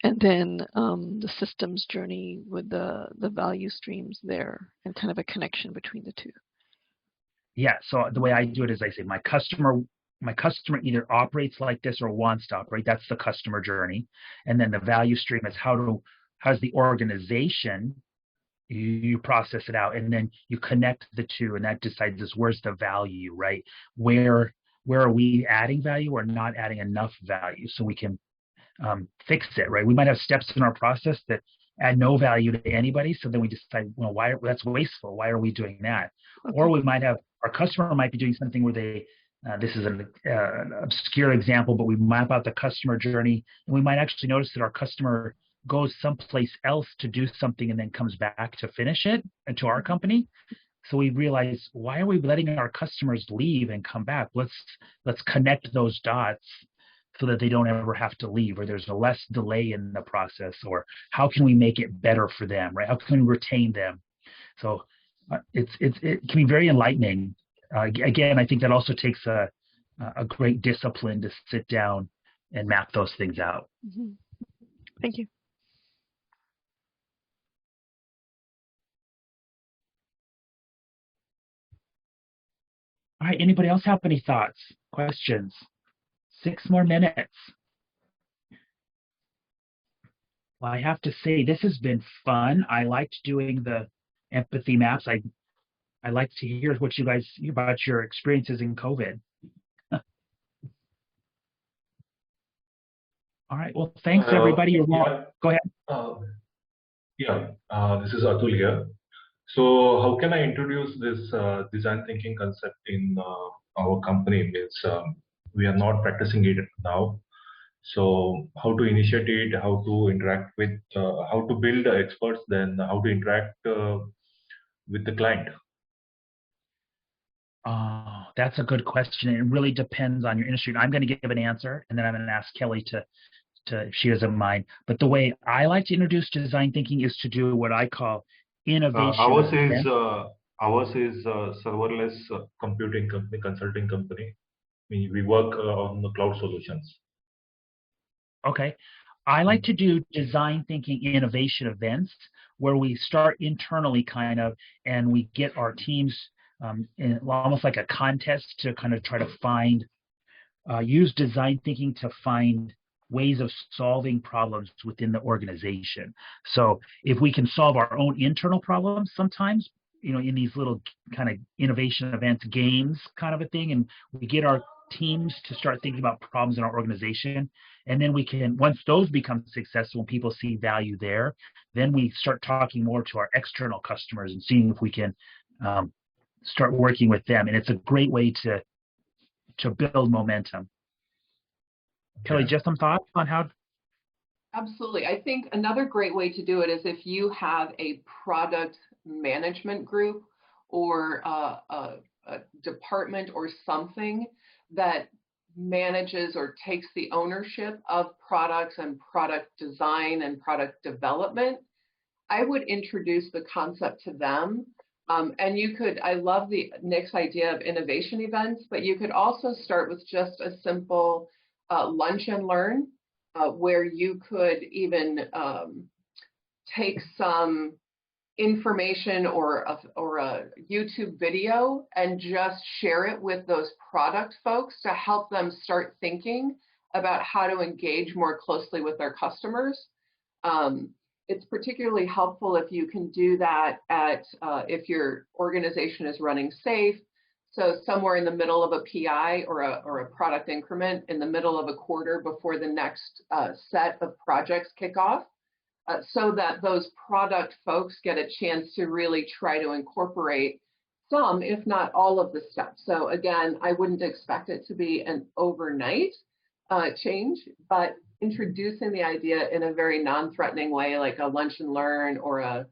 and then the systems journey with the value streams there, and kind of a connection between the two. Yeah. So the way I do it is I say my customer either operates like this or wants to operate. That's the customer journey, and then the value stream is how's the organization. You process it out, and then you connect the two, and that decides where's the value, right? Where are we adding value or not adding enough value so we can fix it, right? We might have steps in our process that add no value to anybody, so then we decide, well, why that's wasteful? Why are we doing that? Okay. Or we might have our customer might be doing something where they this is an obscure example, but we map out the customer journey, and we might actually notice that our customer goes someplace else to do something and then comes back to finish it and to our company. So we realize, why are we letting our customers leave and come back? Let's connect those dots so that they don't ever have to leave, or there's a less delay in the process, or how can we make it better for them, right? How can we retain them? So it can be very enlightening. Again, I think that also takes a great discipline to sit down and map those things out. Mm-hmm. Thank you. All right, anybody else have any thoughts, questions? 6 more minutes. Well, I have to say, this has been fun. I liked doing the empathy maps. I like to hear what you guys about your experiences in COVID. All right. Well, thanks everybody. You're welcome. Yeah, Go ahead. this is Atul here. So how can I introduce this design thinking concept in our company? Means we are not practicing it now. So how to initiate it, how to interact with, how to build experts, then how to interact with the client. Oh, that's a good question. It really depends on your industry. I'm going to give an answer, and then I'm going to ask Kelly to if she doesn't mind. But the way I like to introduce design thinking is to do what I call innovation. Ours is serverless computing company, consulting company. We work on the cloud solutions. Okay. I like to do design thinking innovation events where we start internally kind of, and we get our teams in almost like a contest to kind of try to find, use design thinking to find ways of solving problems within the organization. So if we can solve our own internal problems sometimes, in these little kind of innovation events, games kind of a thing, and we get our teams to start thinking about problems in our organization. And then we can, once those become successful and people see value there, then we start talking more to our external customers and seeing if we can start working with them. And it's a great way to build momentum. Kelly, just some thoughts on how? Absolutely. I think another great way to do it is if you have a product management group or a department or something that manages or takes the ownership of products and product design and product development, I would introduce the concept to them. And you could, I love Nick's idea of innovation events, but you could also start with just a simple lunch and learn, where you could even take some information or a YouTube video and just share it with those product folks to help them start thinking about how to engage more closely with their customers. It's particularly helpful if you can do that if your organization is running SAFe. So somewhere in the middle of a PI or a product increment in the middle of a quarter before the next set of projects kick off, so that those product folks get a chance to really try to incorporate some, if not all of the steps. So again, I wouldn't expect it to be an overnight change, but introducing the idea in a very non-threatening way, like a lunch and learn or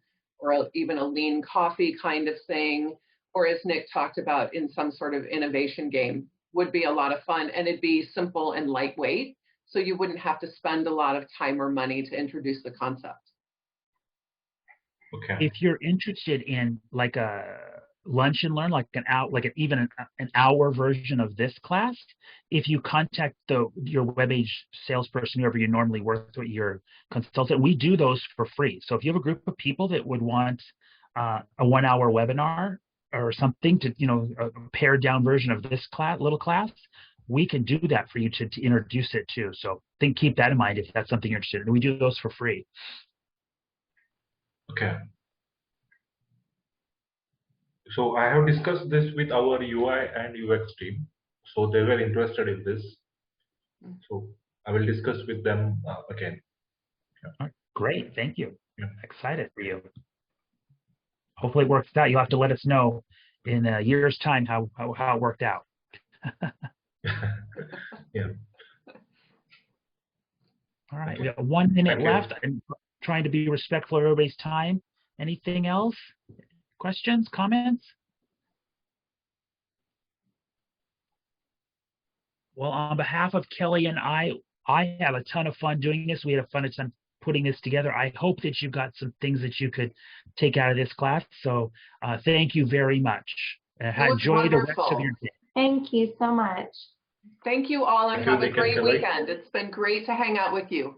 even a lean coffee kind of thing, or as Nick talked about in some sort of innovation game, would be a lot of fun, and it'd be simple and lightweight, so you wouldn't have to spend a lot of time or money to introduce the concept. Okay. If you're interested in like a lunch and learn, like even an hour version of this class, if you contact your WebAge salesperson, whoever you normally work with, your consultant, we do those for free. So if you have a group of people that would want a 1 hour webinar or something to, a pared down version of this little class, we can do that for you to introduce it to. So keep that in mind if that's something you're interested in. We do those for free. Okay. So I have discussed this with our UI and UX team. So they were interested in this. So I will discuss with them again. Yeah. All right. Great. Thank you. Yeah. Excited for you. Hopefully it works out. You'll have to let us know in a year's time how it worked out. Yeah. All right. We have 1 minute left. I'm trying to be respectful of everybody's time. Anything else? Questions, comments? Well, on behalf of Kelly and I had a ton of fun doing this. We had a fun time putting this together. I hope that you got some things that you could take out of this class. So thank you very much. Enjoy the rest of your day. Thank you so much. Thank you all, and have a great weekend. It's been great to hang out with you.